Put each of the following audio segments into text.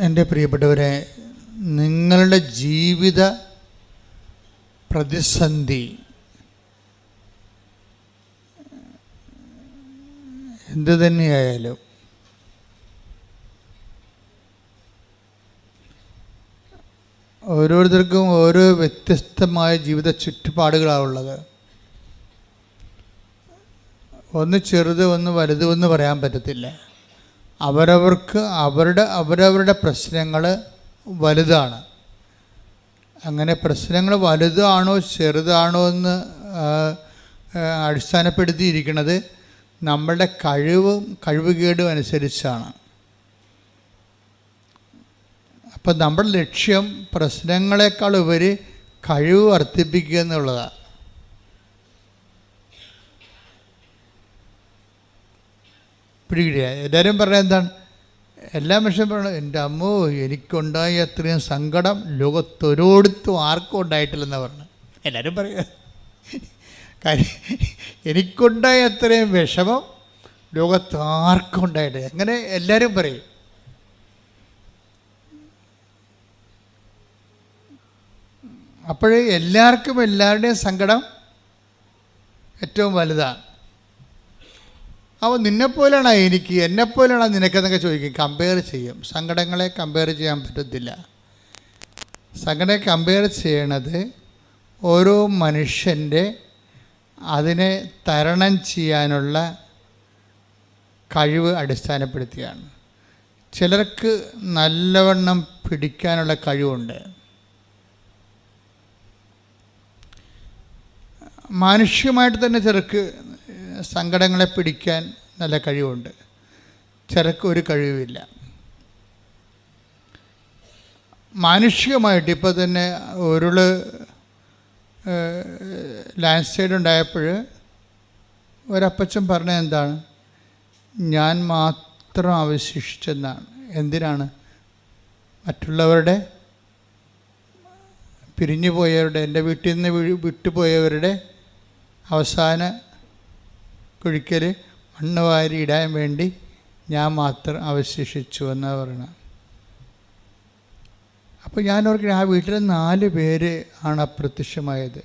എൻ്റെ പ്രിയപ്പെട്ടവരെ, നിങ്ങളുടെ ജീവിത പ്രതിസന്ധി എന്തു തന്നെയായാലും ഓരോരുത്തർക്കും ഓരോ വ്യത്യസ്തമായ ജീവിത ചുറ്റുപാടുകളാണ് ഉള്ളത്. ഒന്ന് ചെറുത് ഒന്ന് വലുത് എന്ന് പറയാൻ പറ്റത്തില്ല. അവരവർക്ക് അവരവരുടെ പ്രശ്നങ്ങൾ വലുതാണ്. അങ്ങനെ പ്രശ്നങ്ങൾ വലുതാണോ ചെറുതാണോ എന്ന് അടിസ്ഥാനപ്പെടുത്തിയിരിക്കുന്നത് നമ്മളുടെ കഴിവുകേടും അനുസരിച്ചാണ്. അപ്പം നമ്മുടെ ലക്ഷ്യം പ്രശ്നങ്ങളെക്കാൾ ഉപരി കഴിവ് വർദ്ധിപ്പിക്കുക എന്നുള്ളതാണ്. പിടികിട്ടിയ എല്ലാവരും പറഞ്ഞാൽ എന്താണ്? എല്ലാ മനുഷ്യരും പറയണം, എൻ്റെ അമ്മോ എനിക്കുണ്ടായ അത്രയും സങ്കടം ലോകത്തൊരിടത്തും ആർക്കും ഉണ്ടായിട്ടില്ലെന്നാണ് പറഞ്ഞത്. എല്ലാവരും പറയുക കാര്യം എനിക്കുണ്ടായ അത്രയും വിഷമം ലോകത്ത് ആർക്കും ഉണ്ടായിട്ടില്ല, അങ്ങനെ എല്ലാവരും പറയും. അപ്പോഴേ എല്ലാവർക്കും എല്ലാവരുടെയും സങ്കടം ഏറ്റവും വലുതാണ്. അപ്പോൾ നിന്നെപ്പോലെയാണോ എനിക്ക്, എന്നെപ്പോലെയാണോ നിനക്കെന്നൊക്കെ ചോദിക്കും, കമ്പയർ ചെയ്യും. സങ്കടങ്ങളെ കമ്പയർ ചെയ്യാൻ പറ്റത്തില്ല. സങ്കടം കമ്പയർ ചെയ്യണത് ഓരോ മനുഷ്യൻ്റെ അതിനെ തരണം ചെയ്യാനുള്ള കഴിവ് അടിസ്ഥാനപ്പെടുത്തിയാണ്. ചിലർക്ക് നല്ലവണ്ണം പിടിക്കാനുള്ള കഴിവുണ്ട്. മാനുഷികമായിട്ട് തന്നെ ചിലർക്ക് സങ്കടങ്ങളെ പിടിക്കാൻ നല്ല കഴിവുണ്ട്. ചിലർക്ക് ഒരു കഴിവുമില്ല. മാനുഷികമായിട്ട് ഇപ്പോൾ തന്നെ ലാൻഡ് സ്ലൈഡ് ഉണ്ടായപ്പോൾ ഒരപ്പച്ചൻ പറഞ്ഞത് എന്താണ്? ഞാൻ മാത്രം അവശേഷിച്ചെന്നാണ്. എന്തിനാണ്? മറ്റുള്ളവരുടെ പിരിഞ്ഞു പോയവരുടെ, എൻ്റെ വീട്ടിൽ നിന്ന് വിട്ടുപോയവരുടെ അവസാന കുഴിക്കൽ മണ്ണ് വാരി ഇടാൻ വേണ്ടി ഞാൻ മാത്രം അവശേഷിച്ചു എന്നാണ് പറയണത്. അപ്പോൾ ഞാനവർക്ക് ആ വീട്ടിൽ 4 പേര് ആണ് അപ്രത്യക്ഷമായത്,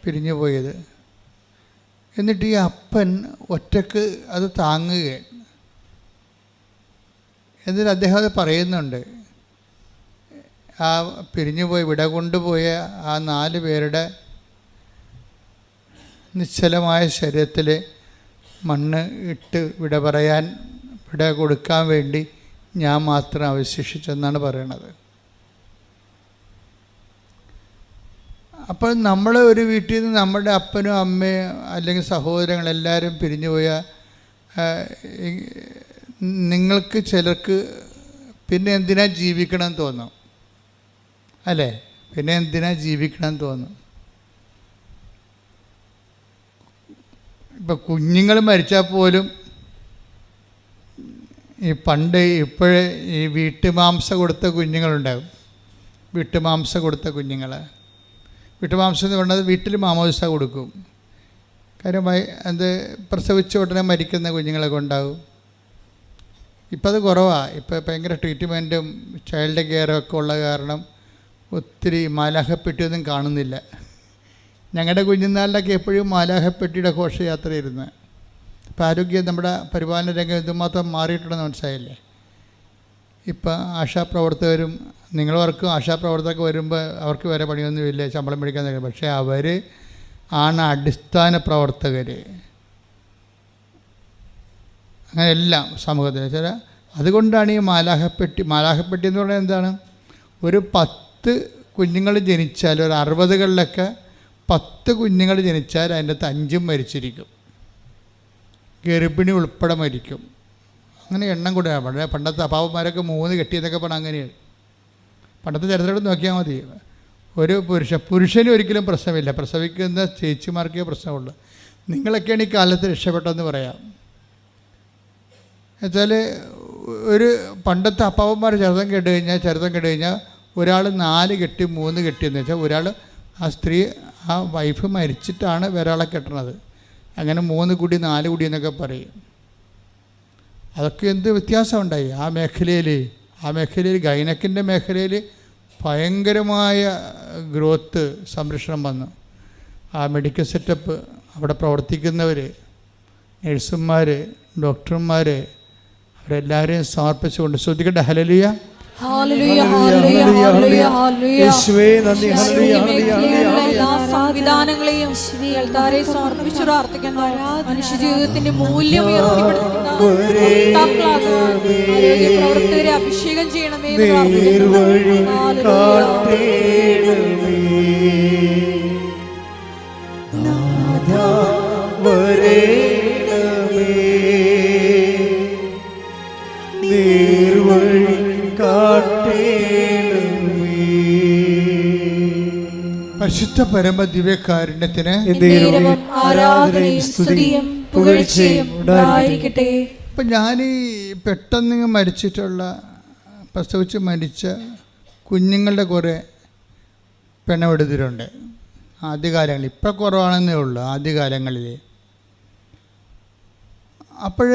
പിരിഞ്ഞു പോയത്. എന്നിട്ട് ഈ അപ്പൻ ഒറ്റക്ക് അത് താങ്ങുകയാണ്. എന്നിട്ട് അദ്ദേഹം അത് പറയുന്നുണ്ട്, ആ പിരിഞ്ഞുപോയി വിട കൊണ്ടുപോയ ആ 4 പേരുടെ നിശ്ചലമായ ശരീരത്തിൽ മണ്ണ് ഇട്ട് വിട കൊടുക്കാൻ വേണ്ടി ഞാൻ മാത്രം അവശേഷിച്ചെന്നാണ് പറയണത്. അപ്പോൾ നമ്മൾ ഒരു വീട്ടിൽ നിന്ന് നമ്മുടെ അപ്പനും അമ്മയും അല്ലെങ്കിൽ സഹോദരങ്ങളെല്ലാവരും പിരിഞ്ഞു പോയാൽ നിങ്ങൾക്ക് ചിലർക്ക് പിന്നെ എന്തിനാ ജീവിക്കണം തോന്നും, അല്ലേ? പിന്നെ എന്തിനാ ജീവിക്കണം തോന്നും. ഇപ്പം കുഞ്ഞുങ്ങൾ മരിച്ചാൽ പോലും ഇപ്പോഴേ ഈ വീട്ടുമാംസം കൊടുത്ത കുഞ്ഞുങ്ങളുണ്ടാകും. വീട്ടുമാംസം കൊടുത്ത കുഞ്ഞുങ്ങൾ, വീട്ടുമാംസം എന്ന് പറഞ്ഞത് വീട്ടിൽ മാമോദിസ കൊടുക്കും. കാര്യം അത് പ്രസവിച്ച ഉടനെ മരിക്കുന്ന കുഞ്ഞുങ്ങളൊക്കെ ഉണ്ടാകും. ഇപ്പം അത് കുറവാണ്. ഇപ്പോൾ ഭയങ്കര ട്രീറ്റ്മെൻറ്റും ചൈൽഡ് കെയറും ഒക്കെ ഉള്ള കാരണം ഒത്തിരി മാലാഖപ്പെട്ടിയൊന്നും കാണുന്നില്ല. ഞങ്ങളുടെ കുഞ്ഞുനാളിലൊക്കെ എപ്പോഴും മാലാഖപ്പെട്ടിയുടെ ഘോഷയാത്രയായിരുന്നു. ഇപ്പോൾ ആരോഗ്യം നമ്മുടെ പരിപാലന രംഗം എന്തുമാത്രം മാറിയിട്ടുണ്ടെന്ന് മനസ്സിലായില്ലേ? ഇപ്പം ആശാപ്രവർത്തകരും നിങ്ങളവർക്കും ആശാപ്രവർത്തകർക്ക് വരുമ്പോൾ അവർക്ക് വേറെ പണിയൊന്നുമില്ല, ശമ്പളം മേടിക്കാൻ. പക്ഷേ അവർ ആണ് അടിസ്ഥാന പ്രവർത്തകർ. അങ്ങനെ എല്ലാം സമൂഹത്തിൽ ചില അതുകൊണ്ടാണ് ഈ മാലാഖപ്പെട്ടി എന്ന് പറയുന്നത് എന്താണ്? ഒരു 10 കുഞ്ഞുങ്ങൾ ജനിച്ചാൽ, ഒരു 60കളിലൊക്കെ 10 കുഞ്ഞുങ്ങൾ ജനിച്ചാൽ അതിൻ്റെ അകത്ത് 5 മരിച്ചിരിക്കും. ഗർഭിണി ഉൾപ്പെടെ മരിക്കും. അങ്ങനെ എണ്ണം കൂടെയാണ്. വളരെ പണ്ടത്തെ അപ്പാവന്മാരൊക്കെ 3 കെട്ടിയെന്നൊക്കെ പറഞ്ഞാൽ അങ്ങനെയാണ്. പണ്ടത്തെ ചരിത്രത്തിൽ നോക്കിയാൽ മതി. ഒരു പുരുഷന് ഒരിക്കലും പ്രശ്നമില്ല, പ്രസവിക്കുന്ന ചേച്ചിമാർക്കേ പ്രശ്നമുള്ളൂ. നിങ്ങളൊക്കെയാണ് ഈ കാലത്ത് രക്ഷപ്പെട്ടതെന്ന് പറയാം. എന്നുവെച്ചാൽ ഒരു പണ്ടത്തെ അപ്പാവന്മാർ ചരിത്രം കേട്ട് കഴിഞ്ഞാൽ ഒരാൾ 4 കെട്ടി 3 കെട്ടിയെന്ന് വെച്ചാൽ ഒരാൾ ആ സ്ത്രീ ആ വൈഫ് മരിച്ചിട്ടാണ് ഒരാളെ കെട്ടണത്. അങ്ങനെ 3 കുടി 4 കുടി എന്നൊക്കെ പറയും. അതൊക്കെ എന്ത് വ്യത്യാസമുണ്ടായി ആ മേഖലയിൽ. ആ മേഖലയിൽ ഗൈനക്കിൻ്റെ മേഖലയിൽ ഭയങ്കരമായ ഗ്രോത്ത് സംരക്ഷണം വന്നു. ആ മെഡിക്കൽ സെറ്റപ്പ്, അവിടെ പ്രവർത്തിക്കുന്നവർ, നഴ്സുമാർ, ഡോക്ടർമാർ, അവരെല്ലാവരെയും സമർപ്പിച്ചുകൊണ്ട് ശ്രദ്ധിക്കട്ടെ. ഹല്ലേലൂയ, ഹല്ലേലൂയ, ഹല്ലേലൂയ, ഹല്ലേലൂയ, ഹല്ലേലൂയ. യേശുവേ നന്ദി. ഹല്ലേലൂയ, ഹല്ലേലൂയ, ഹല്ലേലൂയ. എല്ലാ സംവിധാനങ്ങളെയും താരെ സമർപ്പിച്ചു പ്രാർത്ഥിക്കുന്നു. മനുഷ്യജീവിതത്തിന്റെ മൂല്യം ഉയർത്തിപ്പിടിക്കുന്ന പ്രവർത്തകരെ അഭിഷേകം ചെയ്യണമേ എന്ന് പ്രാർത്ഥിക്കുന്നു. പരിശുദ്ധ പരമ ദിവ്യകാരുണ്യത്തിന് ആരാധനയും സ്തുതിയും പുകഴ്ചയും ഉണ്ടായിരിക്കട്ടെ. ഇപ്പം ഞാൻ പെട്ടെന്ന് മരിച്ചിട്ടുള്ള, പ്രസവിച്ച് മരിച്ച കുഞ്ഞുങ്ങളുടെ കുറേ പിണവെടുത്തിട്ടുണ്ട് ആദ്യകാലങ്ങളിൽ. ഇപ്പം കുറവാണെന്നേ ഉള്ളൂ ആദ്യകാലങ്ങളിൽ. അപ്പോൾ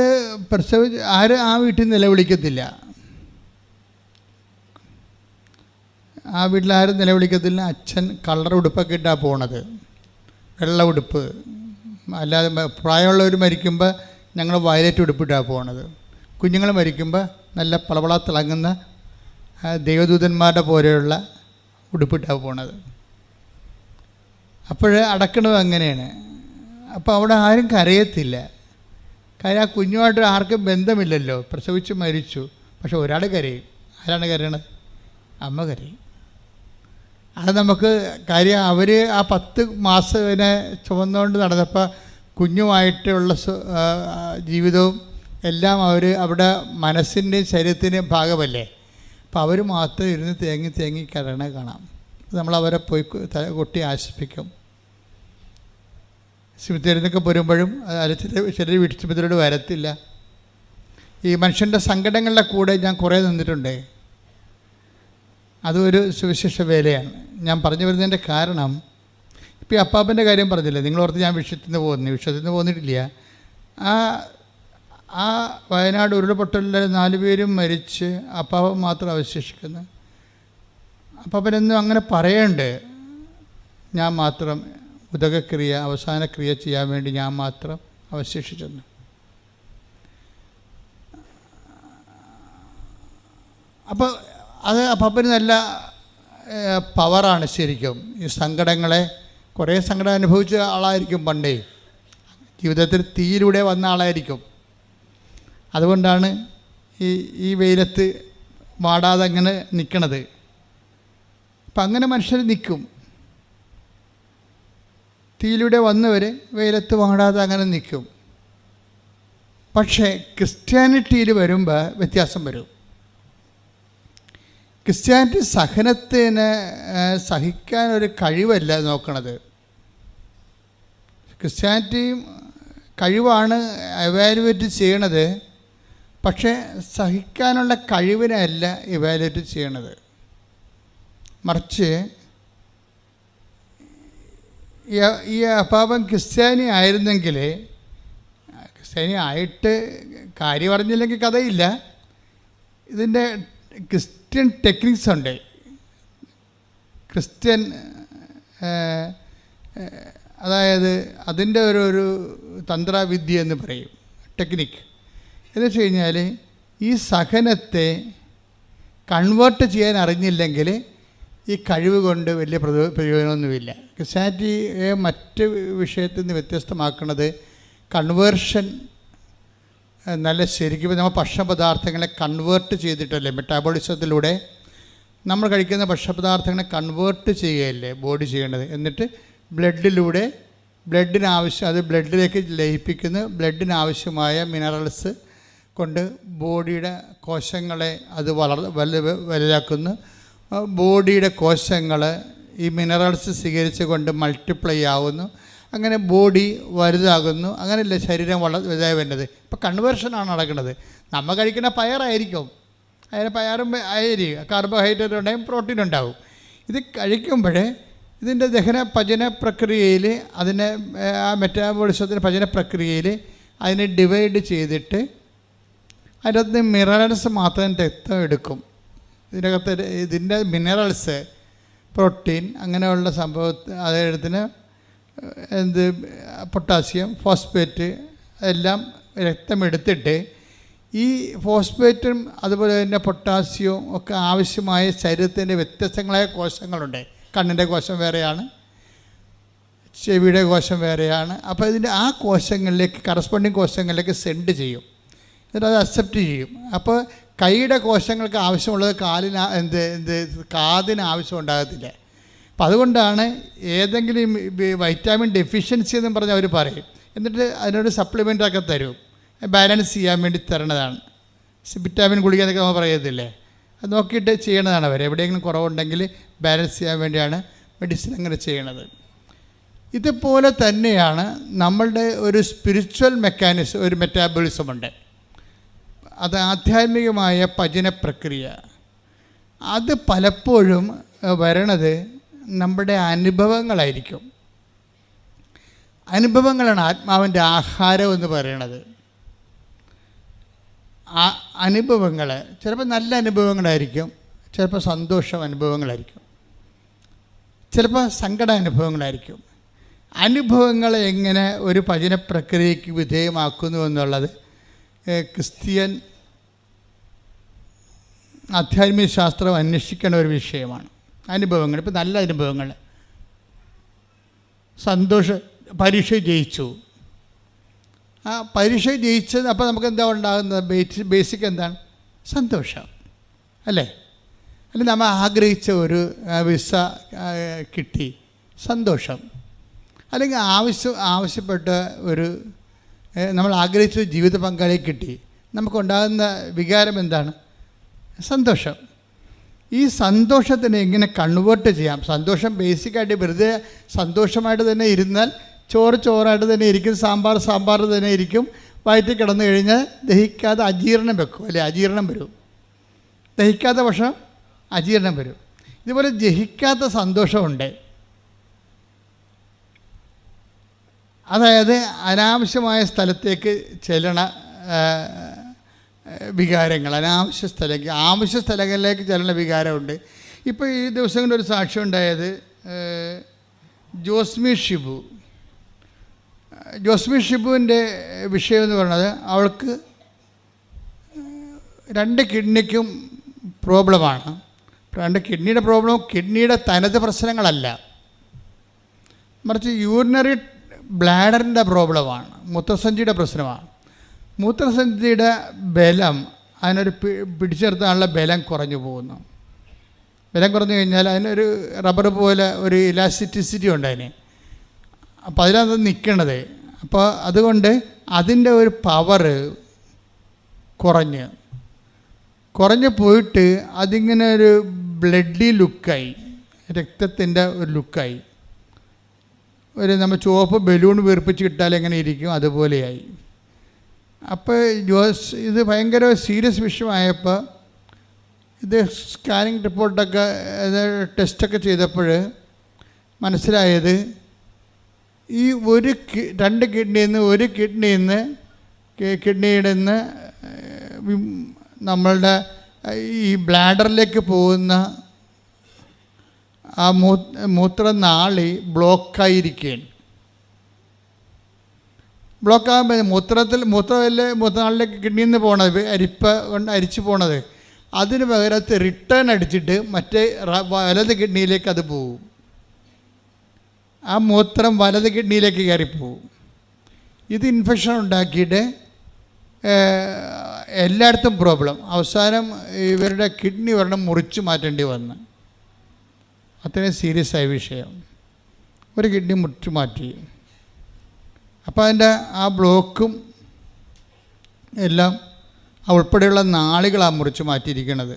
പ്രസവിച്ച് ആരും ആ വീട്ടിൽ നിലവിളിക്കത്തില്ല, ആ വീട്ടിലാരും നിലവിളിക്കത്തില്ല. അച്ഛൻ കളർ ഉടുപ്പൊക്കെ ഇട്ടാണ് പോണത്, വെള്ള ഉടുപ്പ്. അല്ലാതെ പ്രായമുള്ളവർ മരിക്കുമ്പോൾ ഞങ്ങൾ വയലറ്റ് ഉടുപ്പിട്ടാണ് പോണത്. കുഞ്ഞുങ്ങൾ മരിക്കുമ്പോൾ നല്ല പളപള തിളങ്ങുന്ന ദൈവദൂതന്മാരുടെ പോലെയുള്ള ഉടുപ്പിട്ടാണ് പോണത്. അപ്പോൾ അടക്കണത് അങ്ങനെയാണ്. അപ്പോൾ അവിടെ ആരും കരയത്തില്ല. കാര്യം ആ കുഞ്ഞുമായിട്ട് ആർക്കും ബന്ധമില്ലല്ലോ, പ്രസവിച്ച് മരിച്ചു. പക്ഷെ ഒരാൾ കരയും. ആരാണ് കരയണത്? അമ്മ കരയും. അത് നമുക്ക് കാര്യം അവർ ആ 10 മാസം ഇതിനെ ചുമന്നുകൊണ്ട് നടന്നപ്പോൾ കുഞ്ഞുമായിട്ടുള്ള ജീവിതവും എല്ലാം അവർ അവിടെ മനസ്സിൻ്റെയും ശരീരത്തിൻ്റെയും ഭാഗമല്ലേ. അപ്പോൾ അവർ മാത്രം ഇരുന്ന് തേങ്ങി തേങ്ങി കരയണ കാണാം. നമ്മളവരെ പോയി കൊട്ടി ആശ്വസിപ്പിക്കും. സിമിത്തേരിന്നൊക്കെ പോരുമ്പോഴും ചില വീട്ടിൽ സിമിത്തേരോട് വരത്തില്ല. ഈ മനുഷ്യൻ്റെ സങ്കടങ്ങളുടെ കൂടെ ഞാൻ കുറേ നിന്നിട്ടുണ്ട്. അതൊരു സുവിശേഷ വേലയാണ്. ഞാൻ പറഞ്ഞു വരുന്നതിൻ്റെ കാരണം, ഇപ്പോൾ ഈ അപ്പാപ്പൻ്റെ കാര്യം പറഞ്ഞില്ലേ, നിങ്ങളോർത്ത് ഞാൻ വിഷയത്തിൽ നിന്ന് പോന്നിട്ടില്ല. ആ വയനാട് ഉരുൾപൊട്ടലിൽ 4 പേരും മരിച്ച് അപ്പാപ്പൻ മാത്രം അവശേഷിക്കുന്നു. അപ്പാപ്പനെന്നും അങ്ങനെ പറയണ്ട്, ഞാൻ മാത്രം ഉദകക്രിയ, അവസാന ക്രിയ ചെയ്യാൻ വേണ്ടി ഞാൻ മാത്രം അവശേഷിച്ചെന്ന്. അപ്പോൾ അത് അപ്പാപ്പന് നല്ല പവറാണ് ശരിക്കും. ഈ സങ്കടങ്ങളെ, കുറേ സങ്കടം അനുഭവിച്ച ആളായിരിക്കും പണ്ടേ, ജീവിതത്തിൽ തീയിലൂടെ വന്ന ആളായിരിക്കും. അതുകൊണ്ടാണ് ഈ വെയിലത്ത് വാടാതെ അങ്ങനെ നിൽക്കണത്. അപ്പം അങ്ങനെ മനുഷ്യർ നിൽക്കും. തീയിലൂടെ വന്നവർ വെയിലത്ത് വാടാതെ അങ്ങനെ നിൽക്കും. പക്ഷേ ക്രിസ്ത്യാനിറ്റിയിൽ വരുമ്പോൾ വ്യത്യാസം വരും. ക്രിസ്ത്യാനിറ്റി സഹനത്തിന് സഹിക്കാനൊരു കഴിവല്ല നോക്കണത്. ക്രിസ്ത്യാനിറ്റി കഴിവാണ് എവാലുവേറ്റ് ചെയ്യണത്, പക്ഷേ സഹിക്കാനുള്ള കഴിവിനല്ല എവാലുവേറ്റ് ചെയ്യണത്. മറിച്ച് ഈ അപ്പാപ്പൻ ക്രിസ്ത്യാനി ആയിരുന്നെങ്കിൽ, ക്രിസ്ത്യാനി ആയിട്ട് കാര്യം അറിഞ്ഞില്ലെങ്കിൽ കഥയില്ല. ഇതിൻ്റെ ക്രിസ്ത്യൻ ടെക്നിക്സ് ഉണ്ട്. ക്രിസ്ത്യൻ അതായത് അതിൻ്റെ ഒരു തന്ത്രവിദ്യ എന്ന് പറയും, ടെക്നിക്ക്. എന്ന് വെച്ച് കഴിഞ്ഞാൽ ഈ സഹനത്തെ കൺവേർട്ട് ചെയ്യാൻ അറിഞ്ഞില്ലെങ്കിൽ ഈ കഴിവ് കൊണ്ട് വലിയ പ്രയോജനമൊന്നുമില്ല. ക്രിസ്ത്യാനിറ്റിയെ മറ്റ് വിഷയത്തിൽ നിന്ന് വ്യത്യസ്തമാക്കുന്നത് കൺവേർഷൻ നല്ല ശരിക്കും നമ്മൾ ഭക്ഷണപദാർത്ഥങ്ങളെ കൺവേർട്ട് ചെയ്തിട്ടല്ലേ, മെറ്റാബോളിസത്തിലൂടെ നമ്മൾ കഴിക്കുന്ന ഭക്ഷണപദാർത്ഥങ്ങളെ കൺവേർട്ട് ചെയ്യുകയല്ലേ ബോഡി ചെയ്യേണ്ടത്. എന്നിട്ട് ബ്ലഡിലൂടെ അത് ബ്ലഡിലേക്ക് ലയിപ്പിക്കുന്ന ബ്ലഡിനാവശ്യമായ മിനറൽസ് കൊണ്ട് ബോഡിയുടെ കോശങ്ങളെ അത് വലുതാക്കുന്നു. ബോഡിയുടെ കോശങ്ങൾ ഈ മിനറൽസ് സ്വീകരിച്ച് കൊണ്ട് മൾട്ടിപ്ലൈ ആവുന്നു. അങ്ങനെ ബോഡി വലുതാകുന്നു. അങ്ങനെയല്ലേ ശരീരം വലുതായി വരുന്നത്. ഇപ്പോൾ കൺവേർഷനാണ് നടക്കുന്നത്. നമ്മൾ കഴിക്കുന്ന പയറായിരിക്കും, അതിന് പയറും അരി കാർബോഹൈഡ്രേറ്റ് ഉണ്ടാകും, പ്രോട്ടീൻ ഉണ്ടാവും. ഇത് കഴിക്കുമ്പോൾ ഇതിൻ്റെ പചന പ്രക്രിയയിൽ അതിനെ ആ മെറ്റാബോളിസത്തിൻ്റെ പചന പ്രക്രിയയിൽ അതിനെ ഡിവൈഡ് ചെയ്തിട്ട് അതിനകത്ത് മിനറൽസ് മാത്രം രക്തം എടുക്കും. ഇതിൻ്റെ മിനറൽസ്, പ്രോട്ടീൻ, അങ്ങനെയുള്ള അദ്ദേഹത്തിന് പൊട്ടാസ്യം, ഫോസ്ഫേറ്റ് എല്ലാം രക്തമെടുത്തിട്ട് ഈ ഫോസ്ഫേറ്റും അതുപോലെ തന്നെ പൊട്ടാസ്യവും ഒക്കെ ആവശ്യമായ ശരീരത്തിൻ്റെ വ്യത്യസ്തങ്ങളായ കോശങ്ങളുണ്ട്. കണ്ണിൻ്റെ കോശം വേറെയാണ്, ചെവിയുടെ കോശം വേറെയാണ്. അപ്പോൾ ഇതിൻ്റെ ആ കോശങ്ങളിലേക്ക്, കറസ്പോണ്ടിങ് കോശങ്ങളിലേക്ക് സെൻഡ് ചെയ്യും, എന്നിട്ട് അത് അക്സെപ്റ്റ് ചെയ്യും. അപ്പോൾ കൈയുടെ കോശങ്ങൾക്ക് ആവശ്യമുള്ളത് കാതിന് ആവശ്യം ഉണ്ടാകത്തില്ല. അപ്പം അതുകൊണ്ടാണ് ഏതെങ്കിലും വൈറ്റാമിൻ ഡെഫിഷ്യൻസി എന്നും പറഞ്ഞ് അവർ പറയും, എന്നിട്ട് അതിനൊരു സപ്ലിമെൻ്റൊക്കെ തരും, ബാലൻസ് ചെയ്യാൻ വേണ്ടി തരണതാണ്. വിറ്റാമിൻ ഗുളിക എന്നൊക്കെ നമ്മൾ പറയത്തില്ലേ, അത് നോക്കിയിട്ട് ചെയ്യണതാണ് അവർ. എവിടെയെങ്കിലും കുറവുണ്ടെങ്കിൽ ബാലൻസ് ചെയ്യാൻ വേണ്ടിയാണ് മെഡിസിൻ അങ്ങനെ ചെയ്യണത്. ഇതുപോലെ തന്നെയാണ് നമ്മളുടെ ഒരു സ്പിരിച്വൽ മെക്കാനിസം, ഒരു മെറ്റാബോളിസം ഉണ്ട്. അത് ആധ്യാത്മികമായ പചന പ്രക്രിയ. അത് പലപ്പോഴും വരണത് നമ്മുടെ അനുഭവങ്ങളായിരിക്കും. അനുഭവങ്ങളാണ് ആത്മാവിൻ്റെ ആഹാരം എന്ന് പറയണത്. ആ അനുഭവങ്ങൾ ചിലപ്പോൾ നല്ല അനുഭവങ്ങളായിരിക്കും, ചിലപ്പോൾ സന്തോഷ അനുഭവങ്ങളായിരിക്കും, ചിലപ്പോൾ സങ്കട അനുഭവങ്ങളായിരിക്കും. അനുഭവങ്ങളെ എങ്ങനെ ഒരു പചന പ്രക്രിയയ്ക്ക് വിധേയമാക്കുന്നു എന്നുള്ളത് ക്രിസ്ത്യൻ ആധ്യാത്മിക ശാസ്ത്രം അന്വേഷിക്കേണ്ട ഒരു വിഷയമാണ്. അനുഭവങ്ങൾ, ഇപ്പോൾ നല്ല അനുഭവങ്ങൾ, പരീക്ഷ ജയിച്ചു, ആ പരീക്ഷ ജയിച്ചത് അപ്പോൾ നമുക്ക് എന്താ ഉണ്ടാകുന്നത്? ബേസിക് എന്താണ്? സന്തോഷം അല്ലേ? അല്ലെങ്കിൽ നമ്മൾ ആഗ്രഹിച്ച ഒരു വിസ കിട്ടി, സന്തോഷം. അല്ലെങ്കിൽ ആവശ്യപ്പെട്ട ഒരു നമ്മൾ ആഗ്രഹിച്ച ജീവിത പങ്കാളിയെ കിട്ടി, നമുക്കുണ്ടാകുന്ന വികാരം എന്താണ്? സന്തോഷം. ഈ സന്തോഷത്തിനെ എങ്ങനെ കൺവേർട്ട് ചെയ്യാം? സന്തോഷം ബേസിക്കായിട്ട് വെറുതെ സന്തോഷമായിട്ട് തന്നെ ഇരുന്നാൽ ചോറായിട്ട് തന്നെ ഇരിക്കും, സാമ്പാർ തന്നെ ഇരിക്കും. വയറ്റിൽ കിടന്നു കഴിഞ്ഞാൽ ദഹിക്കാതെ അജീർണം വെക്കും, അല്ലേ? അജീർണം വരും. ദഹിക്കാത്ത പക്ഷം അജീർണം വരും. ഇതുപോലെ ദഹിക്കാത്ത സന്തോഷമുണ്ട്. അതായത് അനാവശ്യമായ സ്ഥലത്തേക്ക് ചെല്ലണ വികാരങ്ങൾ, ആവശ്യ സ്ഥലങ്ങളിലേക്ക് ചെല്ലണ വികാരമുണ്ട്. ഇപ്പോൾ ഈ ദിവസങ്ങളിൽ ഒരു സാക്ഷ്യം ഉണ്ടായത് ജോസ്മി ഷിബുവിൻ്റെ വിഷയം എന്ന് പറയുന്നത്, അവൾക്ക് 2 കിഡ്നിക്കും പ്രോബ്ലമാണ്. 2 കിഡ്നിയുടെ പ്രോബ്ലം കിഡ്നിയുടെ തനത് പ്രശ്നങ്ങളല്ല, മറിച്ച് യൂറിനറി ബ്ലാഡറിൻ്റെ പ്രോബ്ലമാണ്, മൂത്രസഞ്ചിയുടെ പ്രശ്നമാണ്. മൂത്രസഞ്ചിയുടെ ബലം, അതിനൊരു പിടിച്ചെടുത്താനുള്ള ബലം കുറഞ്ഞു പോകുന്നു. ബലം കുറഞ്ഞു കഴിഞ്ഞാൽ അതിനൊരു റബ്ബർ പോലെ ഒരു ഇലാസ്റ്റിസിറ്റി ഉണ്ട് അതിന്. അപ്പോൾ അതിനകത്ത് നിൽക്കണത്. അപ്പോൾ അതുകൊണ്ട് അതിൻ്റെ ഒരു പവറ് കുറഞ്ഞു പോയിട്ട് അതിങ്ങനെ ഒരു ബ്ലഡി ലുക്കായി, രക്തത്തിൻ്റെ ഒരു ലുക്കായി, നമ്മൾ ചുവപ്പ് ബലൂൺ വീർപ്പിച്ച് കിട്ടാൽ എങ്ങനെ ഇരിക്കും അതുപോലെയായി. അപ്പോൾ ഇത് ഭയങ്കര സീരിയസ് വിഷയമായപ്പോൾ ഇത് സ്കാനിങ് റിപ്പോർട്ടൊക്കെ ടെസ്റ്റൊക്കെ ചെയ്തപ്പോൾ മനസ്സിലായത്, ഈ 2 കിഡ്നിയുടെ നിന്ന് നമ്മളുടെ ഈ ബ്ലാഡറിലേക്ക് പോകുന്ന ആ മൂത്രനാളി ബ്ലോക്കായിരിക്കുകയാണ്. ബ്ലോക്കാകുമ്പോൾ മൂത്രനാളിലേക്ക് കിഡ്നിയിൽ നിന്ന് പോണത്, അരിച്ച് പോണത്, അതിന് പകരത്ത് റിട്ടേൺ അടിച്ചിട്ട് മറ്റേ വലത് കിഡ്നിയിലേക്ക് അത് പോകും. ആ മൂത്രം വലത് കിഡ്നിയിലേക്ക് കയറിപ്പോവും. ഇത് ഇൻഫെക്ഷൻ ഉണ്ടാക്കിയിട്ട് എല്ലായിടത്തും പ്രോബ്ലം. അവസാനം ഇവരുടെ കിഡ്നി ഒരെണ്ണം മുറിച്ച് മാറ്റേണ്ടി വന്നു. അത്രയും സീരിയസ് ആയ വിഷയം. ഒരു കിഡ്നി മുറിച്ച് മാറ്റി. അപ്പോൾ അതിൻ്റെ ആ ബ്ലോക്കും എല്ലാം ഉൾപ്പെടെയുള്ള നാളികളാണ് മുറിച്ച് മാറ്റിയിരിക്കുന്നത്.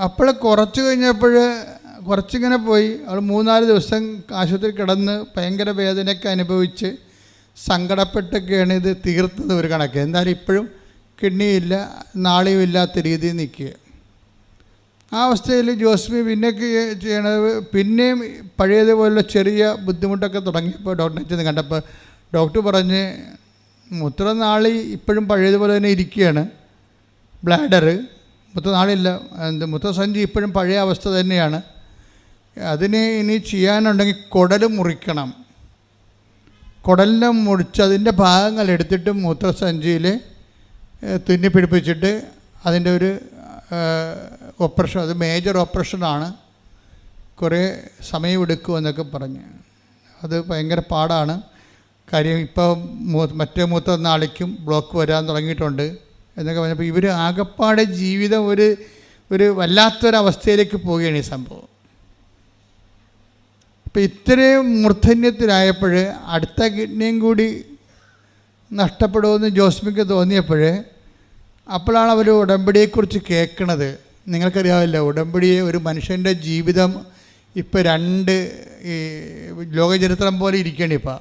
അപ്പോൾ കുറച്ചിങ്ങനെ പോയി. അവൾ 3-4 ദിവസം ആശുപത്രി കിടന്ന് ഭയങ്കര വേദനയൊക്കെ അനുഭവിച്ച് സങ്കടപ്പെട്ടൊക്കെയാണ് ഇത് തീർത്തത് ഒരു കണക്ക്. എന്നാലും ഇപ്പോഴും കിഡ്നിയില്ല, നാളിയും ഇല്ലാത്ത രീതിയിൽ നിൽക്കുക. ആ അവസ്ഥയിൽ ജോസ്മി പിന്നേക്ക് ചെയ്യണത്, പിന്നെയും പഴയതുപോലുള്ള ചെറിയ ബുദ്ധിമുട്ടൊക്കെ തുടങ്ങിയപ്പോൾ ഡോക്ടറെ ചെന്ന് കണ്ടപ്പോൾ ഡോക്ടർ പറഞ്ഞ് മൂത്രനാളി ഇപ്പോഴും പഴയതുപോലെ തന്നെ ഇരിക്കുകയാണ്, ബ്ലാഡർ, നാളില്ല, മൂത്രസഞ്ചി ഇപ്പോഴും പഴയ അവസ്ഥ തന്നെയാണ്. അതിന് ഇനി ചെയ്യാനുണ്ടെങ്കിൽ കുടൽ മുറിക്കണം. കുടലിനെ മുറിച്ച് അതിൻ്റെ ഭാഗങ്ങൾ എടുത്തിട്ട് മൂത്രസഞ്ചിയിൽ തുന്നി പിടിപ്പിച്ചിട്ട് അതിൻ്റെ ഒരു ഓപ്പറേഷൻ, അത് മേജർ ഓപ്പറേഷനാണ്, കുറേ സമയമെടുക്കുമെന്നൊക്കെ പറഞ്ഞ്. അത് ഭയങ്കര പാടാണ്. കാര്യം ഇപ്പോൾ മറ്റേ മൂത്രനാളിക്കും ബ്ലോക്ക് വരാൻ തുടങ്ങിയിട്ടുണ്ട് എന്നൊക്കെ പറഞ്ഞപ്പോൾ ഇവർ ആകപ്പാടെ ജീവിതം ഒരു വല്ലാത്തൊരവസ്ഥയിലേക്ക് പോവുകയാണ് ഈ സംഭവം. അപ്പോൾ ഇത്രയും മൂർധന്യത്തിലായപ്പോൾ അടുത്ത കിഡ്നിയും കൂടി നഷ്ടപ്പെടുമെന്ന് ജോസ്മിക്ക് തോന്നിയപ്പോൾ അപ്പോഴാണ് അവർ ഉടമ്പടിയെക്കുറിച്ച് കേൾക്കണത്. നിങ്ങൾക്കറിയാമല്ലോ, ഉടമ്പടിയെ ഒരു മനുഷ്യൻ്റെ ജീവിതം ഇപ്പോൾ രണ്ട് ലോകചരിത്രം പോലെ ഇരിക്കുകയാണ്. ഇപ്പോൾ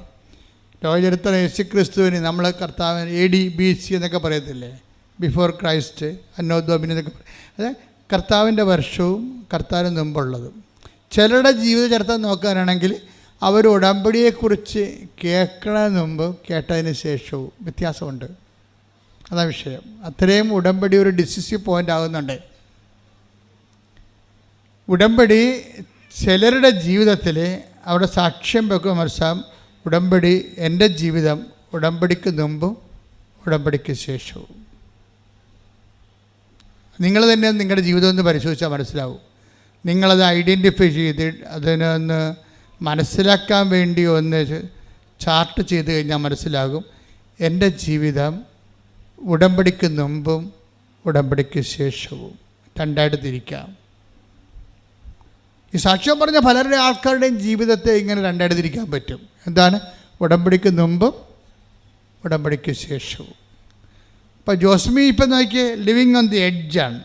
ലോകചരിത്രം യേശുക്രിസ്തുവിന് നമ്മൾ കർത്താവിന് AD BC എന്നൊക്കെ പറയത്തില്ലേ, ബിഫോർ ക്രൈസ്റ്റ്, അന്നോ ഡൊമിനി എന്നൊക്കെ പറയും. അത് കർത്താവിൻ്റെ വർഷവും കർത്താവിന് മുമ്പുള്ളതും. ചിലരുടെ ജീവിത ചരിത്രം നോക്കാനാണെങ്കിൽ അവർ ഉടമ്പടിയെക്കുറിച്ച് കേൾക്കണതിന് മുമ്പ് കേട്ടതിന് ശേഷവും വ്യത്യാസമുണ്ട്. അതാണ് വിഷയം. അത്രയും ഉടമ്പടി ഒരു ഡിസിസീവ് പോയിൻ്റ് ആകുന്നുണ്ട്. ഉടമ്പടി ചിലരുടെ ജീവിതത്തിൽ അവിടെ സാക്ഷ്യം വെക്കുക മനസ്സിലാവും. ഉടമ്പടി എൻ്റെ ജീവിതം ഉടമ്പടിക്ക് മുമ്പും ഉടമ്പടിക്ക് ശേഷവും. നിങ്ങൾ തന്നെ നിങ്ങളുടെ ജീവിതം ഒന്ന് പരിശോധിച്ചാൽ മനസ്സിലാവും. നിങ്ങളത് ഐഡൻറ്റിഫൈ ചെയ്ത് അതിനൊന്ന് മനസ്സിലാക്കാൻ വേണ്ടി ഒന്ന് ചാർട്ട് ചെയ്ത് കഴിഞ്ഞാൽ മനസ്സിലാകും എൻ്റെ ജീവിതം ഉടമ്പടിക്ക് മുമ്പും ഉടമ്പടിക്ക് ശേഷവും രണ്ടായിട്ട് തിരിക്കാം. ഈ സാക്ഷ്യം പറഞ്ഞ പലരുടെ ആൾക്കാരുടെയും ജീവിതത്തെ ഇങ്ങനെ രണ്ടായിട്ട് തിരിക്കാൻ പറ്റും. എന്താണ്? ഉടമ്പടിക്ക് മുമ്പും ഉടമ്പടിക്ക് ശേഷവും. ഇപ്പോൾ ജോസ്മി ഇപ്പം നോക്കിയേ, ലിവിങ് ഓൺ ദി എഡ്ജാണ്.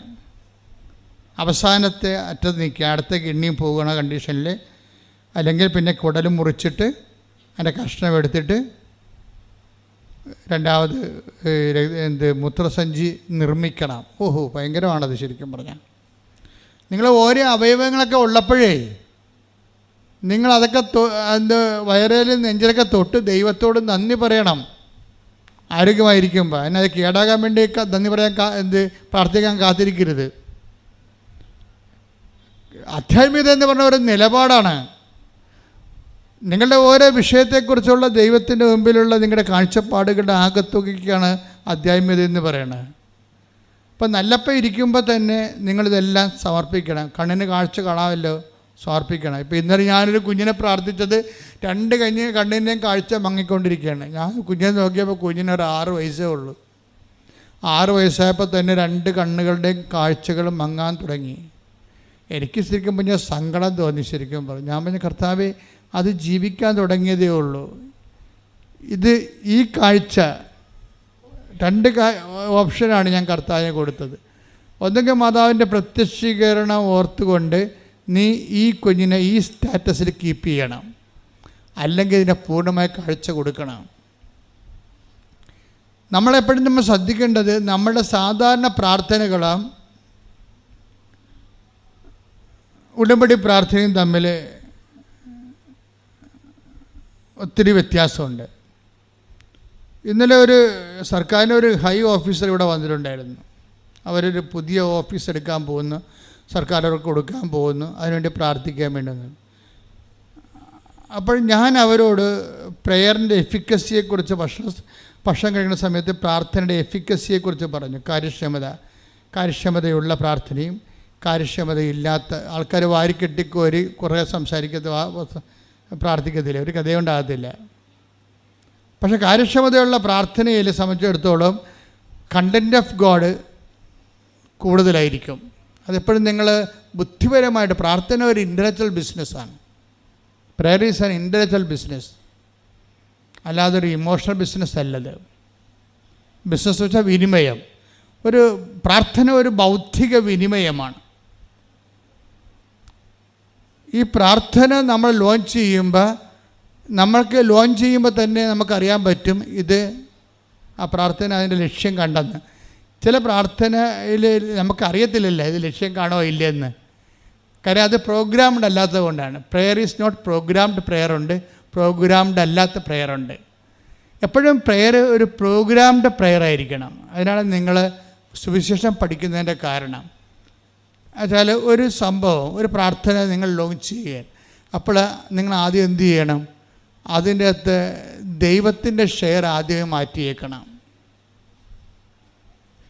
അവസാനത്തെ അറ്റത്ത് നിൽക്കുക, അടുത്ത കിഡ്നിയും പോകുന്ന കണ്ടീഷനിൽ. അല്ലെങ്കിൽ പിന്നെ കുടലും മുറിച്ചിട്ട് അതിൻ്റെ കഷ്ണം എടുത്തിട്ട് രണ്ടാമത് മൂത്രസഞ്ചി നിർമ്മിക്കണം. ഓഹോ, ഭയങ്കരമാണത് ശരിക്കും പറഞ്ഞാൽ. നിങ്ങൾ ഓരോ അവയവങ്ങളൊക്കെ ഉള്ളപ്പോഴേ നിങ്ങളതൊക്കെ വയറേലും നെഞ്ചിലൊക്കെ തൊട്ട് ദൈവത്തോട് നന്ദി പറയണം. ആരോഗ്യമായിരിക്കുമ്പോൾ അതിനത് കേടാകാൻ വേണ്ടി നന്ദി പറയാൻ പ്രാർത്ഥിക്കാൻ കാത്തിരിക്കരുത്. ആധ്യാത്മികത എന്ന് പറഞ്ഞ ഒരു നിലപാടാണ്. നിങ്ങളുടെ ഓരോ വിഷയത്തെക്കുറിച്ചുള്ള ദൈവത്തിൻ്റെ മുമ്പിലുള്ള നിങ്ങളുടെ കാഴ്ചപ്പാടുകളുടെ ആകത്തുകയ്ക്കാണ് ആധ്യാത്മികത എന്ന് പറയുന്നത്. ഇപ്പം നല്ലപ്പം ഇരിക്കുമ്പോൾ തന്നെ നിങ്ങളിതെല്ലാം സമർപ്പിക്കണം. കണ്ണിന് കാഴ്ച കാണാമല്ലോ, സമർപ്പിക്കണം. ഇപ്പോൾ ഇന്നലെ ഞാനൊരു കുഞ്ഞിനെ പ്രാർത്ഥിച്ചത് 2 കണ്ണിൻ്റെയും കാഴ്ച മങ്ങിക്കൊണ്ടിരിക്കുകയാണ്. ഞാൻ കുഞ്ഞിനെ നോക്കിയപ്പോൾ കുഞ്ഞിനൊരു 6 വയസ്സേ ഉള്ളൂ. 6 വയസ്സായപ്പോൾ തന്നെ 2 കണ്ണുകളുടെയും കാഴ്ചകൾ മങ്ങാൻ തുടങ്ങി. എനിക്ക് ശരിക്കും പറഞ്ഞാൽ സങ്കടം തോന്നി. ശരിക്കും പറഞ്ഞു, ഞാൻ പറഞ്ഞ കർത്താവേ, അത് ജീവിക്കാൻ തുടങ്ങിയതേ ഉള്ളൂ. ഈ കാഴ്ച 2 ഓപ്ഷനാണ് ഞാൻ കർത്താവിനെ കൊടുത്തത്. ഒന്നുകിൽ മാതാവിൻ്റെ പ്രത്യക്ഷീകരണം ഓർത്തുകൊണ്ട് നീ ഈ കുഞ്ഞിനെ ഈ സ്റ്റാറ്റസിൽ കീപ്പ് ചെയ്യണം, അല്ലെങ്കിൽ ഇതിനെ പൂർണ്ണമായ കാഴ്ച കൊടുക്കണം. നമ്മളെപ്പോഴും നമ്മൾ ശ്രദ്ധിക്കേണ്ടത് നമ്മുടെ സാധാരണ പ്രാർത്ഥനകളും ഉടമ്പടി പ്രാർത്ഥനയും തമ്മിൽ ഒത്തിരി വ്യത്യാസമുണ്ട്. ഇന്നലെ ഒരു സർക്കാരിൻ്റെ ഒരു ഹൈ ഓഫീസർ ഇവിടെ വന്നിട്ടുണ്ടായിരുന്നു. അവരൊരു പുതിയ ഓഫീസ് എടുക്കാൻ പോകുന്നു, സർക്കാർ അവർക്ക് കൊടുക്കാൻ പോകുന്നു, അതിനുവേണ്ടി പ്രാർത്ഥിക്കാൻ വേണ്ടി വന്നു. അപ്പോൾ ഞാൻ അവരോട് പ്രെയറിൻ്റെ എഫിക്കസിയെക്കുറിച്ച് ഭക്ഷണം കഴിക്കുന്ന സമയത്ത് പ്രാർത്ഥനയുടെ എഫിക്കസിയെക്കുറിച്ച് പറഞ്ഞു. കാര്യക്ഷമതയുള്ള പ്രാർത്ഥനയും കാര്യക്ഷമതയില്ലാത്ത ആൾക്കാർ വാരിക്കെട്ടിക്കോരി കുറേ പ്രാർത്ഥിക്കത്തില്ല, ഒരു കഥയുണ്ടാകത്തില്ല. പക്ഷേ കാര്യക്ഷമതയുള്ള പ്രാർത്ഥനയിൽ സംബന്ധിച്ചിടത്തോളം കണ്ടൻറ്റ് ഓഫ് ഗോഡ് കൂടുതലായിരിക്കും. അതെപ്പോഴും നിങ്ങൾ ബുദ്ധിപരമായിട്ട്, പ്രാർത്ഥന ഒരു ഇൻ്റലക്ച്വൽ ബിസിനസ്സാണ്. Prayer is an intellectual business, അല്ലാതെ ഒരു ഇമോഷണൽ ബിസിനസ് അല്ലത്. ബിസിനസ് വെച്ചാൽ വിനിമയം. ഒരു പ്രാർത്ഥന ഒരു ബൗദ്ധിക വിനിമയമാണ്. ഈ പ്രാർത്ഥന നമ്മൾ ലോഞ്ച് ചെയ്യുമ്പോൾ തന്നെ നമുക്കറിയാൻ പറ്റും ഇത് ആ പ്രാർത്ഥന അതിൻ്റെ ലക്ഷ്യം കണ്ടെന്ന്. ചില പ്രാർത്ഥനയിൽ നമുക്കറിയത്തില്ലല്ലോ ഇത് ലക്ഷ്യം കാണോ ഇല്ലയെന്ന്. കാര്യം അത് പ്രോഗ്രാംഡ് അല്ലാത്തത് കൊണ്ടാണ്. Prayer is not programmed. Prayer ഉണ്ട്, പ്രോഗ്രാംഡ് അല്ലാത്ത പ്രെയർ ഉണ്ട്. എപ്പോഴും പ്രെയർ ഒരു പ്രോഗ്രാംഡ് പ്രെയർ ആയിരിക്കണം. അതിനാണ് നിങ്ങൾ സുവിശേഷം പഠിക്കുന്നതിൻ്റെ കാരണം എന്നുവെച്ചാൽ ഒരു സംഭവം, ഒരു പ്രാർത്ഥന നിങ്ങൾ ലോഞ്ച് ചെയ്യാൻ, അപ്പോൾ നിങ്ങൾ ആദ്യം എന്ത് ചെയ്യണം? അതിൻ്റെ അകത്ത് ദൈവത്തിൻ്റെ ഷെയർ ആദ്യമേ മാറ്റിയേക്കണം.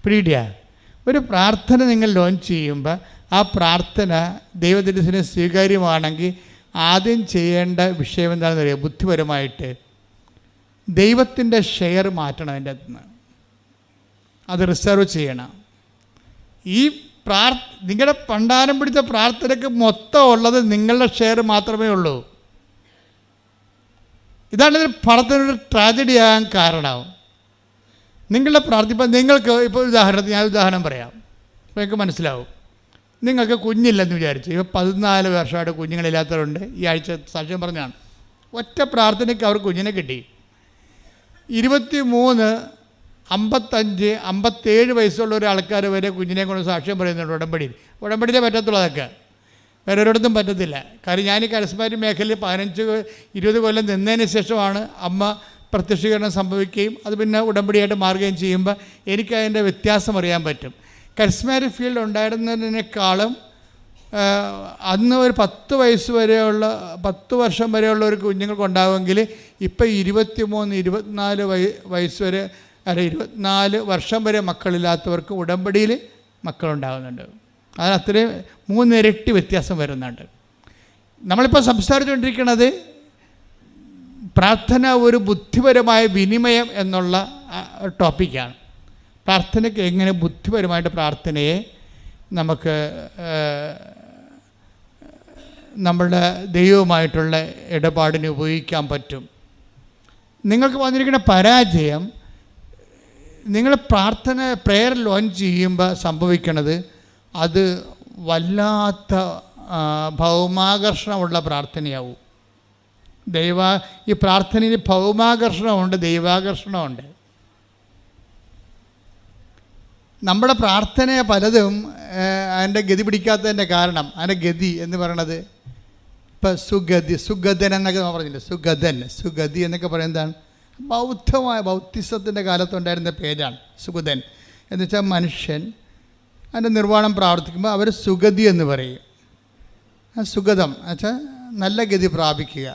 പിടിയ ഒരു പ്രാർത്ഥന നിങ്ങൾ ലോഞ്ച് ചെയ്യുമ്പോൾ ആ പ്രാർത്ഥന ദൈവത്തിൻ്റെ സ്വീകാര്യമാണെങ്കിൽ ആദ്യം ചെയ്യേണ്ട വിഷയം എന്താണെന്ന് അറിയാം? ബുദ്ധിപരമായിട്ട് ദൈവത്തിൻ്റെ ഷെയർ മാറ്റണം. അതിൻ്റെ അകത്തുനിന്ന് അത് റിസർവ് ചെയ്യണം. ഈ നിങ്ങളുടെ പണ്ടാരം പിടിച്ച പ്രാർത്ഥനയ്ക്ക് മൊത്തം ഉള്ളത് നിങ്ങളുടെ ഷെയർ മാത്രമേ ഉള്ളൂ. ഇതാണ് ഇതിൽ പണത്തിനൊരു ട്രാജഡി ആകാൻ കാരണം. നിങ്ങളുടെ പ്രാർത്ഥിപ്പം നിങ്ങൾക്ക് ഇപ്പോൾ ഉദാഹരണത്തിന് ഞാൻ ഉദാഹരണം പറയാം, അപ്പോൾ നിങ്ങൾക്ക് മനസ്സിലാവും. നിങ്ങൾക്ക് കുഞ്ഞില്ലെന്ന് വിചാരിച്ചു. ഇപ്പോൾ 14 വർഷമായിട്ട് കുഞ്ഞുങ്ങളില്ലാത്തവരുണ്ട്. ഈ ആഴ്ച സാക്ഷ്യം പറഞ്ഞാണ്. ഒറ്റ പ്രാർത്ഥനയ്ക്ക് അവർ കുഞ്ഞിനെ കിട്ടി. 23, 55, 57 വയസ്സുള്ള ഒരു ആൾക്കാർ വരെ കുഞ്ഞിനെ കൊണ്ട് സാക്ഷ്യം പറയുന്നുണ്ട് ഉടമ്പടിയിൽ. ഉടമ്പടിയിലേ പറ്റത്തുള്ളൂ. അതൊക്കെ വേറെ ഒരിടത്തും പറ്റത്തില്ല. കാര്യം ഞാൻ ഈ കരസ്മാരിക് മേഖലയിൽ 15-20 കൊല്ലം നിന്നതിന് ശേഷമാണ് അമ്മ പ്രത്യക്ഷീകരണം സംഭവിക്കുകയും അത് പിന്നെ ഉടമ്പടിയായിട്ട് മാറുകയും ചെയ്യുമ്പോൾ എനിക്കതിൻ്റെ വ്യത്യാസം അറിയാൻ പറ്റും. കരിസ്മാറ്റിക് ഫീൽഡ് ഉണ്ടായിരുന്നതിനേക്കാളും അന്ന് ഒരു 10 വയസ്സ് വരെയുള്ള 10 വർഷം വരെയുള്ള ഒരു കുഞ്ഞുങ്ങൾക്ക് ഉണ്ടാകുമെങ്കിൽ ഇപ്പോൾ 23-24 വയസ്സ് വരെ 24 വർഷം വരെ മക്കളില്ലാത്തവർക്ക് ഉടമ്പടിയിൽ മക്കളുണ്ടാകുന്നുണ്ട്. അതിന് അത്രയും 3 ഇരട്ടി വ്യത്യാസം വരുന്നുണ്ട്. നമ്മളിപ്പോൾ സംസാരിച്ചുകൊണ്ടിരിക്കുന്നത് പ്രാർത്ഥന ഒരു ബുദ്ധിപരമായ വിനിമയം എന്നുള്ള ടോപ്പിക്കാണ്. പ്രാർത്ഥനയ്ക്ക് എങ്ങനെ ബുദ്ധിപരമായിട്ട് പ്രാർത്ഥനയെ നമുക്ക് നമ്മളുടെ ദൈവവുമായിട്ടുള്ള ഇടപാടിന് ഉപയോഗിക്കാൻ പറ്റും. നിങ്ങൾക്ക് വന്നിരിക്കുന്ന പരാജയം, നിങ്ങൾ പ്രെയർ ലോഞ്ച് ചെയ്യുമ്പോൾ സംഭവിക്കുന്നത് അത് വല്ലാത്ത ഭൗമാകർഷണമുള്ള പ്രാർത്ഥനയാവും. ഈ പ്രാർത്ഥനയിൽ ഭൗമാകർഷണമുണ്ട്, ദൈവാകർഷണമുണ്ട്. നമ്മുടെ പ്രാർത്ഥന പലതും അതിൻ്റെ ഗതി പിടിക്കാത്തതിൻ്റെ കാരണം, അതിൻ്റെ ഗതി എന്ന് പറയണത് ഇപ്പം സുഗതൻ എന്നൊക്കെ പറഞ്ഞില്ലേ, സുഗതി എന്നൊക്കെ പറയുന്നതാണ് ബൗദ്ധിസത്തിൻ്റെ കാലത്തുണ്ടായിരുന്ന പേരാണ് സുഗതൻ. എന്ന് വെച്ചാൽ മനുഷ്യൻ അതിൻ്റെ നിർവ്വാണം പ്രാർത്ഥിക്കുമ്പോൾ അവർ സുഗതി എന്ന് പറയും. സുഗതം എന്ന് വെച്ചാൽ നല്ല ഗതി പ്രാപിക്കുക.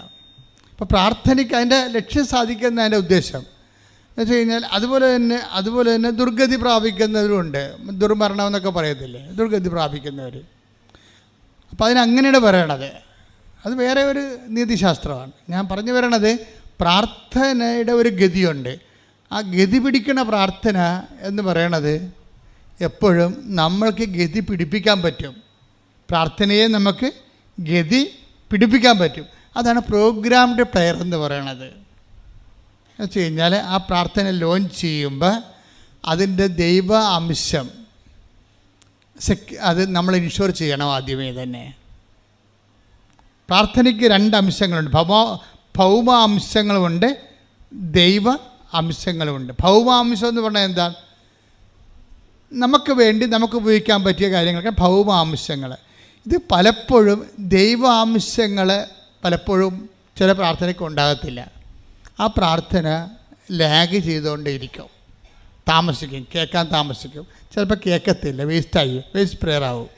അപ്പോൾ പ്രാർത്ഥനയ്ക്ക് അതിൻ്റെ ലക്ഷ്യം സാധിക്കുന്ന അതിൻ്റെ ഉദ്ദേശം എന്ന് വെച്ച് കഴിഞ്ഞാൽ അതുപോലെ തന്നെ ദുർഗതി പ്രാപിക്കുന്നവരുണ്ട്. ദുർമരണം എന്നൊക്കെ പറയത്തില്ലേ, ദുർഗതി പ്രാപിക്കുന്നവർ. അപ്പോൾ അതിനങ്ങനെയാണ് പറയണത്. അത് വേറെ ഒരു നീതിശാസ്ത്രമാണ്. ഞാൻ പറഞ്ഞു വരണത് പ്രാർത്ഥനയുടെ ഒരു ഗതിയുണ്ട്. ആ ഗതി പിടിക്കുന്ന പ്രാർത്ഥന എന്ന് പറയണത് എപ്പോഴും നമ്മൾക്ക് ഗതി പിടിപ്പിക്കാൻ പറ്റും. പ്രാർത്ഥനയെ നമുക്ക് ഗതി പിടിപ്പിക്കാൻ പറ്റും. അതാണ് പ്രോഗ്രാംഡ് പ്രെയർ എന്ന് പറയണത്. എന്ന് വെച്ച് കഴിഞ്ഞാൽ ആ പ്രാർത്ഥന ലോഞ്ച് ചെയ്യുമ്പോൾ അതിൻ്റെ ദൈവ അംശം അത് നമ്മൾ ഇൻഷുർ ചെയ്യണം ആദ്യമേ തന്നെ. പ്രാർത്ഥനയ്ക്ക് 2 അംശങ്ങളുണ്ട്. ഭൗമ അംശങ്ങളുമുണ്ട്, ദൈവ അംശങ്ങളുമുണ്ട്. ഭൗമ അംശം എന്ന് പറഞ്ഞാൽ എന്താണ്? നമുക്ക് വേണ്ടി നമുക്ക് ഉപയോഗിക്കാൻ പറ്റിയ കാര്യങ്ങളൊക്കെ ഭൗമ അംശങ്ങൾ. ഇത് പലപ്പോഴും ദൈവാംശങ്ങൾ പലപ്പോഴും ചില പ്രാർത്ഥനയ്ക്ക് ഉണ്ടാകത്തില്ല. ആ പ്രാർത്ഥന ലാഗ് ചെയ്തുകൊണ്ടേയിരിക്കും, കേൾക്കാൻ താമസിക്കും. ചിലപ്പോൾ കേൾക്കത്തില്ല, വേസ്റ്റ് പ്രെയർ ആവും.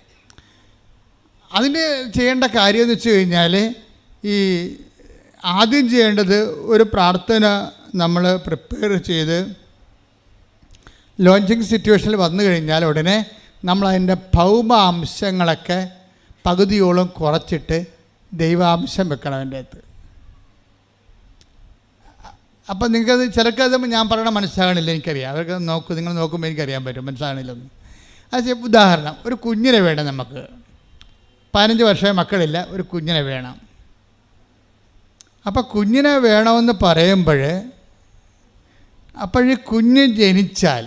അതിന് ചെയ്യേണ്ട കാര്യം എന്ന് വെച്ച് കഴിഞ്ഞാൽ ഈ ആദ്യം ചെയ്യേണ്ടത് ഒരു പ്രാർത്ഥന നമ്മൾ പ്രിപ്പയർ ചെയ്ത് ലോഞ്ചിങ് സിറ്റുവേഷനിൽ വന്നു കഴിഞ്ഞാൽ ഉടനെ നമ്മളതിൻ്റെ ഭൗമ അംശങ്ങളൊക്കെ പകുതിയോളം കുറച്ചിട്ട് ദൈവാംശം വെക്കണം അതിൻ്റെ അകത്ത്. അപ്പം നിങ്ങൾക്കത് ചിലർക്കത് ഞാൻ പറയണ മനസ്സിലാകണില്ല, എനിക്കറിയാം. അവർക്ക് നിങ്ങൾ നോക്കുമ്പോൾ എനിക്കറിയാൻ പറ്റും മനസ്സിലാകണില്ലെന്ന്. അത് ഉദാഹരണം, ഒരു കുഞ്ഞിനെ വേണം നമുക്ക്. 15 വർഷമായ മക്കളില്ല, ഒരു കുഞ്ഞിനെ വേണം. അപ്പം കുഞ്ഞിനെ വേണമെന്ന് പറയുമ്പോൾ അപ്പോഴീ കുഞ്ഞ് ജനിച്ചാൽ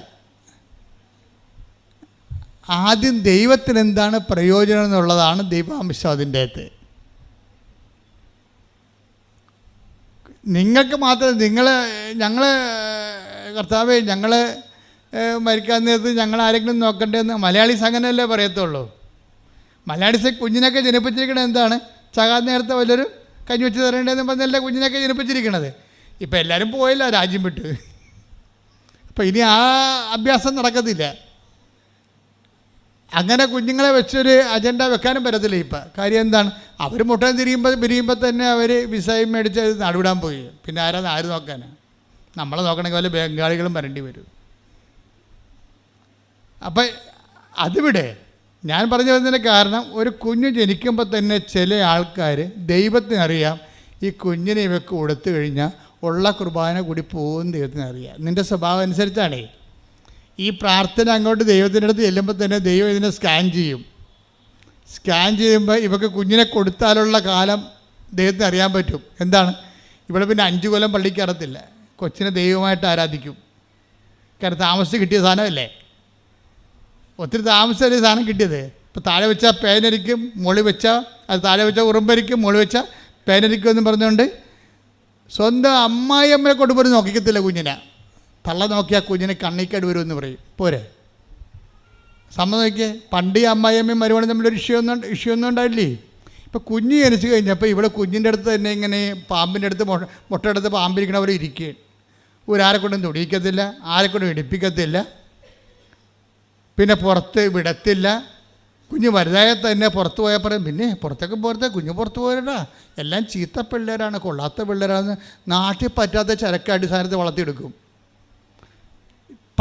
ആദ്യം ദൈവത്തിന് എന്താണ് പ്രയോജനം എന്നുള്ളതാണ് ദൈവാംശം അതിൻ്റെ അകത്ത്. നിങ്ങൾക്ക് മാത്രം ഞങ്ങൾ കർത്താവേ ഞങ്ങൾ മരിക്കാൻ നേരത്ത് ഞങ്ങൾ ആരെങ്കിലും നോക്കണ്ടേന്ന് മലയാളീസ് അങ്ങനെയല്ലേ പറയത്തുള്ളൂ. മലയാളീസ് കുഞ്ഞിനൊക്കെ ജനിപ്പിച്ചിരിക്കണത് എന്താണ്? ചകാൻ നേരത്തെ വല്ലൊരു കഞ്ഞി വെച്ച് തരേണ്ടതെന്ന് പറഞ്ഞല്ല കുഞ്ഞിനൊക്കെ ജനിപ്പിച്ചിരിക്കണത്. ഇപ്പം എല്ലാവരും പോയില്ല, രാജ്യം വിട്ട്. അപ്പം ഇനി ആ അഭ്യാസം നടക്കത്തില്ല. അങ്ങനെ കുഞ്ഞുങ്ങളെ വെച്ചൊരു അജണ്ട വെക്കാനും പറ്റത്തില്ല ഇപ്പം. കാര്യം എന്താണ്, അവർ മുട്ടൻ പിരിയുമ്പോൾ തന്നെ അവർ വിസയും മേടിച്ച് നടുവിടാൻ പോയി. പിന്നെ ആര് നോക്കാനാണ്? നമ്മളെ നോക്കണമെങ്കിൽ വല്ല ബംഗാളികളും വരേണ്ടി വരും. അപ്പം അതിവിടെ ഞാൻ പറഞ്ഞു വരുന്നതിൻ്റെ കാരണം, ഒരു കുഞ്ഞ് ജനിക്കുമ്പോൾ തന്നെ ചില ആൾക്കാർ ദൈവത്തിനറിയാം ഈ കുഞ്ഞിനെ ഇവർക്ക് കൊടുത്തു കഴിഞ്ഞാൽ ഉള്ള കുർബാന കൂടി പോകുന്ന ദൈവത്തിനറിയാം. നിൻ്റെ സ്വഭാവം അനുസരിച്ചാണേ. ഈ പ്രാർത്ഥന അങ്ങോട്ട് ദൈവത്തിൻ്റെ അടുത്ത് ചെല്ലുമ്പോൾ തന്നെ ദൈവം ഇതിനെ സ്കാൻ ചെയ്യും. സ്കാൻ ചെയ്യുമ്പോൾ ഇവർക്ക് കുഞ്ഞിനെ കൊടുത്താലുള്ള കാലം ദൈവത്തിന് അറിയാൻ പറ്റും. എന്താണ്, ഇവിടെ പിന്നെ 5 കൊല്ലം പള്ളിക്ക് കയറത്തില്ല, കൊച്ചിനെ ദൈവമായിട്ട് ആരാധിക്കും. കാരണം താമസിച്ച് കിട്ടിയ സാധനമല്ലേ, ഒത്തിരി താമസിച്ചൊരു സാധനം കിട്ടിയത്. ഇപ്പോൾ താഴെ വെച്ചാൽ പേനരിക്കും, മുകളിൽ വെച്ചാൽ അത് താഴെ വെച്ചാൽ ഉറുമ്പരിക്കും, മുകളിൽ വെച്ചാൽ പേനരിക്കും എന്ന് പറഞ്ഞുകൊണ്ട് സ്വന്തം അമ്മായിയമ്മയെ കൊണ്ടുപോയി നോക്കിക്കത്തില്ല കുഞ്ഞിനെ. തള്ള നോക്കിയാൽ കുഞ്ഞിനെ കണ്ണിക്കേട് വരുമെന്ന് പറയും. പോരെ സമ്മതം നോക്കിയേ. പണ്ട് ഈ അമ്മായിയമ്മയും മരുമോളും തമ്മിലൊരു ഇഷ്യൂ ഒന്നും ഉണ്ടായില്ലേ. ഇപ്പോൾ കുഞ്ഞ് ജനിച്ചു കഴിഞ്ഞപ്പോൾ ഇവിടെ കുഞ്ഞിൻ്റെ അടുത്ത് തന്നെ ഇങ്ങനെ പാമ്പിൻ്റെ അടുത്ത് മുട്ടയെടുത്ത് പാമ്പിരിക്കണവർ ഇരിക്കുകയാണ്. ഒരാരെക്കൊണ്ടും തൊടിയിക്കത്തില്ല, ആരെക്കൊണ്ടും ഇടിപ്പിക്കത്തില്ല, പിന്നെ പുറത്ത് വിടത്തില്ല. കുഞ്ഞ് വലുതായ തന്നെ പുറത്ത് പോയാൽ പറയും, പിന്നെ പുറത്തേക്ക് പോരത്തെ, കുഞ്ഞ് പുറത്ത് പോരടാ, എല്ലാം ചീത്ത പിള്ളേരാണ്, കൊള്ളാത്ത പിള്ളേരാണെന്ന് നാട്ടിൽ പറ്റാത്ത ചരക്ക് അടിസ്ഥാനത്ത് വളർത്തിയെടുക്കും.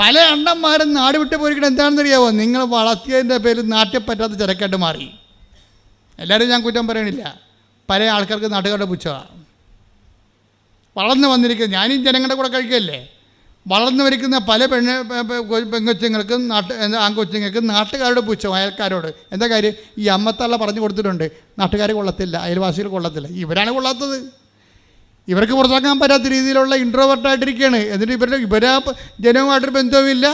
പല അണ്ണന്മാരും നാട് വിട്ട് പോയിരിക്കണം. എന്താണെന്നറിയാമോ, നിങ്ങൾ വളർത്തിയതിൻ്റെ പേരിൽ നാട്ടിൽ പറ്റാത്ത ചരക്കായിട്ട് മാറി. എല്ലാവരും ഞാൻ കുറ്റം പറയണില്ല, പല ആൾക്കാർക്ക് നാട്ടുകാരുടെ പുച്ഛമാണ്. വളർന്നു വന്നിരിക്കുന്നത് ഞാനും ജനങ്ങളുടെ കൂടെ കഴിക്കല്ലേ. വളർന്നു വരിക്കുന്ന പല പെങ്കൊച്ചുങ്ങൾക്കും ആൺകൊച്ചുങ്ങൾക്കും നാട്ടുകാരുടെ പുച്ഛം, അയൽക്കാരോട്. എന്താ കാര്യം, ഈ അമ്മത്തള്ള പറഞ്ഞു കൊടുത്തിട്ടുണ്ട്, നാട്ടുകാർ കൊള്ളത്തില്ല, അയൽവാസികൾ കൊള്ളത്തില്ല. ഇവരാണ് കൊള്ളാത്തത്. ഇവർക്ക് പുറത്താക്കാൻ പറ്റാത്ത രീതിയിലുള്ള ഇൻട്രോവേർട്ടായിട്ടിരിക്കുകയാണ്. എന്നിട്ട് ഇവരാ ജനവുമായിട്ടൊരു ബന്ധവുമില്ല,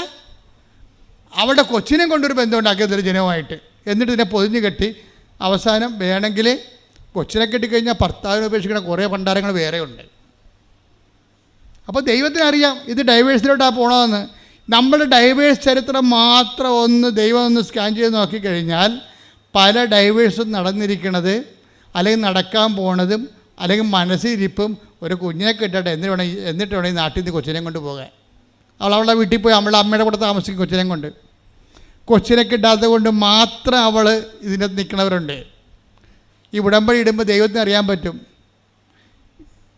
അവരുടെ കൊച്ചിനെ കൊണ്ടൊരു ബന്ധം ഉണ്ടാക്കിയതൊരു ജനവുമായിട്ട്. എന്നിട്ട് ഇതിനെ പൊതിഞ്ഞ് കെട്ടി അവസാനം വേണമെങ്കിൽ കൊച്ചിനെ കെട്ടിക്കഴിഞ്ഞാൽ ഭർത്താവിനെ ഉപേക്ഷിക്കുന്ന കുറേ ഭണ്ഡാരങ്ങൾ വേറെ ഉണ്ട്. അപ്പോൾ ദൈവത്തിന് അറിയാം ഇത് ഡൈവേഴ്സിലോട്ടാണ് പോകണമെന്ന്. നമ്മുടെ ഡൈവേഴ്സ് ചരിത്രം മാത്രം ദൈവം ഒന്ന് സ്കാൻ ചെയ്ത് നോക്കിക്കഴിഞ്ഞാൽ പല ഡൈവേഴ്സും നടന്നിരിക്കണത്, അല്ലെങ്കിൽ നടക്കാൻ പോണതും, അല്ലെങ്കിൽ മനസ്സിരിപ്പും ഒരു കുഞ്ഞിനെ കിട്ടട്ടെ എന്നിട്ട് വേണം ഈ നാട്ടിൽ നിന്ന് കൊച്ചിനെ കൊണ്ട് പോകാൻ. അവളുടെ വീട്ടിൽ പോയി അവളുടെ അമ്മയുടെ കൂടെ താമസിക്കും കൊച്ചിനെ കൊണ്ട്. കൊച്ചിനെ കിട്ടാത്തത് കൊണ്ട് മാത്രം അവൾ ഇതിനകത്ത് നിൽക്കുന്നവരുണ്ട്. ഈ ഉടമ്പടി ഇടുമ്പോൾ ദൈവത്തിന് അറിയാൻ പറ്റും,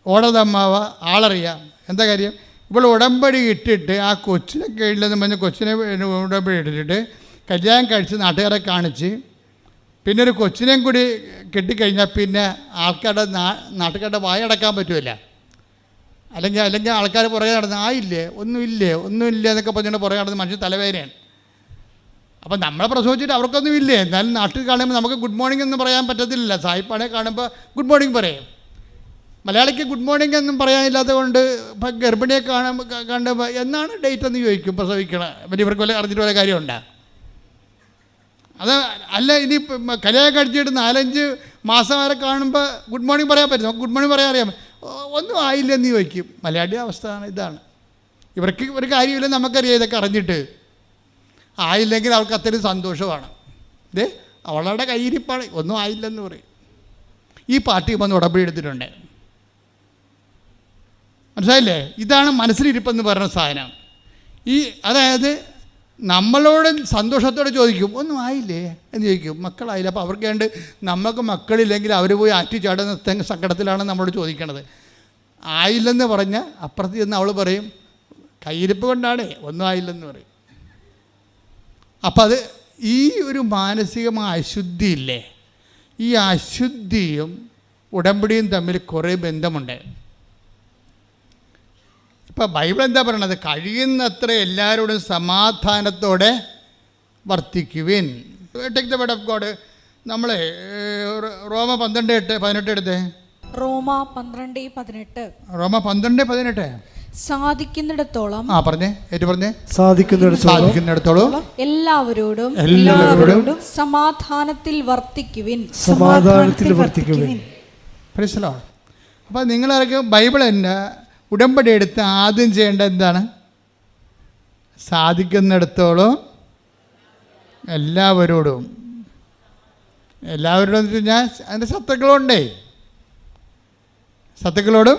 ഓടതമ്മാവ ആളറിയാം. എന്താ കാര്യം, ഇപ്പോൾ ഉടമ്പടി ഇട്ടിട്ട് ആ കൊച്ചിനെ കഴിയില്ലെന്ന് പറഞ്ഞ് കൊച്ചിനെ ഉടമ്പടി ഇട്ടിട്ട് കല്യാണം കഴിച്ച് നാട്ടുകാരെ കാണിച്ച് പിന്നെ ഒരു കൊച്ചിനെയും കൂടി കെട്ടിക്കഴിഞ്ഞാൽ പിന്നെ നാട്ടുകാരുടെ വായടക്കാൻ പറ്റുമല്ല. അല്ലെങ്കിൽ ആൾക്കാർ പുറകെ നടന്ന് ആയില്ലേ ഒന്നുമില്ലേ എന്നൊക്കെ പറഞ്ഞുകൊണ്ട് പുറകെ നടന്ന് മനുഷ്യൻ തലവേദനയാണ്. അപ്പം നമ്മളെ പ്രസവിച്ചിട്ട് അവർക്കൊന്നുമില്ലേ, എന്നാലും നാട്ടിൽ കാണുമ്പോൾ നമുക്ക് ഗുഡ് മോർണിംഗ് എന്ന് പറയാൻ പറ്റത്തില്ല. സായിപ്പാണെ കാണുമ്പോൾ ഗുഡ് മോർണിംഗ് പറയും. മലയാളിക്ക് ഗുഡ് മോർണിംഗ് എന്നും പറയാനില്ലാത്തത് കൊണ്ട് ഇപ്പം ഗർഭിണിയെ കാണുമ്പോൾ എന്നാണ് ഡേറ്റ് എന്ന് ചോദിക്കും പ്രസവിക്കണം. പിന്നെ ഇവർക്ക് വല്ല അറിഞ്ഞിട്ട് വല്ല കാര്യമുണ്ടോ? അത് അല്ല, ഇനി കല്യാണം കഴിച്ചിട്ട് 4-5 മാസം വരെ കാണുമ്പോൾ ഗുഡ് മോർണിംഗ് പറയാൻ പറ്റും. നമുക്ക് ഗുഡ് മോർണിംഗ് പറയാൻ അറിയാം. ഒന്നും ആയില്ലെന്ന് ചോദിക്കും. മലയാളിയുടെ അവസ്ഥ ഇതാണ്. ഇവർക്ക് ഒരു കാര്യമില്ലെന്ന് നമുക്കറിയാം. ഇതൊക്കെ അറിഞ്ഞിട്ട് ആയില്ലെങ്കിൽ അവൾക്ക് അത്രയും സന്തോഷമാണ്. അവളുടെ കയ്യിരിപ്പാണ്, ഒന്നും ആയില്ലെന്ന് പറയും. ഈ പാർട്ടി വന്ന് ഉടമ്പടി എടുത്തിട്ടുണ്ട്. മനസ്സിലായില്ലേ? ഇതാണ് മനസ്സിലിരിപ്പെന്ന് പറയുന്ന സാധനം. അതായത് നമ്മളോട് സന്തോഷത്തോടെ ചോദിക്കും, ഒന്നും ആയില്ലേ എന്ന് ചോദിക്കും. മക്കളായില്ല. അപ്പോൾ അവർക്ക് വേണ്ടി നമുക്ക് മക്കളില്ലെങ്കിൽ അവർ പോയി ആറ്റിച്ചാടുന്ന സങ്കടത്തിലാണ് നമ്മളോട് ചോദിക്കണത്. ആയില്ലെന്ന് പറഞ്ഞാൽ അപ്പുറത്ത് ചെന്ന് അവൾ പറയും കയ്യിരിപ്പ് കൊണ്ടാണേ, ഒന്നും ആയില്ലെന്ന് പറയും. അപ്പം അത് ഈ ഒരു മാനസികമായ അശുദ്ധിയില്ലേ, ഈ അശുദ്ധിയും ഉടമ്പടിയും തമ്മിൽ കുറേ ബന്ധമുണ്ട്. ഇപ്പം ബൈബിൾ എന്താ പറയണത്? കഴിയുന്നത്ര എല്ലാവരോടും സമാധാനത്തോടെ വർത്തിക്കുവിൻ. Take the word of God. നമ്മൾ റോമ 12:18 എടുത്തേ. റോമ 12:18. റോമ 12:18. സാധിക്കുന്നിടത്തോളം പറഞ്ഞേ, ഏറ്റു പറഞ്ഞേ. സാധിക്കുന്നിടത്തോളം എല്ലാവരോടും സമാധാനത്തിൽ വർത്തിക്കുവിൻ. Praise the Lord. അപ്പോൾ നിങ്ങളൊക്കെ ബൈബിൾ തന്നെ ഉടമ്പടി എടുത്ത് ആദ്യം ചെയ്യേണ്ടത് എന്താണ്? സാധിക്കുന്നിടത്തോളം എല്ലാവരോടും എന്ന് വെച്ച് കഴിഞ്ഞാൽ അതിൻ്റെ ശത്രുക്കളോടും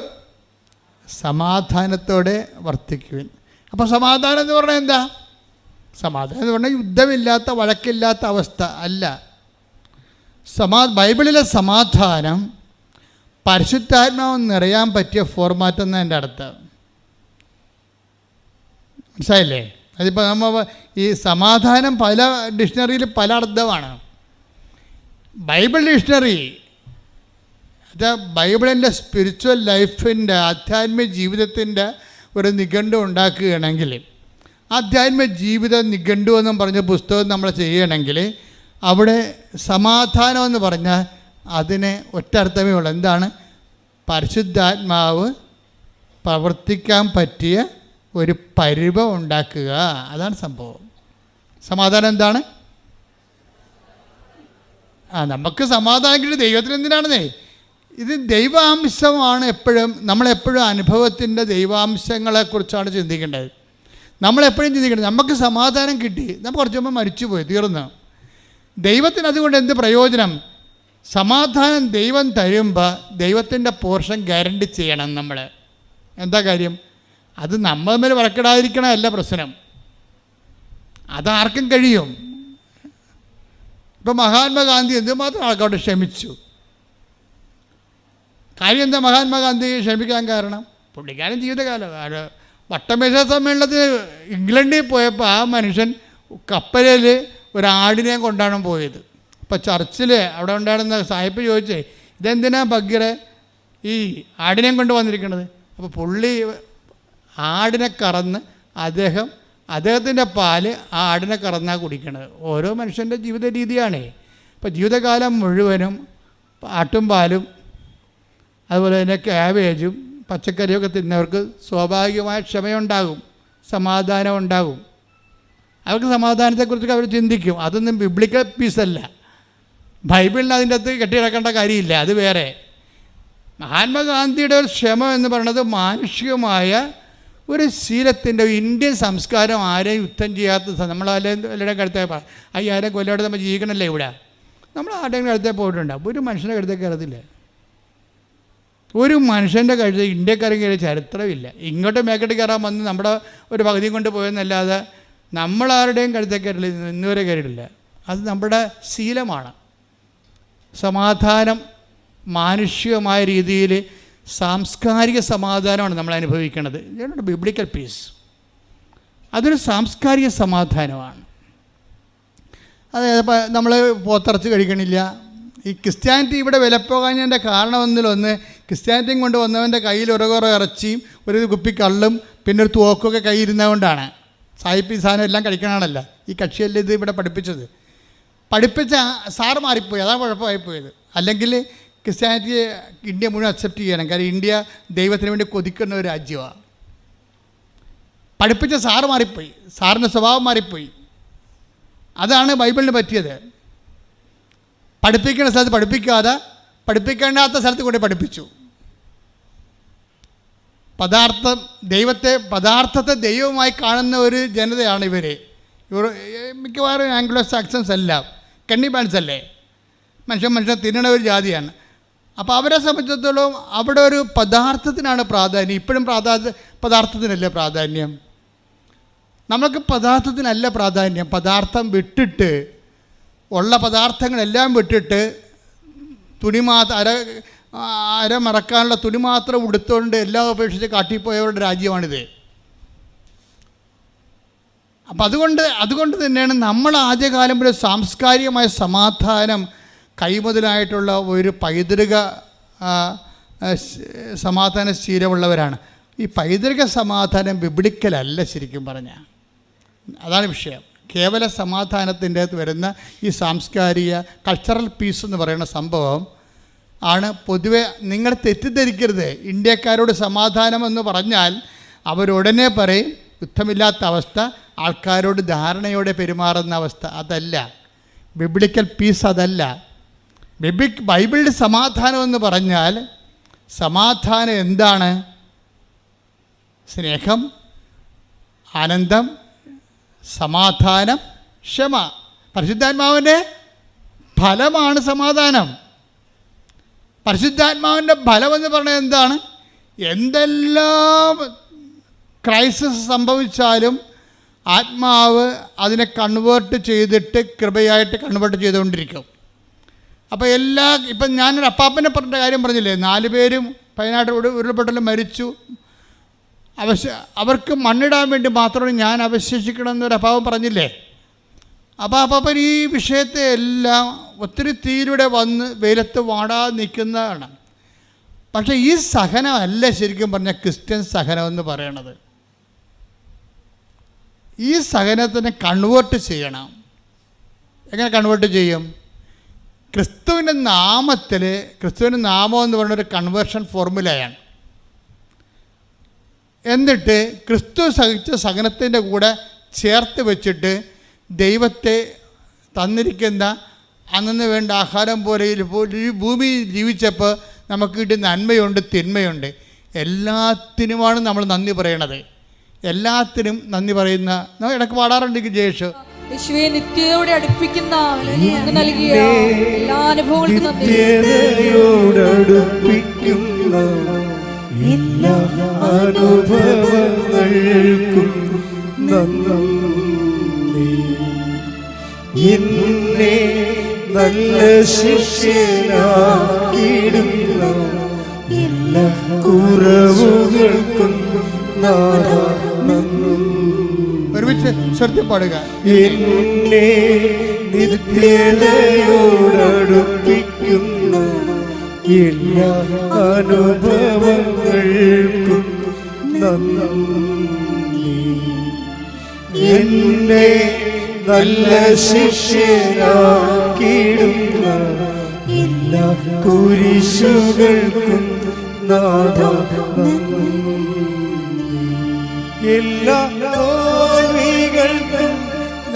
സമാധാനത്തോടെ വർത്തിക്കുവിൻ. അപ്പോൾ സമാധാനം എന്ന് പറഞ്ഞാൽ എന്താ? സമാധാനം എന്ന് പറഞ്ഞാൽ യുദ്ധമില്ലാത്ത വഴക്കില്ലാത്ത അവസ്ഥ അല്ല. ബൈബിളിലെ സമാധാനം പരിശുദ്ധാത്മാവ് നിറയാൻ പറ്റിയ ഫോർമാറ്റ് എന്ന് എൻ്റെ അർത്ഥം. മനസ്സിലായില്ലേ? അതിപ്പോൾ നമ്മൾ ഈ സമാധാനം പല ഡിക്ഷണറിയിൽ പല അർത്ഥമാണ്. ബൈബിൾ ഡിക്ഷണറി ബൈബിളിൻ്റെ സ്പിരിച്വൽ ലൈഫിൻ്റെ ആധ്യാത്മിക ജീവിതത്തിൻ്റെ ഒരു നിഘണ്ടു ഉണ്ടാക്കുകയാണെങ്കിൽ, ആധ്യാത്മിക ജീവിത നിഘണ്ടു എന്നും പറഞ്ഞ പുസ്തകം നമ്മൾ ചെയ്യണമെങ്കിൽ അവിടെ സമാധാനം എന്ന് പറഞ്ഞാൽ അതിന് ഒറ്റ അർത്ഥമേ ഉള്ളൂ. എന്താണ്? പരിശുദ്ധാത്മാവ് പ്രവർത്തിക്കാൻ പറ്റിയ ഒരു പരുവം ഉണ്ടാക്കുക. അതാണ് സംഭവം. സമാധാനം എന്താണ്? നമുക്ക് സമാധാനം കിട്ടി ദൈവത്തിന് എന്തിനാണെന്നേ, ഇത് ദൈവാംശമാണ്. നമ്മളെപ്പോഴും അനുഭവത്തിൻ്റെ ദൈവാംശങ്ങളെക്കുറിച്ചാണ് ചിന്തിക്കേണ്ടത്. നമ്മളെപ്പോഴും ചിന്തിക്കേണ്ടത് നമുക്ക് സമാധാനം കിട്ടി, നമ്മൾ കുറച്ച് മുമ്പ് മരിച്ചുപോയി, തീർന്നു. ദൈവത്തിന് അതുകൊണ്ട് എന്ത് പ്രയോജനം? സമാധാനം ദൈവം തരുമ്പോൾ ദൈവത്തിൻ്റെ പോർഷൻ ഗ്യാരണ്ടി ചെയ്യണം നമ്മൾ. എന്താ കാര്യം? അത് നമ്മൾ തമ്മിൽ വഴക്കിടാതിരിക്കണമല്ല പ്രശ്നം, അതാർക്കും കഴിയും. ഇപ്പം മഹാത്മാഗാന്ധി എന്തുമാത്രം ആൾക്കാരോട് ക്ഷമിച്ചു. കാര്യം എന്താ മഹാത്മാഗാന്ധി ക്ഷമിക്കാൻ കാരണം? പുള്ളിക്കാരൻ ജീവിതകാലം വട്ടമേശ സമ്മേളനത്തിന് ഇംഗ്ലണ്ടിൽ പോയപ്പോൾ ആ മനുഷ്യൻ കപ്പലിൽ ഒരാടിനെ കൊണ്ടാണ് പോയത്. അപ്പോൾ ചർച്ചിൽ അവിടെ ഉണ്ടായിരുന്ന സാഹിബ് ചോദിച്ചേ, ഇതെന്തിനാ ബഗ്ഗറെ ഈ ആടിനെയും കൊണ്ട് വന്നിരിക്കുന്നത്? അപ്പോൾ പുള്ളി ആടിനെ കറന്ന് അദ്ദേഹത്തിൻ്റെ പാല് ആ ആടിനെ കറന്നാണ് കുടിക്കണത്. ഓരോ മനുഷ്യൻ്റെ ജീവിത രീതിയാണേ. ഇപ്പോൾ ജീവിതകാലം മുഴുവനും ആട്ടും പാലും അതുപോലെ തന്നെ ക്യാബേജും പച്ചക്കറിയൊക്കെ തിന്നവർക്ക് സ്വാഭാവികമായ ക്ഷമയുണ്ടാകും, സമാധാനം ഉണ്ടാകും. അവർക്ക് സമാധാനത്തെക്കുറിച്ചൊക്കെ അവർ ചിന്തിക്കും. അതൊന്നും ബിബ്ലിക്കൽ പീസല്ല. ബൈബിളിന് അതിൻ്റെ അകത്ത് കെട്ടിയിടക്കേണ്ട കാര്യമില്ല, അത് വേറെ. മഹാത്മാഗാന്ധിയുടെ ഒരു ക്ഷമ എന്ന് പറയുന്നത് മാനുഷികമായ ഒരു ശീലത്തിൻ്റെ ഇന്ത്യൻ സംസ്കാരം. ആരെയും യുദ്ധം ചെയ്യാത്ത, നമ്മളെല്ലാവരുടെ കടുത്തേ 5000 കൊല്ലമായിട്ട് നമ്മൾ ജീവിക്കണമല്ലേ ഇവിടെ. നമ്മൾ ആരുടെയും കടുത്തേ പോയിട്ടുണ്ട്, ഒരു മനുഷ്യൻ്റെ കടുത്തേ കയറത്തില്ല. ഒരു മനുഷ്യൻ്റെ കഴുത ഇന്ത്യക്കാരൻ കയറിയ ചരിത്രമില്ല. ഇങ്ങോട്ട് മേക്കട്ട് കയറാൻ വന്ന് നമ്മുടെ ഒരു പകുതിയും കൊണ്ട് പോയെന്നല്ലാതെ നമ്മളാരുടെയും കഴുത്തേ കയറില്ല, ഇന്നുവരെ കയറിയിട്ടില്ല. അത് നമ്മുടെ ശീലമാണ്. സമാധാനം മാനുഷികമായ രീതിയിൽ സാംസ്കാരിക സമാധാനമാണ് നമ്മൾ അനുഭവിക്കുന്നത്. ഇതാണ് ബിബ്ലിക്കൽ പീസ്. അതൊരു സാംസ്കാരിക സമാധാനമാണ്. അതായത് ഇപ്പോൾ നമ്മൾ പോത്തിറച്ചി കഴിക്കണില്ല. ഈ ക്രിസ്ത്യാനിറ്റി ഇവിടെ വിലപ്പോകാഞ്ഞതിൻ്റെ കാരണമെന്നിലൊന്ന്, ക്രിസ്ത്യാനിറ്റിയും കൊണ്ട് വന്നവൻ്റെ കയ്യിൽ ഒരു ഇറച്ചിയും ഒരു കുപ്പി കള്ളും പിന്നെ ഒരു തോക്കൊക്കെ കയ്യിരുന്നതുകൊണ്ടാണ്. സായിപ്പ് ഈ സാധനം എല്ലാം കഴിക്കണമല്ല. ഈ കക്ഷിയല്ലേ ഇത് ഇവിടെ പഠിപ്പിച്ച സാറ് മാറിപ്പോയി, അതാണ് കുഴപ്പമായിപ്പോയത്. അല്ലെങ്കിൽ ക്രിസ്ത്യാനിറ്റിയെ ഇന്ത്യ മുഴുവൻ അക്സെപ്റ്റ് ചെയ്യണം. കാര്യം ഇന്ത്യ ദൈവത്തിന് വേണ്ടി കൊതിക്കുന്ന ഒരു രാജ്യമാണ്. പഠിപ്പിച്ച സാറ് മാറിപ്പോയി, സാറിൻ്റെ സ്വഭാവം മാറിപ്പോയി. അതാണ് ബൈബിളിന് പറ്റിയത്. പഠിപ്പിക്കുന്ന സ്ഥലത്ത് പഠിപ്പിക്കാതെ പഠിപ്പിക്കേണ്ടാത്ത സ്ഥലത്ത് കൂടി പഠിപ്പിച്ചു. പദാർത്ഥത്തെ ദൈവമായി കാണുന്ന ഒരു ജനതയാണ് ഇവർ. മിക്കവാറും ആംഗ്ലോ സാക്സൺസ് എല്ലാം കണ്ണിബാൻസ് അല്ലേ, മനുഷ്യൻ തിന്നണ ഒരു ജാതിയാണ്. അപ്പോൾ അവരെ സംബന്ധിച്ചിടത്തോളം അവിടെ ഒരു പദാർത്ഥത്തിനാണ് പ്രാധാന്യം. ഇപ്പോഴും പദാർത്ഥത്തിനല്ലേ പ്രാധാന്യം? നമുക്ക് പദാർത്ഥത്തിനല്ല പ്രാധാന്യം. പദാർത്ഥം വിട്ടിട്ട്, ഉള്ള പദാർത്ഥങ്ങളെല്ലാം വിട്ടിട്ട് അര മറക്കാനുള്ള തുണി മാത്രം ഉടുത്തുകൊണ്ട് എല്ലാം ഉപേക്ഷിച്ച് കാട്ടിപ്പോയവരുടെ രാജ്യമാണിത്. അപ്പം അതുകൊണ്ട് തന്നെയാണ് നമ്മൾ ആദ്യകാലം ഒരു സാംസ്കാരികമായ സമാധാനം കൈമുതലായിട്ടുള്ള ഒരു പൈതൃക സമാധാന ശീലമുള്ളവരാണ്. ഈ പൈതൃക സമാധാനം ബിബ്ലിക്കലല്ല ശരിക്കും പറഞ്ഞാൽ. അതാണ് വിഷയം. കേവല സമാധാനത്തിൻ്റെ അകത്ത് വരുന്ന ഈ സാംസ്കാരിക കൾച്ചറൽ പീസ് എന്ന് പറയുന്ന സംഭവം ആണ് പൊതുവെ. നിങ്ങൾ തെറ്റിദ്ധരിക്കരുത്. ഇന്ത്യക്കാരോട് സമാധാനം എന്ന് പറഞ്ഞാൽ അവരുടനെ പറയും യുദ്ധമില്ലാത്ത അവസ്ഥ, ആൾക്കാരോട് ധാരണയോടെ പെരുമാറുന്ന അവസ്ഥ. അതല്ല ബിബ്ലിക്കൽ പീസ്, അതല്ല. ബൈബിളിൻ്റെ സമാധാനം എന്ന് പറഞ്ഞാൽ സമാധാനം എന്താണ്? സ്നേഹം, ആനന്ദം, സമാധാനം, ക്ഷമ. പരിശുദ്ധാത്മാവിൻ്റെ ഫലമാണ് സമാധാനം. പരിശുദ്ധാത്മാവിൻ്റെ ഫലമെന്ന് പറഞ്ഞാൽ എന്താണ്? എന്തെല്ലാം ക്രൈസിസ് സംഭവിച്ചാലും ആത്മാവ് അതിനെ കൺവേർട്ട് ചെയ്തിട്ട് കൃപയായിട്ട് കൺവേർട്ട് ചെയ്തുകൊണ്ടിരിക്കും. അപ്പോൾ ഇപ്പം ഞാനൊരു അപ്പാപ്പനെ പറഞ്ഞ കാര്യം പറഞ്ഞില്ലേ, 4 പേരും പൈനാട്ട് ഉരുൾപൊട്ടൽ മരിച്ചു. അവർക്ക് മണ്ണിടാൻ വേണ്ടി മാത്രമാണ് ഞാൻ അവശേഷിക്കണമെന്നൊരു അപ്പാപ്പൻ പറഞ്ഞില്ലേ. അപ്പോൾ അപ്പാപ്പൻ ഈ വിഷയത്തെ എല്ലാം ഒത്തിരി തീരുടെ വന്ന് വെയിലത്ത് വാടാതെ നിൽക്കുന്നതാണ്. പക്ഷേ ഈ സഹനമല്ല ശരിക്കും പറഞ്ഞാൽ ക്രിസ്ത്യൻ സഹനമെന്ന് പറയണത്. ഈ സഹനത്തിനെ കൺവേർട്ട് ചെയ്യണം. എങ്ങനെ കൺവേർട്ട് ചെയ്യും? ക്രിസ്തുവിൻ്റെ നാമത്തിൽ, ക്രിസ്തുവിൻ്റെ നാമം എന്ന് പറയുന്നൊരു കൺവേർഷൻ ഫോർമുലയാണ്. എന്നിട്ട് ക്രിസ്തു സഹിച്ച സഹനത്തിൻ്റെ കൂടെ ചേർത്ത് വെച്ചിട്ട് ദൈവത്തെ തന്നിരിക്കുന്ന അന്നു വേണ്ട ആഹാരം പോലെ ഈ ഭൂമിയിൽ ജീവിച്ചപ്പോൾ നമുക്ക് കിട്ടിയ നന്മയുണ്ട്, തിന്മയുണ്ട്. എല്ലാത്തിനുമാണ് നമ്മൾ നന്ദി പറയണത്. എല്ലാത്തിനും നന്ദി പറയുന്ന നമ്മൾ ഇടയ്ക്ക് പാടാറുണ്ടെങ്കിൽ ജയേഷ് യേശുവേ നിത്യതയോടെ അടുപ്പിക്കുന്ന നൽകിയ എല്ലാ അനുഭവങ്ങൾക്കും നന്ദി. എന്നെ നല്ല ശിഷ്യനാക്കിയിടുന്ന എല്ലാ കുറവുകൾക്കും ഒരുമിച്ച് സ്വരത്തിൽ പാടുക. എന്നെ നിത്യതയോടടുപ്പിക്കുന്ന എല്ലാ അനുഭവങ്ങൾക്കും നന്ദി. എന്നെ നല്ല ശിഷ്യനാക്കിയിടുന്ന എല്ലാ കുരിശുകൾക്കും നാഥാ നന്ദി. എല്ലാ തോൽവികൾക്കും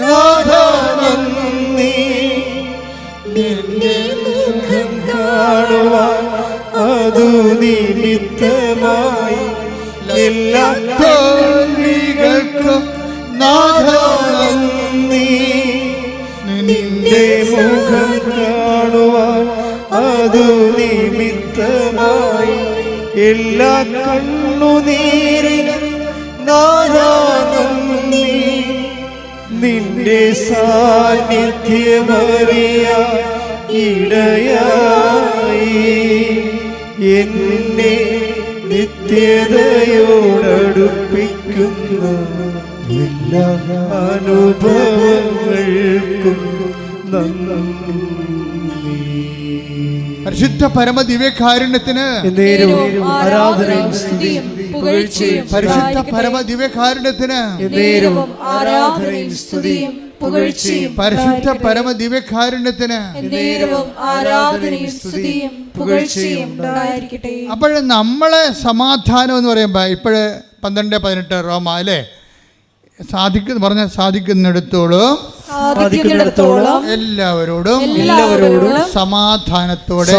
നാഥാ നന്ദി. നിന്റെ മുഖം കാണുവാൻ അതു നിമിത്തമായി എല്ലാ തോൽവികൾക്കും നാഥാ നന്ദി. നിന്റെ മുഖം കാണുവാൻ അതു നിമിത്തമായി എല്ലാ കണ്ണുനീരിനും നാഥാ നന്ദി. നിന്റെ സാന്നിധ്യമറിയാൻ ഇടയായി എന്നെ നിത്യതയോടടുപ്പിക്കുന്ന എല്ലാ അനുഭവങ്ങൾക്കും നന്ദി. പരിശുദ്ധ പരമ ദിവ്യകാരുണ്യത്തിന് ആരാധനയും സ്തുതിയും പുകഴ്ചയും. പരിശുദ്ധ പരമ ദിവ്യകാരുണ്യത്തിന് ആരാധനയും സ്തുതിയും പുകഴ്ചയും. പരിശുദ്ധ പരമ ദിവ്യകാരുണ്യത്തിന് ആരാധനയും സ്തുതിയും പുകഴ്ചയും ഉണ്ടായിരിക്കട്ടെ. അപ്പോഴേ നമ്മളെ സമാധാനം എന്ന് പറയുമ്പോൾ ഇപ്പോഴേ 12:18 റോമ അല്ലേ, സാധിക്കുന്നിടത്തോളം എല്ലാവരോടും സമാധാനത്തോടെ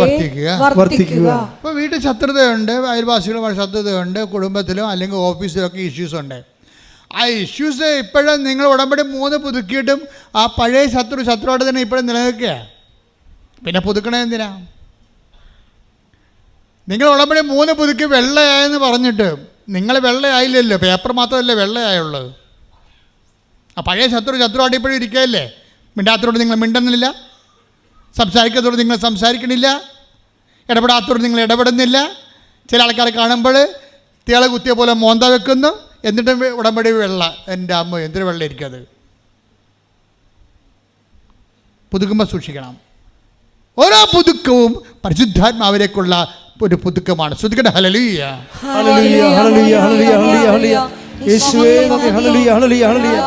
വർത്തിക്കുക. ഇപ്പോൾ വീട്ടിൽ ശത്രുതയുണ്ട്, അയൽവാസികളുമായി ശത്രുതയുണ്ട്, കുടുംബത്തിലും അല്ലെങ്കിൽ ഓഫീസിലും ഒക്കെ ഇഷ്യൂസ് ഉണ്ട്. ആ ഇഷ്യൂസ് ഇപ്പോഴും നിങ്ങൾ ഉടമ്പടി 3 പുതുക്കിയിട്ടും ആ പഴയ ശത്രുവായിട്ട് തന്നെ ഇപ്പോഴും നിലനിൽക്കുക. പിന്നെ പുതുക്കണേ എന്തിനാ? നിങ്ങൾ ഉടമ്പടി 3 പുതുക്കി വെള്ളയായെന്ന് പറഞ്ഞിട്ട് നിങ്ങൾ വെള്ളയായില്ലല്ലോ, പേപ്പർ മാത്രമല്ലേ വെള്ളയായുള്ളത്. ആ പഴയ ശത്രുവായിട്ട് ഇപ്പോഴും ഇരിക്കുകയല്ലേ. മിണ്ടാത്തതോട് നിങ്ങൾ മിണ്ടുന്നില്ല, സംസാരിക്കാത്തതോട് നിങ്ങൾ സംസാരിക്കണില്ല, ഇടപെടാത്തതോട് നിങ്ങൾ ഇടപെടുന്നില്ല. ചില ആൾക്കാരെ കാണുമ്പോൾ തിള കുത്തിയ പോലെ മോന്ത വെക്കുന്നു, എന്നിട്ടും ഉടമ്പടി വെള്ള. എൻ്റെ അമ്മ എന്തൊരു വെള്ളം ഇരിക്കത്. പുതുക്കുമ്പോൾ സൂക്ഷിക്കണം. ഓരോ പുതുക്കവും പരിശുദ്ധാത്മാവിലേക്കുള്ള ഒരു പുതുക്കമാണ്. ശ്രദ്ധിക്കട്ടെ. ഹല്ലേലൂയ ഹല്ലേലൂയ ഹല്ലേലൂയ ഹല്ലേലൂയ ഹല്ലേലൂയ. യേശുവേ നന്ദി. ഹല്ലേലൂയ ഹല്ലേലൂയ ഹല്ലേലൂയ.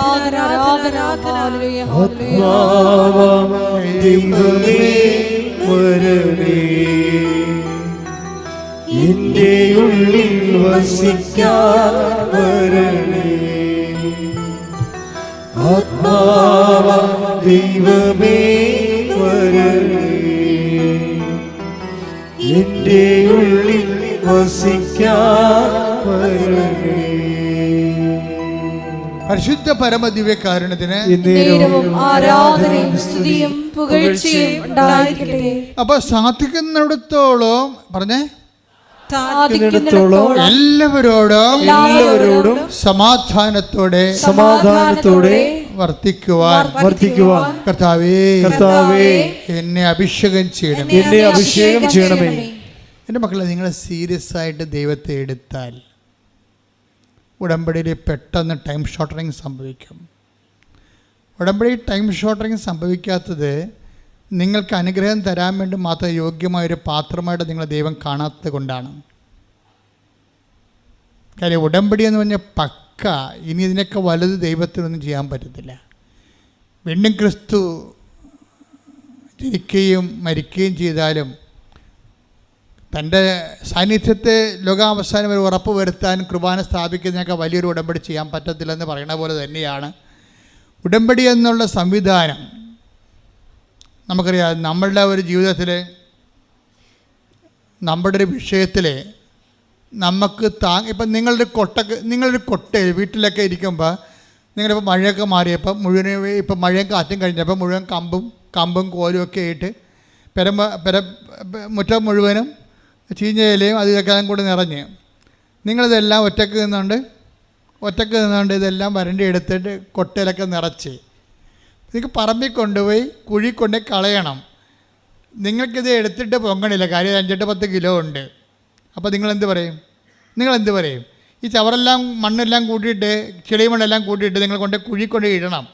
ആത്മാവാം ദൈവമേ വരണേ, എൻ്റെ ഉള്ളിൽ വസിക്കാൻ വരണേ. ആത്മാവാം ദൈവമേ വരണേ, എൻ്റെ ഉള്ളിൽ വസിക്കാൻ വരണേ. പരിശുദ്ധ പരമ ദിവ്യകാരുണ്യത്തിന് ആരാധനയും സ്തുതിയും പുകഴ്ചയും ഉണ്ടായിരിക്കട്ടെ. അപ്പൊ സാധിക്കുന്നിടത്തോളം പറഞ്ഞേ സാധിക്കുന്നിടത്തോളം എല്ലാവരോടും സമാധാനത്തോടെ വർത്തിക്കുവാൻ കർത്താവേ എന്നെ അഭിഷേകം ചെയ്യണമേ. എൻ്റെ മക്കളെ, നിങ്ങൾ സീരിയസ് ആയിട്ട് ദൈവത്തെ എടുത്താൽ ഉടമ്പടിയിൽ പെട്ടെന്ന് ടൈം ഷോർട്ടറിങ് സംഭവിക്കും. ഉടമ്പടി ടൈം ഷോർട്ടറിങ് സംഭവിക്കാത്തത് നിങ്ങൾക്ക് അനുഗ്രഹം തരാൻ വേണ്ടി മാത്രം യോഗ്യമായൊരു പാത്രമായിട്ട് നിങ്ങളെ ദൈവം കാണാത്തത് കൊണ്ടാണ്. കാര്യം ഉടമ്പടി എന്ന് പറഞ്ഞാൽ പക്ക, ഇനി ഇതിനൊക്കെ വലുത് ദൈവത്തിനൊന്നും ചെയ്യാൻ പറ്റത്തില്ല. വീണ്ടും ക്രിസ്തു ജനിക്കുകയും മരിക്കുകയും ചെയ്താലും തൻ്റെ സാന്നിധ്യത്തെ ലോകാവസാനം വരെ ഉറപ്പ് വരുത്താൻ കുർബാന സ്ഥാപിക്കുന്നതിനൊക്കെ വലിയൊരു ഉടമ്പടി ചെയ്യാൻ പറ്റത്തില്ലെന്ന് പറയുന്ന പോലെ തന്നെയാണ് ഉടമ്പടി എന്നുള്ള സംവിധാനം. നമുക്കറിയാം, നമ്മളുടെ ഒരു ജീവിതത്തിൽ നമ്മുടെ ഒരു വിഷയത്തിൽ നമുക്ക് ഇപ്പം നിങ്ങളൊരു കൊട്ടയിൽ വീട്ടിലൊക്കെ ഇരിക്കുമ്പോൾ നിങ്ങളിപ്പോൾ മഴയൊക്കെ മാറിയപ്പോൾ മുഴുവൻ, ഇപ്പം മഴയും കാറ്റും കഴിഞ്ഞപ്പോൾ മുഴുവൻ കമ്പും കോലും ഒക്കെ ആയിട്ട് മുറ്റം മുഴുവനും ചീഞ്ഞ ഇലയും അതിലൊക്കെ കൂടി നിറഞ്ഞ് നിങ്ങളിതെല്ലാം ഒറ്റക്ക് നിന്നുകൊണ്ട് ഇതെല്ലാം വരണ്ടി എടുത്തിട്ട് കൊട്ടയിലൊക്കെ നിറച്ച് നിങ്ങൾക്ക് പറമ്പിൽ കൊണ്ടുപോയി കുഴി കൊണ്ട് കളയണം. നിങ്ങൾക്കിത് എടുത്തിട്ട് പൊങ്ങണില്ല, കാര്യം 5-10 കിലോ ഉണ്ട്. അപ്പോൾ നിങ്ങളെന്ത് പറയും? ഈ ചവറെല്ലാം മണ്ണെല്ലാം കൂട്ടിയിട്ട് ചെളിമണ്ണെല്ലാം കൂട്ടിയിട്ട് നിങ്ങൾ കൊണ്ട് കുഴി കൊണ്ട് ഇടണം.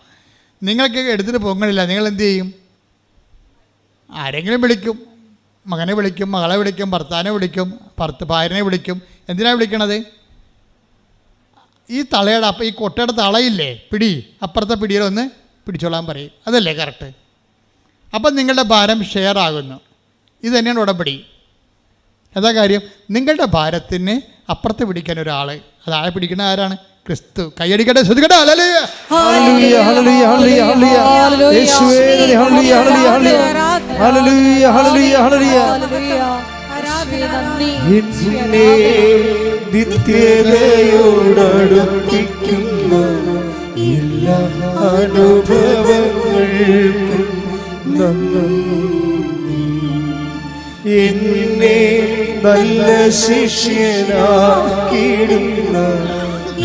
നിങ്ങൾക്ക് എടുത്തിട്ട് പൊങ്ങണില്ല, നിങ്ങളെന്ത് ചെയ്യും? ആരെങ്കിലും വിളിക്കും, മകനെ വിളിക്കും, മകളെ വിളിക്കും, ഭർത്താവിനെ വിളിക്കും, ഭാര്യനെ വിളിക്കും. എന്തിനാണ് വിളിക്കണത്? ഈ ഈ കൊട്ടയുടെ തളയില്ലേ, അപ്പുറത്തെ പിടിയിലൊന്ന് പിടിച്ചോളാൻ പറയും. അതല്ലേ കറക്റ്റ്? അപ്പം നിങ്ങളുടെ ഭാരം ഷെയർ ആകുന്നു. ഇത് തന്നെയാണ് ഉടമ്പടി. അതാ കാര്യം, നിങ്ങളുടെ ഭാരത്തിന് അപ്പുറത്ത് പിടിക്കാൻ ഒരാൾ, അതാളെ പിടിക്കുന്ന ആരാണ്? ക്രിസ്തു. കൈയടിക്കട്ടെ, ശ്രദ്ധിക്കട്ടെ. എന്നെ നല്ല ശിഷ്യനാക്കിയിടുന്ന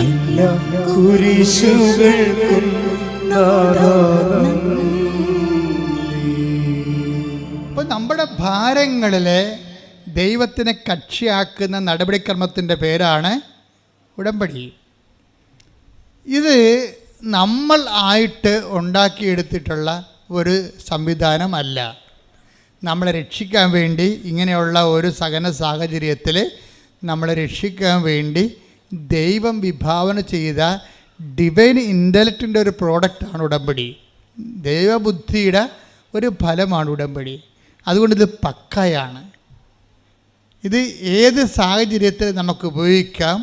എല്ലാ കുരിശുകൾക്കും അപ്പോൾ നമ്മുടെ ഭാരങ്ങളിലെ ദൈവത്തിനെ കക്ഷിയാക്കുന്ന നടപടിക്രമത്തിൻ്റെ പേരാണ് ഉടമ്പടി. ഇത് നമ്മൾ ആയിട്ട് ഉണ്ടാക്കിയെടുത്തിട്ടുള്ള ഒരു സംവിധാനമല്ല. നമ്മളെ രക്ഷിക്കാൻ വേണ്ടി ഇങ്ങനെയുള്ള ഒരു സഹന സാഹചര്യത്തിൽ നമ്മളെ രക്ഷിക്കാൻ വേണ്ടി ദൈവം വിഭാവന ചെയ്ത ഡിവൈൻ ഇൻ്റലക്റ്റിൻ്റെ ഒരു പ്രോഡക്റ്റാണ് ഉടമ്പടി. ദൈവബുദ്ധിയുടെ ഒരു ഫലമാണ് ഉടമ്പടി. അതുകൊണ്ട് ഇത് പക്കയാണ്. ഇത് ഏത് സാഹചര്യത്തിൽ നമുക്ക് ഉപയോഗിക്കാം,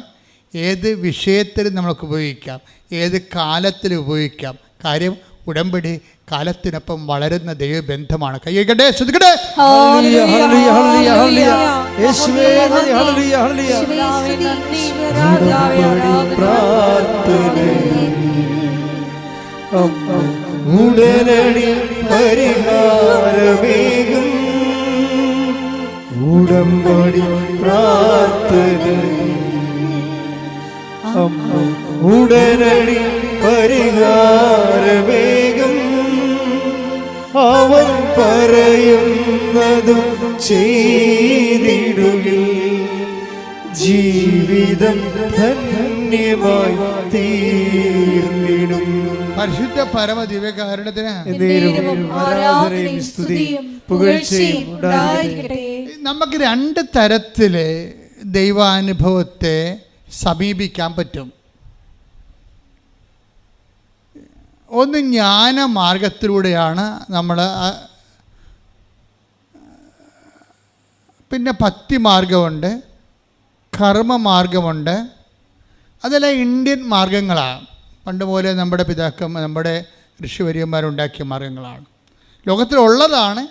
ഏത് വിഷയത്തിൽ നമുക്ക് ഉപയോഗിക്കാം, ഏത് കാലത്തിൽ ഉപയോഗിക്കാം. കാര്യം ഉടമ്പടി കാലത്തിനൊപ്പം വളരുന്ന ദൈവബന്ധമാണ്. കൈയ്യട്ടെ, ശ്രദ്ധിക്കട്ടെ. ഉടനടി പരിഹാരമേകും ഉടമ്പടി പ്രാർത്ഥന, ഉടനടി പരിഹാരമേകും അവൻ പറയുന്നതും ചെയ്തിടുകിൽ ജീവിതം ധന്യമായി തീർന്നിടും. പരിശുദ്ധ പരമ ദിവ്യകാരുണ്യത്തിന് ആരാധനയും സ്തുതിയും പുകഴ്ചയും ഉണ്ടായിരിക്കട്ടെ. നമുക്ക് 2 തരത്തിൽ ദൈവാനുഭവത്തെ സമീപിക്കാൻ പറ്റും. ഒന്ന് ജ്ഞാനമാർഗത്തിലൂടെയാണ് നമ്മൾ, പിന്നെ ഭക്തിമാർഗമുണ്ട്, കർമ്മമാർഗമുണ്ട്. അതെല്ലാം ഇന്ത്യൻ മാർഗങ്ങളാണ്. പണ്ട് പോലെ നമ്മുടെ നമ്മുടെ ഋഷിവര്യന്മാരുണ്ടാക്കിയ മാർഗങ്ങളാണ്. ലോകത്തിലുള്ളതാണ്,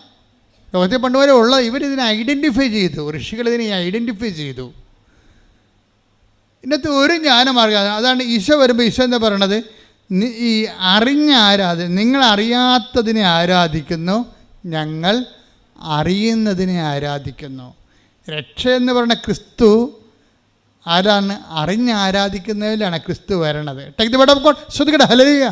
ലോകത്തിൽ പണ്ട് പോലെ ഉള്ളത്. ഇവരിതിനെ ഐഡൻറ്റിഫൈ ചെയ്തു, ഋഷികൾ ഇതിനെ ഐഡൻറ്റിഫൈ ചെയ്തു. ഇന്നത്തെ ഒരു ജ്ഞാനമാർഗം അതാണ്. ഈശോ വരുമ്പോൾ ഈശോ എന്താ പറയണത്? ഈ നിങ്ങൾ അറിയാത്തതിനെ ആരാധിക്കുന്നു, ഞങ്ങൾ അറിയുന്നതിനെ ആരാധിക്കുന്നു. രക്ഷ എന്ന് പറയുന്ന ക്രിസ്തു ആരാണ്? അറിഞ്ഞ് ആരാധിക്കുന്നതിലാണ് ക്രിസ്തു വരണത്. Take the word of God. ശ്രദ്ധിക്കട്ടെ. ഹല്ലേലൂയ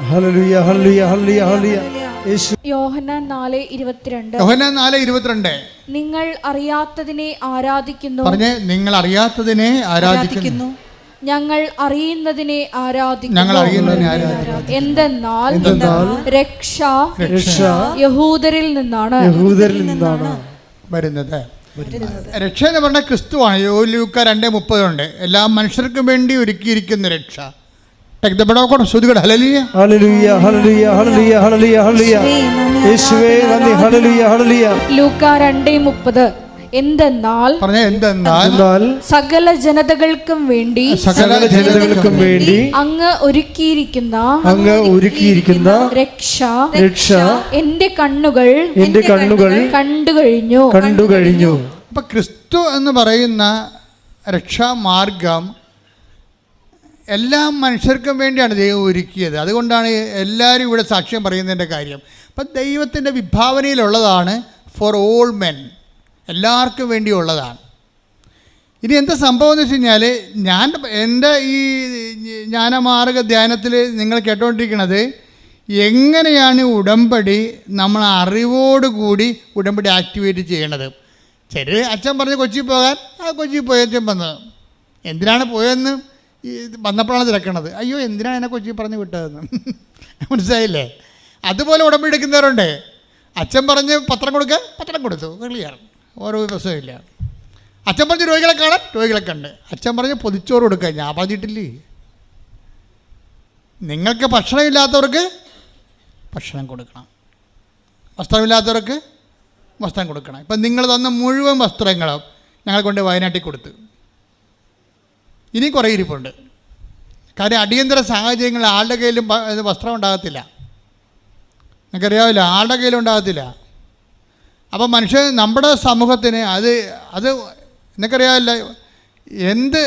ഹല്ലേലൂയ ഹല്ലേലൂയ ഹല്ലേലൂയ ഹല്ലേലൂയ. യേശു യോഹന്നാൻ 4:22. യോഹന്നാൻ 4:22. നിങ്ങൾ അറിയാത്തതിനെ ആരാധിക്കുന്നു. പറഞ്ഞേ, നിങ്ങൾ അറിയാത്തതിനെ ആരാധിക്കുന്നു. ഞങ്ങൾ അറിയുന്നതിനെ ആരാധിക്കുന്നു. ഞങ്ങൾ അറിയുന്നതിനെ ആരാധിക്കുന്നു. എന്തെന്നാൽ രക്ഷ യഹൂദരിൽ നിന്നാണ് വരുന്നത്. രക്ഷ എന്ന് പറഞ്ഞാൽ ക്രിസ്തുവാണ്. ലൂക്ക 2:30 എല്ലാ മനുഷ്യർക്കും വേണ്ടി ഒരുക്കിയിരിക്കുന്ന രക്ഷ. Take the word of God. ശ്രദ്ധിക്കട്ടെ. ഹല്ലേലൂയ ഹല്ലേലൂയ ഹല്ലേലൂയ ഹല്ലേലൂയ ഹല്ലേലൂയ ഹല്ലേലൂയ. യേശുവേ നന്ദി. ഹല്ലേലൂയ ഹല്ലേലൂയ. ലൂക്ക 2:30. എന്തെന്നാൽ സകല ജനതകൾക്കും വേണ്ടി അങ്ങ് ഒരുക്കിയിരിക്കുന്ന രക്ഷ എന്റെ കണ്ണുകൾ കണ്ടു കഴിഞ്ഞു. അപ്പൊ ക്രിസ്തു എന്ന് പറയുന്ന രക്ഷാമാർഗം എല്ലാ മനുഷ്യർക്കും വേണ്ടിയാണ് ദൈവം ഒരുക്കിയത്. അതുകൊണ്ടാണ് എല്ലാവരും ഇവിടെ സാക്ഷ്യം പറയുന്നതിൻ്റെ കാര്യം. അപ്പം ദൈവത്തിൻ്റെ വിഭാവനയിലുള്ളതാണ് ഫോർ ഓൾ മെൻ, എല്ലാവർക്കും വേണ്ടിയുള്ളതാണ്. ഇനി എന്താ സംഭവം എന്ന് വെച്ച് കഴിഞ്ഞാൽ, എൻ്റെ ഈ ജ്ഞാനമാർഗ ധ്യാനത്തിൽ നിങ്ങൾ കേട്ടുകൊണ്ടിരിക്കുന്നത് എങ്ങനെയാണ് ഉടമ്പടി നമ്മൾ അറിവോടുകൂടി ഉടമ്പടി ആക്ടിവേറ്റ് ചെയ്യണത്. ചില അച്ഛൻ പറഞ്ഞ് കൊച്ചി പോകാൻ, കൊച്ചി പോയച്ഛൻ വന്നത് എന്തിനാണ് പോയതെന്ന് വന്നപ്പോഴാണ് തിരക്കണത്. അയ്യോ എന്തിനാണ് എന്നെ കൊച്ചി പറഞ്ഞ് വിട്ടതെന്ന്. മനസ്സിലായില്ലേ? അതുപോലെ ഉടമ്പടി എടുക്കുന്നവരുണ്ട്. അച്ഛൻ പറഞ്ഞ് പത്രം കൊടുക്കാൻ പത്രം കൊടുത്തു, ക്ലിയർ, ഓരോ പ്രശ്നമില്ല. അച്ഛൻ പറഞ്ഞ് രോഗികളെ കാണാൻ രോഗികളെ കണ്ട്. അച്ഛൻ പറഞ്ഞ് പൊതിച്ചോറ് കൊടുക്കുക, ഞാൻ പറഞ്ഞിട്ടില്ലേ. നിങ്ങൾക്ക് ഭക്ഷണമില്ലാത്തവർക്ക് ഭക്ഷണം കൊടുക്കണം, വസ്ത്രമില്ലാത്തവർക്ക് വസ്ത്രം കൊടുക്കണം. ഇപ്പം നിങ്ങൾ തന്ന മുഴുവൻ വസ്ത്രങ്ങളും ഞങ്ങൾ കൊണ്ട് വയനാട്ടിൽ കൊടുത്തു. ഇനി കുറേ ഇരിപ്പുണ്ട്. കാര്യം അടിയന്തര സാഹചര്യങ്ങളിൽ ആളുടെ കയ്യിലും വസ്ത്രം ഉണ്ടാകത്തില്ല. നിങ്ങൾക്കറിയാവില്ല, ആളുടെ കയ്യിലും ഉണ്ടാകത്തില്ല. അപ്പം മനുഷ്യൻ നമ്മുടെ സമൂഹത്തിന് അത് നിങ്ങൾക്കറിയാവില്ല, എന്ത്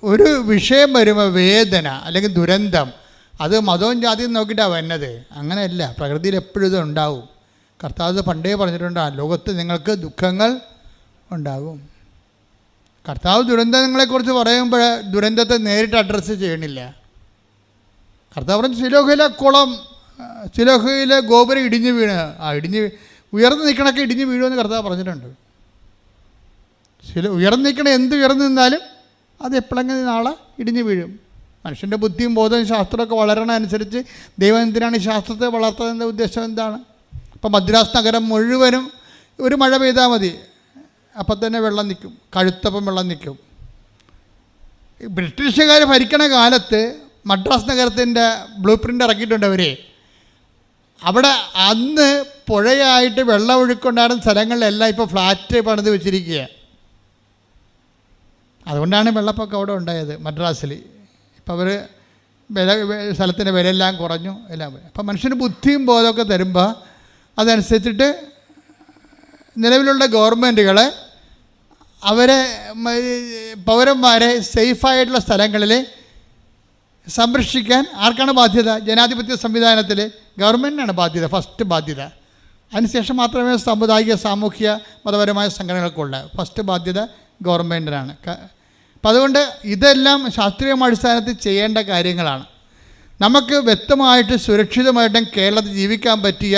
ഒരു വിഷയം വരുമ്പോൾ വേദന അല്ലെങ്കിൽ ദുരന്തം, അത് മതവും ജാതിയും നോക്കിയിട്ടാണ് വരുന്നത്. അങ്ങനെയല്ല, പ്രകൃതിയിൽ എപ്പോഴും ഇത് ഉണ്ടാവും. കർത്താവ് പണ്ടേ പറഞ്ഞിട്ടുണ്ട്, ലോകത്ത് നിങ്ങൾക്ക് ദുഃഖങ്ങൾ ഉണ്ടാകും. കർത്താവ് ദുരന്തങ്ങളെക്കുറിച്ച് പറയുമ്പോൾ ദുരന്തത്തെ നേരിട്ട് അഡ്രസ്സ് ചെയ്യണില്ല. കർത്താവ് പറഞ്ഞു ശിലോഹയിലെ കുളം, ശിലോഹയിലെ ഗോപുരം ഇടിഞ്ഞ് വീണ്, ഉയർന്നു നിൽക്കണൊക്കെ ഇടിഞ്ഞ് വീഴുമെന്ന് കർത്താവ് പറഞ്ഞിട്ടുണ്ട്. ഉയർന്നു നിൽക്കണ എന്ത് ഉയർന്നു നിന്നാലും അത് എപ്പോഴെങ്കിലും നാളെ ഇടിഞ്ഞ് വീഴും. മനുഷ്യൻ്റെ ബുദ്ധിയും ബോധവും ശാസ്ത്രമൊക്കെ വളരണമനുസരിച്ച് ദൈവം എന്തിനാണ് ഈ ശാസ്ത്രത്തെ വളർത്തുന്നതിൻ്റെ ഉദ്ദേശം എന്താണ്? ഇപ്പം മദ്രാസ് നഗരം മുഴുവനും ഒരു മഴ പെയ്താൽ മതി, അപ്പം തന്നെ വെള്ളം നിൽക്കും, കഴുത്തപ്പം വെള്ളം നിൽക്കും. ബ്രിട്ടീഷുകാർ ഭരിക്കണ കാലത്ത് മദ്രാസ് നഗരത്തിൻ്റെ ബ്ലൂ പ്രിൻ്റ് ഇറക്കിയിട്ടുണ്ട് അവർ. അവിടെ അന്ന് പുഴയായിട്ട് വെള്ളം ഒഴുക്കുണ്ടായിരുന്ന സ്ഥലങ്ങളിലെല്ലാം ഇപ്പോൾ ഫ്ലാറ്റ് പണിത് വെച്ചിരിക്കുക. അതുകൊണ്ടാണ് വെള്ളപ്പൊക്കം അവിടെ ഉണ്ടായത് മദ്രാസിൽ. ഇപ്പം അവർ സ്ഥലത്തിൻ്റെ വിലയെല്ലാം കുറഞ്ഞു, എല്ലാം. അപ്പം മനുഷ്യന് ബുദ്ധിയും ബോധമൊക്കെ തരുമ്പോൾ അതനുസരിച്ചിട്ട് നിലവിലുള്ള ഗവൺമെൻറ്റുകൾ അവരെ പൗരന്മാരെ സേഫായിട്ടുള്ള സ്ഥലങ്ങളിൽ സംരക്ഷിക്കാൻ ആർക്കാണ് ബാധ്യത? ജനാധിപത്യ സംവിധാനത്തിൽ ഗവൺമെൻറ്റിനാണ് ബാധ്യത, ഫസ്റ്റ് ബാധ്യത. അതിനുശേഷം മാത്രമേ സാമുദായിക സാമൂഹ്യ മതപരമായ സംഘടനകൾക്കുള്ള ഫസ്റ്റ് ബാധ്യത ഗവൺമെൻറ്റിനാണ്. അപ്പം അതുകൊണ്ട് ഇതെല്ലാം ശാസ്ത്രീയ അടിസ്ഥാനത്തിൽ ചെയ്യേണ്ട കാര്യങ്ങളാണ്. നമുക്ക് വ്യക്തമായിട്ട് സുരക്ഷിതമായിട്ടും കേരളത്തിൽ ജീവിക്കാൻ പറ്റിയ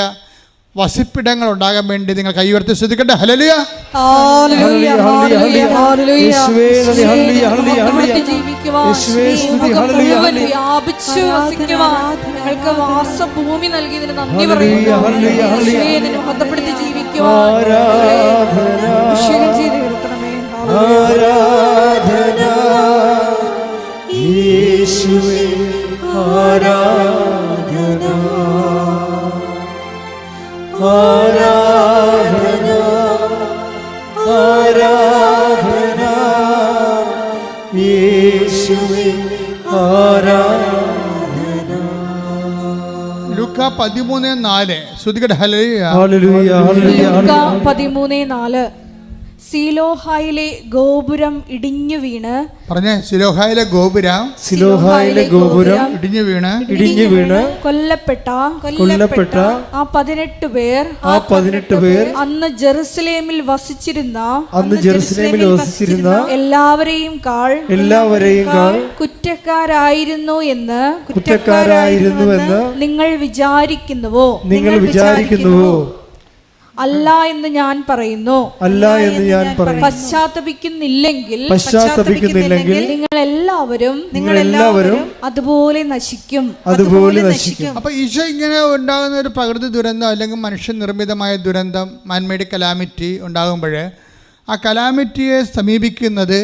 വസിപ്പിടങ്ങൾ ഉണ്ടാകാൻ വേണ്ടി നിങ്ങൾ കൈയുയർത്തി ശ്രദ്ധിക്കട്ടെ. ഹല്ലേലൂയ ഞങ്ങൾക്ക് വാസഭൂമി നൽകിയതിന് നന്ദി പറയുന്നു. ബന്ധപ്പെടുത്തി ജീവിക്കുവാൻ ചെയ്ത് കൊടുക്കണമേ. ആരാധന യേശുവേ, ആരാധന ആരാധന ആരാധന യേശുവേ, ആരാധന. ലൂക്ക 13:4 ശ്രുതികട. ഹല്ലേലൂയ ഹല്ലേലൂയ ഹല്ലേലൂയ. ലൂക്ക 13:4 സീലോഹായിലെ ഗോപുരം ഇടിഞ്ഞു വീണ് പറഞ്ഞേ, സിലോഹായിലെ ഗോപുരം ഇടിഞ്ഞു വീണ് കൊല്ലപ്പെട്ട ആ 18 പേർ അന്ന് ജെറുസലേമിൽ വസിച്ചിരുന്ന എല്ലാവരെയും കാൾ കുറ്റക്കാരായിരുന്നു എന്ന് നിങ്ങൾ വിചാരിക്കുന്നുവോ? അല്ല എന്ന് ഞാൻ പറയുന്നു. പശ്ചാത്തപിക്കുന്നില്ലെങ്കിൽ നിങ്ങൾ എല്ലാവരും അതുപോലെ നശിക്കും. അപ്പൊ ഈശോ ഇങ്ങനെ ഉണ്ടാകുന്ന ഒരു പ്രകൃതി ദുരന്തം അല്ലെങ്കിൽ മനുഷ്യനിർമ്മിതമായ ദുരന്തം, മാൻമെയ്ഡ് കലാമിറ്റി ഉണ്ടാകുമ്പോൾ ആ കലാമിറ്റിയെ സമീപിക്കുന്നത്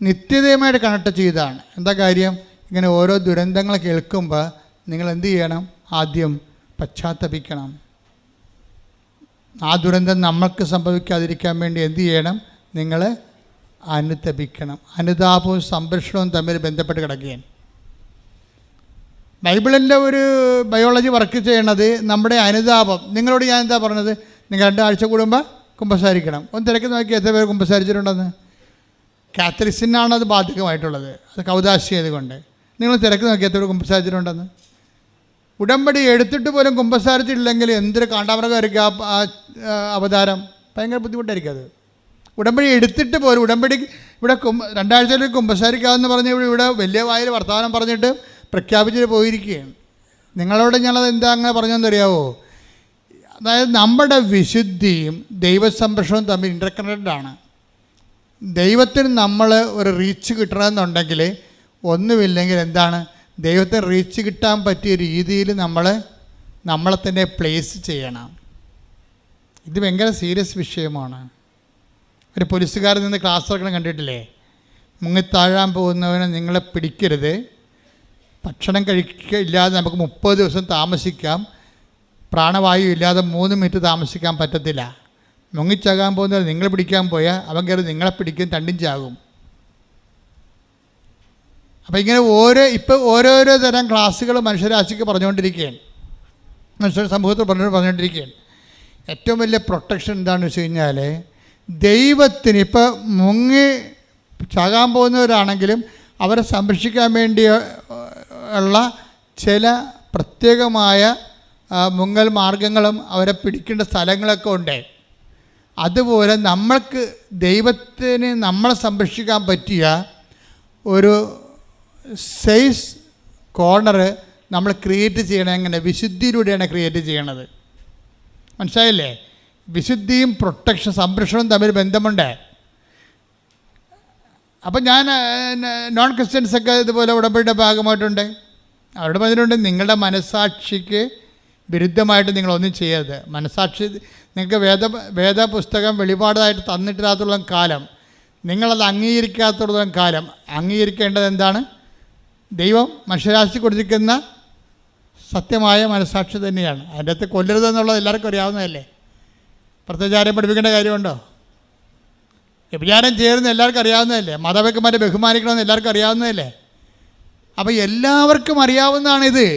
നിത്യതയുമായിട്ട് കണക്ട് ചെയ്താണ്. എന്താ കാര്യം? ഇങ്ങനെ ഓരോ ദുരന്തങ്ങൾ കേൾക്കുമ്പോൾ നിങ്ങൾ എന്ത് ചെയ്യണം? ആദ്യം പശ്ചാത്തപിക്കണം. ആ ദുരന്തം നമ്മൾക്ക് സംഭവിക്കാതിരിക്കാൻ വേണ്ടി എന്ത് ചെയ്യണം? നിങ്ങൾ അനുതപിക്കണം. അനുതാപവും സംരക്ഷണവും തമ്മിൽ ബന്ധപ്പെട്ട് കിടക്കുകയാണ്. ബൈബിളിൻ്റെ ഒരു ബയോളജി വർക്ക് ചെയ്യണത് നമ്മുടെ അനുതാപം. നിങ്ങളോട് ഞാൻ എന്താ പറഞ്ഞത്? നിങ്ങൾ 2 ആഴ്ച കൂടുമ്പോൾ കുമ്പസാരിക്കണം. ഒന്ന് തിരക്കി നോക്കി എത്ര പേര് കുമ്പസാരിച്ചിട്ടുണ്ടെന്ന്. കാത്തലിക്സിനാണ് അത് ബാധകമായിട്ടുള്ളത്, അത് കൗദാശിയത് കൊണ്ട്. നിങ്ങൾ തിരക്കി നോക്കി എത്ര പേര് കുമ്പസാരിച്ചിട്ടുണ്ടെന്ന്. ഉടമ്പടി എടുത്തിട്ട് പോലും കുമ്പസാരിച്ചിട്ടില്ലെങ്കിൽ എന്തൊരു കാണ്ടാമൃഗമായിരിക്കും ആ അവതാരം. ഭയങ്കര ബുദ്ധിമുട്ടായിരിക്കും അത്. ഉടമ്പടി എടുത്തിട്ട് പോലും, ഉടമ്പടി ഇവിടെ 2 ആഴ്ചയിൽ കുമ്പസാരിക്കാമെന്ന് പറഞ്ഞ് ഇവിടെ വലിയ വായിൽ വർത്തമാനം പറഞ്ഞിട്ട് പ്രഖ്യാപിച്ചിട്ട് പോയിരിക്കുകയാണ്. നിങ്ങളോട് ഞാനത് എന്താ അങ്ങനെ പറഞ്ഞതെന്നറിയാവോ? അതായത് നമ്മുടെ വിശുദ്ധിയും ദൈവസംരക്ഷണവും തമ്മിൽ ഇൻ്റർകണക്റ്റഡാണ്. ദൈവത്തിന് നമ്മൾ ഒരു റീച്ച് കിട്ടണമെന്നുണ്ടെങ്കിൽ ഒന്നുമില്ലെങ്കിൽ എന്താണ്? ദൈവത്തിന് റീച്ച് കിട്ടാൻ പറ്റിയ രീതിയിൽ നമ്മളെ തന്നെ പ്ലേസ് ചെയ്യണം. ഇത് ഭയങ്കര സീരിയസ് വിഷയമാണ്. ഒരു പോലീസുകാരൻ നിന്ന് ക്ലാസ് എടുക്കണം കണ്ടിട്ടില്ലേ? മുങ്ങിത്താഴാൻ പോകുന്നവനെ നിങ്ങളെ പിടിക്കരുത്, ഭക്ഷണം ഇല്ലാതെ നമുക്ക് 30 ദിവസം താമസിക്കാം, പ്രാണവായു ഇല്ലാതെ 3 മിനിറ്റ് താമസിക്കാൻ പറ്റത്തില്ല. മുങ്ങിച്ചാകാൻ പോകുന്നവർ നിങ്ങൾ പിടിക്കാൻ പോയാൽ അവൻ കയറി നിങ്ങളെ പിടിക്കും, രണ്ടും ചാകും. അപ്പോൾ ഇങ്ങനെ ഓരോരോ തരം ക്ലാസ്സുകൾ മനുഷ്യരാശിക്ക് പറഞ്ഞുകൊണ്ടിരിക്കുകയാണ്, മനുഷ്യ സമൂഹത്തിൽ പറഞ്ഞുകൊണ്ടിരിക്കുകയാണ്. ഏറ്റവും വലിയ പ്രൊട്ടക്ഷൻ എന്താണെന്ന് വെച്ച് കഴിഞ്ഞാൽ ദൈവത്തിന് ഇപ്പോൾ മുങ്ങി ചാകാൻ പോകുന്നവരാണെങ്കിലും അവരെ സംരക്ഷിക്കാൻ വേണ്ടി ഉള്ള ചില പ്രത്യേകമായ മുങ്ങൽ മാർഗങ്ങളും അവരെ പിടിക്കേണ്ട സ്ഥലങ്ങളൊക്കെ ഉണ്ട്. അതുപോലെ നമ്മൾക്ക് ദൈവത്തിന് നമ്മളെ സംരക്ഷിക്കാൻ പറ്റിയ ഒരു സേഫ് കോർണർ നമ്മൾ ക്രിയേറ്റ് ചെയ്യണം. എങ്ങനെ? വിശുദ്ധിയിലൂടെയാണ് ക്രിയേറ്റ് ചെയ്യണത്. മനസ്സിലായില്ലേ? വിശുദ്ധിയും പ്രൊട്ടക്ഷൻ സംരക്ഷണവും തമ്മിൽ ബന്ധമുണ്ട്. അപ്പം ഞാൻ നോൺ ക്രിസ്ത്യൻസൊക്കെ ഇതുപോലെ ഉടമ്പടിയുടെ ഭാഗമായിട്ടുണ്ട്. അവരുടെ പറഞ്ഞിട്ടുണ്ട്, നിങ്ങളുടെ മനസ്സാക്ഷിക്ക് വിരുദ്ധമായിട്ട് നിങ്ങളൊന്നും ചെയ്യരുത്. മനസ്സാക്ഷി നിങ്ങൾക്ക് വേദപുസ്തകം വെളിപാടായിട്ട് തന്നിട്ടില്ലാത്തുള്ള കാലം, നിങ്ങളത് അംഗീകരിക്കാത്തുള്ള കാലം അംഗീകരിക്കേണ്ടത് എന്താണ്? ദൈവം മനുഷ്യരാശി കൊടുത്തിരിക്കുന്ന സത്യമായ മനസ്സാക്ഷി തന്നെയാണ്. അതിൻ്റെ അകത്ത് കൊല്ലരുതെന്നുള്ളത് എല്ലാവർക്കും അറിയാവുന്നതല്ലേ? പ്രത്യേകാരം പഠിപ്പിക്കേണ്ട കാര്യമുണ്ടോ? വ്യഭിചാരം ചേരുന്ന എല്ലാവർക്കും അറിയാവുന്നതല്ലേ? മാതാപിതാക്കന്മാരെ ബഹുമാനിക്കണമെന്ന് എല്ലാവർക്കും അറിയാവുന്നതല്ലേ? അപ്പോൾ എല്ലാവർക്കും അറിയാവുന്നതാണിത്.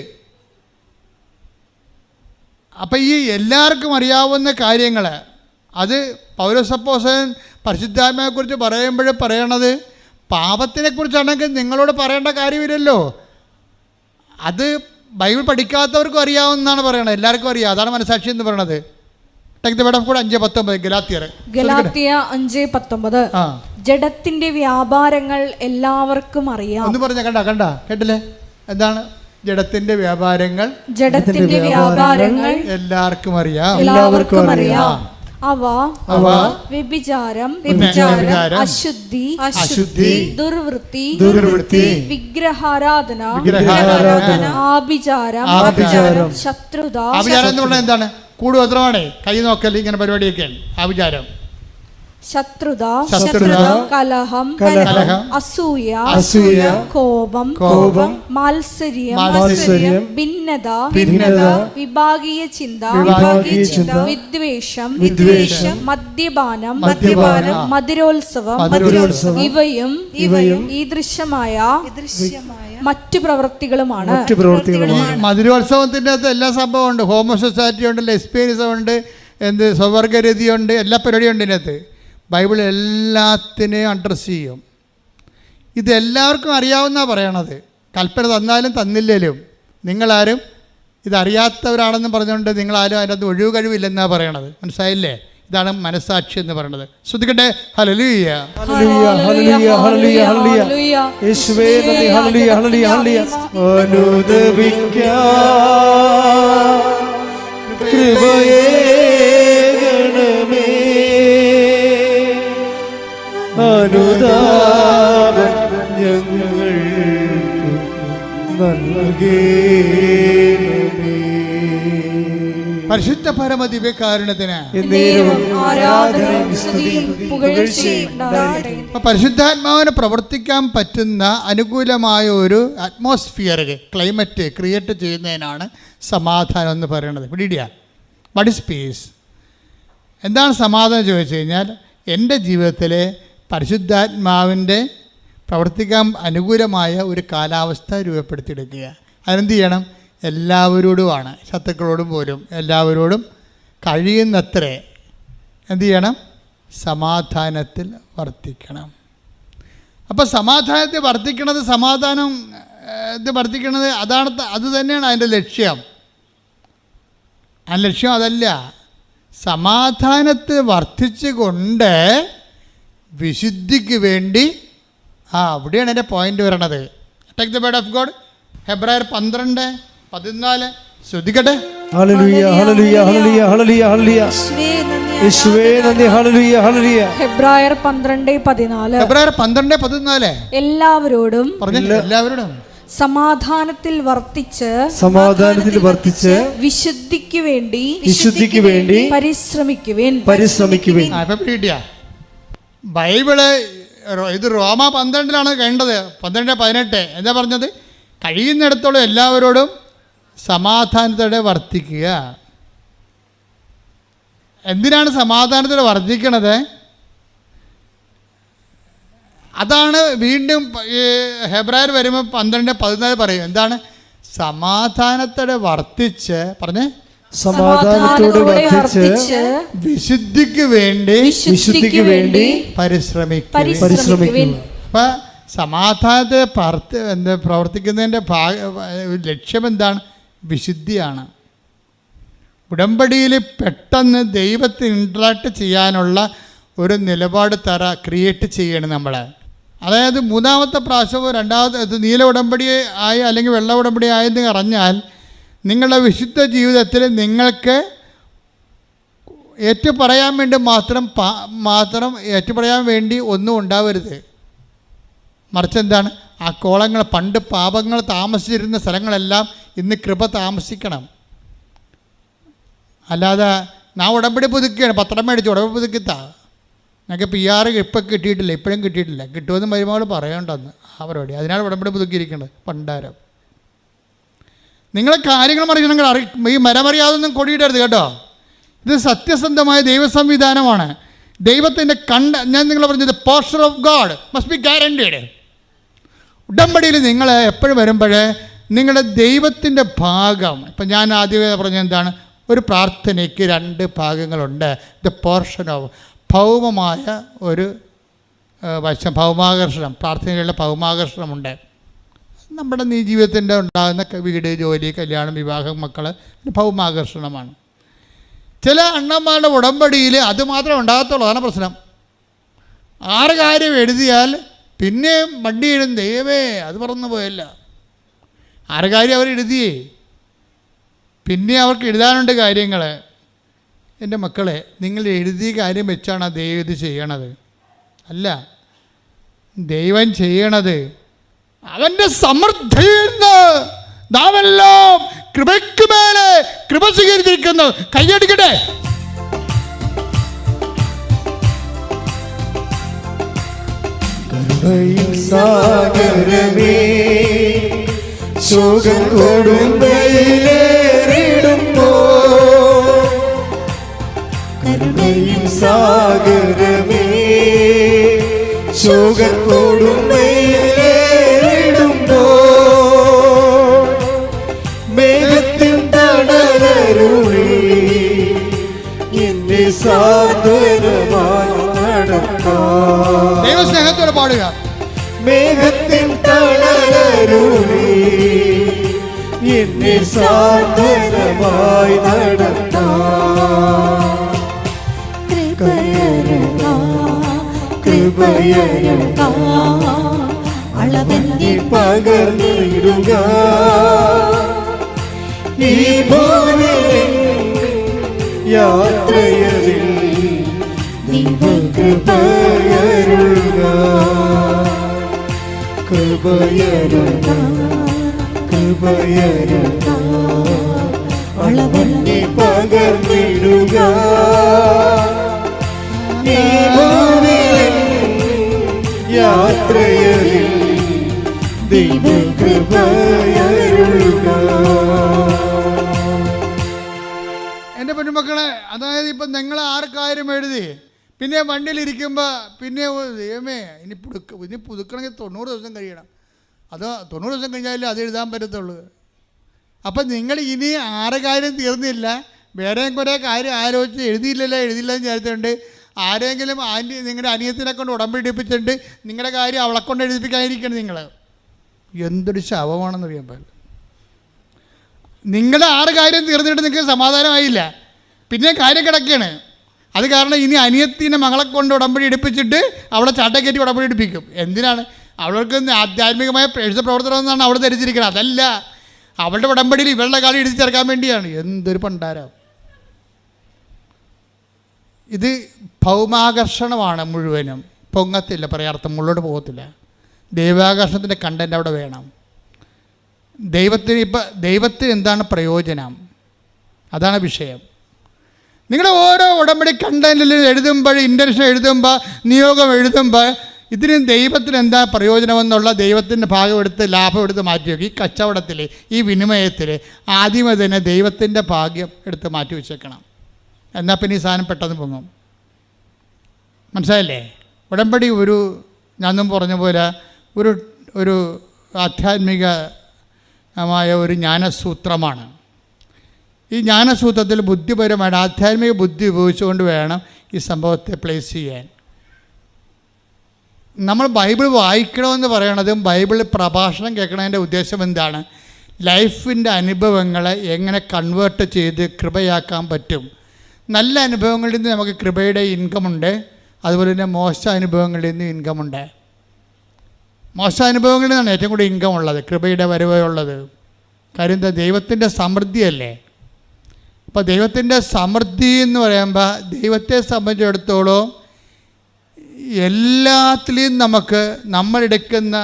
അപ്പം ഈ എല്ലാവർക്കും അറിയാവുന്ന കാര്യങ്ങൾ അത് പൗലോസപ്പോസ്തലൻ പരിശുദ്ധാത്മാവിനെക്കുറിച്ച് പറയുമ്പോൾ പറയണത് പാപത്തിനെക്കുറിച്ചാണെങ്കിൽ നിങ്ങളോട് പറയേണ്ട കാര്യമില്ലല്ലോ. അത് ബൈബിൾ പഠിക്കാത്തവർക്കും അറിയാവുന്നതാണ് പറയണത്, എല്ലാവർക്കും അറിയാം. അതാണ് മനസാക്ഷി എന്ന് പറയണത്. കൂടെ 5:19 ഗലാത്യർ 5:19 ജഡത്തിന്റെ വ്യാപാരങ്ങൾ എല്ലാവർക്കും അറിയാം. ഒന്ന് പറഞ്ഞ കേട്ടില്ലേ? എന്താണ് ജഡത്തിന്റെ വ്യാപാരങ്ങൾ? എല്ലാവർക്കും അറിയാം. അവ വ്യഭിചാരം, അശുദ്ധി, ദുർവൃത്തി, വിഗ്രഹാരാധന, ആഭിചാരം, ശത്രുത. ആഭിചാരം എന്ന് പറഞ്ഞാൽ എന്താണ്? കൂടുപത്രമാണ്, കൈ നോക്കൽ, ഇങ്ങനെ പരിപാടിയൊക്കെയാണ് ആഭിചാരം. ശത്രുത, കലഹം, അസൂയ, കോപം, മാത്സര്യം, ഭിന്നത, വിഭാഗീയ ചിന്ത, വിദ്വേഷം, മദ്യപാനം, മധുരോത്സവം, ഇവയും ഈ ദൃശ്യമായ മറ്റു പ്രവൃത്തികളുമാണ്. മധുരോത്സവത്തിൻ്റെ അകത്ത് എല്ലാ സംഭവം ഉണ്ട്. ഹോമോസെക്സ്വാലിറ്റി ഉണ്ട്, ലെസ്ബിയനിസം ഉണ്ട്, സ്വവർഗരതിയുണ്ട്, എല്ലാ പരിപാടിയും ഉണ്ട് ഇതിനകത്ത്. ബൈബിൾ എല്ലാത്തിനെയും അഡ്രസ്സ് ചെയ്യും. ഇതെല്ലാവർക്കും അറിയാവുന്നതാണ് പറയണത്. കൽപ്പന തന്നാലും തന്നില്ലേലും നിങ്ങളാരും ഇതറിയാത്തവരാണെന്ന് പറഞ്ഞുകൊണ്ട് നിങ്ങളാരും അതിനകത്ത് ഒഴിവ് കഴിവില്ലെന്നാണ് പറയണത്. മനസ്സിലായില്ലേ? ഇതാണ് മനസ്സാക്ഷി എന്ന് പറയുന്നത്. ശ്രദ്ധിക്കട്ടെ. ഹല്ലേലൂയ, ഹല്ലേലൂയ, ഹല്ലേലൂയ, ഹല്ലേലൂയ, ഹല്ലേലൂയ. യേശുവേ നന്ദി. ഹല്ലേലൂയ, ഹല്ലേലൂയ, ഹല്ലേലൂയ. അനുദപിക്കാൻ കൃപയേകണമേ, അനുതാപം ഞങ്ങൾക്ക് നൽകേണമേ. പരിശുദ്ധ പരമ ദിവ്യകാരുണ്യത്തിന് പരിശുദ്ധാത്മാവിനെ പ്രവർത്തിക്കാൻ പറ്റുന്ന അനുകൂലമായ ഒരു അറ്റ്മോസ്ഫിയർ, ക്ലൈമറ്റ് ക്രിയേറ്റ് ചെയ്യുന്നതിനാണ് സമാധാനം എന്ന് പറയുന്നത്. പിടിയിടിയ വാട്ട് ഈസ് പീസ്? എന്താണ് സമാധാനം ചോദിച്ചു കഴിഞ്ഞാൽ, എൻ്റെ ജീവിതത്തിലെ പരിശുദ്ധാത്മാവിൻ്റെ പ്രവർത്തിക്കാൻ അനുകൂലമായ ഒരു കാലാവസ്ഥ രൂപപ്പെടുത്തിയെടുക്കുക. അതിനെന്ത് ചെയ്യണം? എല്ലാവരോടുമാണ്, ശത്രുക്കളോടും പോലും എല്ലാവരോടും കഴിയുന്നത്ര എന്ത് ചെയ്യണം? സമാധാനത്തിൽ വർത്തിക്കണം. അപ്പോൾ സമാധാനത്തിൽ വർത്തിക്കണത്, സമാധാനം ഇത് വർത്തിക്കണത് അതാണ്, അത് തന്നെയാണ് അതിൻ്റെ ലക്ഷ്യം. ആ ലക്ഷ്യം അതല്ല. സമാധാനത്തിൽ വർദ്ധിച്ചു കൊണ്ട് വിശുദ്ധിക്ക് വേണ്ടി, അവിടെയാണ് എൻ്റെ പോയിന്റ് വരണത്. Take the word of God. ഹെബ്രായർ 12:14. ശ്രദ്ധിക്കട്ടെ. ഹല്ലേലൂയ, ഹല്ലേലൂയ, ഹല്ലേലൂയ, ഹല്ലേലൂയ, ഹല്ലേലൂയ. യേശുവേ നന്ദി. ഹല്ലേലൂയ, ഹല്ലേലൂയ. ഹെബ്രായർ 12:14. ഹെബ്രായർ 12:14. എല്ലാവരോടും എല്ലാവരോടും സമാധാനത്തിൽ വർത്തിച്ച് വിശുദ്ധിക്ക് വേണ്ടി പരിശ്രമിക്കുവിൻ. ബൈബിള് ഇത് റോമ 12 കണ്ടത്. 12:18 എന്താ പറഞ്ഞത്? കഴിയുന്നിടത്തോളം എല്ലാവരോടും സമാധാനത്തോടെ വർത്തിക്കുക. എന്തിനാണ് സമാധാനത്തോടെ വർദ്ധിക്കണത്? അതാണ് വീണ്ടും ഹെബ്രായർ വരുമ്പോൾ 12:14 പറയും. എന്താണ്? സമാധാനത്തോടെ വർത്തിച്ച് പറഞ്ഞേ, സമാധാനത്തോടെ വർദ്ധിച്ച് വിശുദ്ധിക്ക് വേണ്ടി പരിശ്രമിക്കും. അപ്പം സമാധാനത്തെ പ്രവർത്തിക്കുന്നതിൻ്റെ ലക്ഷ്യം എന്താണ്? വിശുദ്ധിയാണ്. ഉടമ്പടിയിൽ പെട്ടെന്ന് ദൈവത്തെ ഇൻട്രാക്ട് ചെയ്യാനുള്ള ഒരു നിലപാട് ക്രിയേറ്റ് ചെയ്യണം നമ്മൾ. അതായത് മൂന്നാമത്തെ പ്രാവശ്യമോ രണ്ടാമത്തെ നീല ഉടമ്പടി ആയി അല്ലെങ്കിൽ വെള്ള ഉടമ്പടി ആയെന്ന് അറിഞ്ഞാൽ നിങ്ങളുടെ വിശുദ്ധ ജീവിതത്തിൽ നിങ്ങൾക്ക് ഏറ്റുപറയാൻ വേണ്ടി മാത്രം ഏറ്റുപറയാൻ വേണ്ടി ഒന്നും ഉണ്ടാവരുത്. മറിച്ച് എന്താണ്? ആ കോളങ്ങൾ, പണ്ട് പാപങ്ങൾ താമസിച്ചിരുന്ന സ്ഥലങ്ങളെല്ലാം ഇന്ന് കൃപ താമസിക്കണം. അല്ലാതെ ഞാൻ ഉടമ്പടി പുതുക്കുകയാണ്, പത്രം മേടിച്ചു ഉടമ്പടി പുതുക്കിത്താ, ഞങ്ങൾക്ക് PR ഇപ്പം കിട്ടിയിട്ടില്ല, ഇപ്പോഴും കിട്ടിയിട്ടില്ല, കിട്ടുമെന്ന് മരുമകൾ പറയണ്ടെന്ന് ആ പരിപാടി. അതിനാണ് ഉടമ്പടി പുതുക്കിയിരിക്കേണ്ടത്. പണ്ടാരം നിങ്ങളെ കാര്യങ്ങൾ മറിക്കണമെങ്കിൽ ഈ മരമറിയാതൊന്നും കൊടിയിടരുത് കേട്ടോ. ഇത് സത്യസന്ധമായ ദൈവ സംവിധാനമാണ്. ദൈവത്തിൻ്റെ ഞാൻ നിങ്ങൾ പറഞ്ഞത് poster of God must be guaranteed. ഉടമ്പടിയിൽ നിങ്ങൾ എപ്പോഴും വരുമ്പോഴേ നിങ്ങളുടെ ദൈവത്തിൻ്റെ ഭാഗം, ഇപ്പം ഞാൻ ആദ്യമേ പറഞ്ഞത് എന്താണ്? ഒരു പ്രാർത്ഥനയ്ക്ക് 2 ഭാഗങ്ങളുണ്ട്. ദ പോർഷൻ ഓഫ് ഭൗമമായ ഒരു വശം, ഭൗമാകർഷണം, പ്രാർത്ഥനയിലുള്ള ഭൗമാകർഷണമുണ്ട്. നമ്മുടെ ജീവിതത്തിൻ്റെ ഉണ്ടാകുന്ന വീട്, ജോലി, കല്യാണം, വിവാഹം, മക്കൾ, ഭൗമാകർഷണമാണ്. ചില അണ്ണന്മാരുടെ ഉടമ്പടിയിൽ അതുമാത്രം ഉണ്ടാകത്തുള്ളൂ. അതാണ് പ്രശ്നം. 6 കാര്യം എഴുതിയാൽ പിന്നെയും വണ്ടി എഴുതും, ദൈവമേ അത് പറന്നു പോയല്ല. 6 കാര്യം അവർ എഴുതിയേ, പിന്നെ അവർക്ക് എഴുതാനുണ്ട് കാര്യങ്ങൾ. എൻ്റെ മക്കളെ, നിങ്ങൾ എഴുതിയ കാര്യം വെച്ചാണ് ദൈവം ഇത് ചെയ്യണത്. അല്ല, ദൈവം ചെയ്യണത് അവൻ്റെ സമൃദ്ധിയിൽ നിന്ന് നാമെല്ലാം കൃപയ്ക്ക് മേലെ കൃപ സ്വീകരിച്ചിരിക്കുന്നു. കൈയടിക്കട്ടെ. സാഗരമേ ശോകം കൊടുമ്പയിലേറിടുമ്പോ, കരുണയും സാഗരമേ ശോകം കൊടുമ്പയിലേറിടുമ്പോ, മേഘത്തിൻ തണലരുളി എന്നെ സാന്ത്വനമായി നടത്തും. എന്നെ സാന്ത്വനമായി നടത്താം. കൃപയരുക അളവെന്നെ പകർന്നിടുക. ഈ ഭൂമിയിൽ യാത്രയതിൽ കൃപയരുക. കൃപയരുക കൃപയരുക അളവെന്നെ പകർന്നിടുക. ഈ ഭൂമിയിൽ യാത്രയതിൽ ദൈവകൃപയരുക. എൻ്റെ പൊന്നുമക്കളെ, അതായത് ഇപ്പം നിങ്ങൾ 6 കാര്യം എഴുതി, പിന്നെ വണ്ടിയിലിരിക്കുമ്പോൾ പിന്നെ ദൈവമേ ഇനി പുതുക്കണമെങ്കിൽ 90 ദിവസം കഴിയണം. അത് 90 ദിവസം കഴിഞ്ഞാലേ അത് എഴുതാൻ പറ്റത്തുള്ളൂ. അപ്പം നിങ്ങൾ ഇനി 6 കാര്യം തീർന്നില്ല, വേറെയും കുറേ കാര്യം ആലോചിച്ച് എഴുതിയില്ലല്ലോ എന്ന് വിചാരിച്ചിട്ടുണ്ട്. ആരെങ്കിലും നിങ്ങളുടെ അനിയത്തിനെ കൊണ്ട് ഉടമ്പടിപ്പിച്ചിട്ട് നിങ്ങളുടെ കാര്യം അവളെ കൊണ്ട് എഴുതിപ്പിക്കാതിരിക്കണം. നിങ്ങൾ എന്തൊരു ശവമാണെന്ന് അറിയാൻ. നിങ്ങളുടെ 6 കാര്യം തീർന്നിട്ട് നിങ്ങൾക്ക് സമാധാനമായില്ല, പിന്നെ കാര്യം കിടക്കുകയാണ്. അത് കാരണം ഇനി അനിയത്തിൻ്റെ മകളെ കൊണ്ട് ഉടമ്പടി എടുപ്പിച്ചിട്ട് അവളെ ചാട്ടക്കയറ്റി ഉടമ്പടി എടുപ്പിക്കും. എന്തിനാണ്? അവൾക്ക് ആധ്യാത്മികമായ പ്രേക്ഷിത പ്രവർത്തനമെന്നാണ് അവൾ ധരിച്ചിരിക്കുന്നത്. അതല്ല, അവളുടെ ഉടമ്പടിയിൽ ഇവളുടെ കാലം എഴുതി ചേർക്കാൻ വേണ്ടിയാണ്. എന്തൊരു പണ്ടാരം! ഇത് ഭൗമാകർഷണമാണ് മുഴുവനും. പൊങ്ങത്തില്ല, പറയാർത്ഥം മുള്ളോട്ട് പോകത്തില്ല. ദൈവാകർഷണത്തിൻ്റെ കണ്ടൻ്റ് അവിടെ വേണം. ദൈവത്തിന് എന്താണ് പ്രയോജനം? അതാണ് വിഷയം. നിങ്ങളുടെ ഓരോ ഉടമ്പടി കണ്ടന്റിൽ എഴുതുമ്പോൾ, ഇൻറ്റൻഷൻ എഴുതുമ്പോൾ, നിയോഗം എഴുതുമ്പോൾ ഇതിന് ദൈവത്തിന് എന്താ പ്രയോജനമെന്നുള്ള ദൈവത്തിൻ്റെ ഭാഗം എടുത്ത് ലാഭം എടുത്ത് മാറ്റി വയ്ക്കും. ഈ കച്ചവടത്തിൽ, ഈ വിനിമയത്തിൽ ആദ്യമേ തന്നെ ദൈവത്തിൻ്റെ ഭാഗ്യം എടുത്ത് മാറ്റി വെച്ചേക്കണം. എന്നാൽ പിന്നെ ഈ സാധനം പെട്ടെന്ന് പൊങ്ങും. മനസ്സിലായില്ലേ? ഉടമ്പടി ഞാൻ പറഞ്ഞ പോലെ ഒരു ആധ്യാത്മികമായ ഒരു ജ്ഞാനസൂത്രമാണ്. ഈ ജ്ഞാനസൂത്രത്തിൽ ബുദ്ധിപരമായിട്ട് ആധ്യാത്മിക ബുദ്ധി ഉപയോഗിച്ചുകൊണ്ട് വേണം ഈ സംഭവത്തെ പ്ലേസ് ചെയ്യാൻ. നമ്മൾ ബൈബിൾ വായിക്കണമെന്ന് പറയണതും ബൈബിൾ പ്രഭാഷണം കേൾക്കണതിൻ്റെ ഉദ്ദേശം എന്താണ്? ലൈഫിൻ്റെ അനുഭവങ്ങളെ എങ്ങനെ കൺവേർട്ട് ചെയ്ത് കൃപയാക്കാൻ പറ്റും. നല്ല അനുഭവങ്ങളിൽ നിന്ന് നമുക്ക് കൃപയുടെ ഇൻകമുണ്ട്, അതുപോലെ തന്നെ മോശ അനുഭവങ്ങളിൽ നിന്ന് ഇൻകമുണ്ട്. മോശ അനുഭവങ്ങളിൽ നിന്നാണ് ഏറ്റവും കൂടുതൽ ഇൻകം ഉള്ളത്, കൃപയുടെ വരവുള്ളത്. കാര്യം എന്താ? ദൈവത്തിൻ്റെ സമൃദ്ധിയല്ലേ. അപ്പോൾ ദൈവത്തിൻ്റെ സമൃദ്ധി എന്ന് പറയുമ്പോൾ ദൈവത്തെ സംബന്ധിച്ചിടത്തോളം എല്ലാത്തിലും നമുക്ക് നമ്മളെടുക്കുന്ന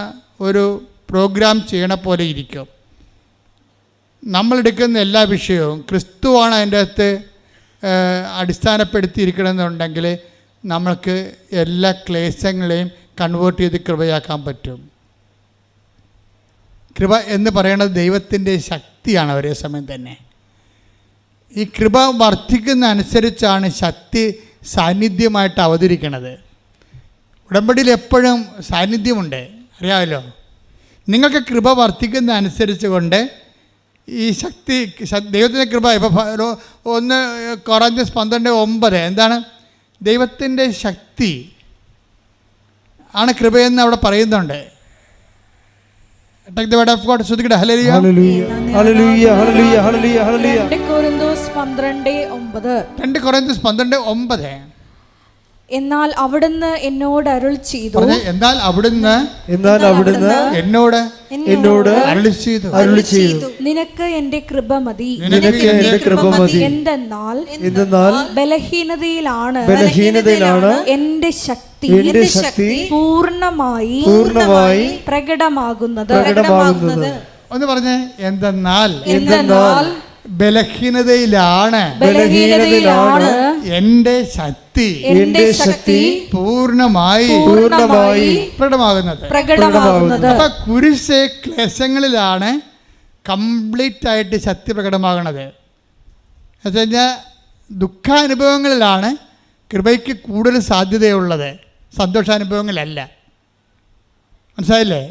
ഒരു പ്രോഗ്രാം ചെയ്യണ പോലെ ഇരിക്കും. നമ്മളെടുക്കുന്ന എല്ലാ വിഷയവും ക്രിസ്തുവാണ് അതിൻ്റെ അകത്ത് അടിസ്ഥാനപ്പെടുത്തിയിരിക്കണമെന്നുണ്ടെങ്കിൽ നമ്മൾക്ക് എല്ലാ ക്ലേശങ്ങളെയും കൺവേർട്ട് ചെയ്ത് കൃപയാക്കാൻ പറ്റും. കൃപ എന്ന് പറയുന്നത് ദൈവത്തിൻ്റെ ശക്തിയാണ് ഒരേ സമയം തന്നെ. ഈ കൃപ വർദ്ധിക്കുന്ന അനുസരിച്ചാണ് ശക്തി സാന്നിധ്യമായിട്ട് അവതരിക്കുന്നത്. ഉടമ്പടിയിൽ എപ്പോഴും സാന്നിധ്യമുണ്ട്, അറിയാമല്ലോ. നിങ്ങൾക്ക് കൃപ വർദ്ധിക്കുന്ന അനുസരിച്ച് കൊണ്ട് ഈ ശക്തി ദൈവത്തിൻ്റെ കൃപ. ഇപ്പോൾ 1 കൊറിന്ത്യർ 12:9 എന്താണ്? ദൈവത്തിൻ്റെ ശക്തി ആണ് കൃപയെന്ന് അവിടെ പറയുന്നുണ്ട്. Take the word of God. ശ്രദ്ധിക്കട്ടെ. ഹല്ലേലൂയ ഹല്ലേലൂയ ഹല്ലേലൂയ ഹല്ലേലൂയ ഹല്ലേലൂയ. 2 കൊരിന്തോസ് 12:9. 2 കൊരിന്തോസ് 12:9. എന്നാൽ അവിടുന്ന് എന്നോട് അരുൾ ചെയ്തു. എന്നാൽ അവിടുന്ന് എന്നോട് അരുളി ചെയ്തു. നിനക്ക് എൻ്റെ കൃപ മതി. എന്തെന്നാൽ ബലഹീനതയിലാണ് എൻ്റെ ശക്തി പൂർണ്ണമായി പ്രകടമാകുന്നത്. ഒന്ന് പറഞ്ഞേ. എന്തെന്നാൽ ബലഹീനതയിലാണ് എൻ്റെ ശക്തി പൂർണ്ണമായി പ്രകടമാകുന്നത്. അപ്പൊ കുരിശ് ക്ലേശങ്ങളിലാണ് കംപ്ലീറ്റ് ആയിട്ട് ശക്തി പ്രകടമാകുന്നത്. എന്ന് വെച്ചാൽ ദുഃഖാനുഭവങ്ങളിലാണ് കൃപയ്ക്ക് കൂടുതൽ സാധ്യതയുള്ളത്, സന്തോഷാനുഭവങ്ങളല്ല. മനസ്സിലായില്ലേ?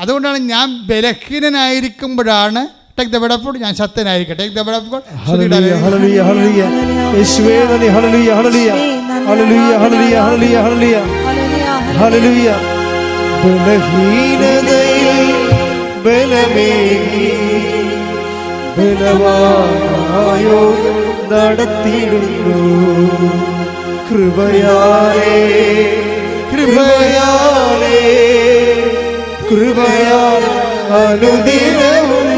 അതുകൊണ്ടാണ് ഞാൻ ബലഹീനനായിരിക്കുമ്പോഴാണ് Take the word of God. ഞാൻ ശക്തനായിരിക്കട്ടെ. Take the word of God. ഹല്ലേലൂയ ഹല്ലേലൂയ ഹല്ലേലൂയ. യേശുവേ നന്ദി. ഹല്ലേലൂയ ഹല്ലേലൂയ ഹല്ലേലൂയ ഹല്ലേലൂയ ഹല്ലേലൂയ ഹല്ലേലൂയ ഹല്ലേലൂയ. ബലഹീനതയിൽ ബലമേകി ബലവാനായോ നടത്തിയിടുന്നു. കൃപയാലേ കൃപയാലേ കൃപയാൽ അനുദിനവും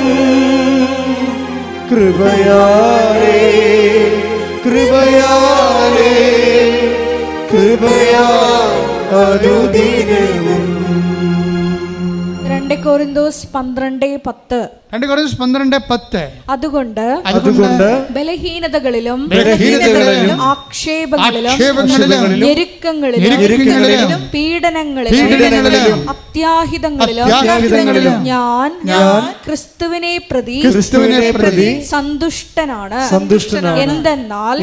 കൃപയാലേ കൃപയാലേ കൃപയാൽ അനുദിനവും. 2 കൊരിന്തോസ് 12:10. 2 കൊരിന്തോസ് 12:10. അതുകൊണ്ട് ബലഹീനതകളിലും ആക്ഷേപങ്ങളിലും ഞെരുക്കങ്ങളിലും പീഡനങ്ങളിലും അത്യാഹിതങ്ങളിലും ഞാൻ ക്രിസ്തുവിനെ പ്രതി സന്തുഷ്ടനാണ്. എന്തെന്നാൽ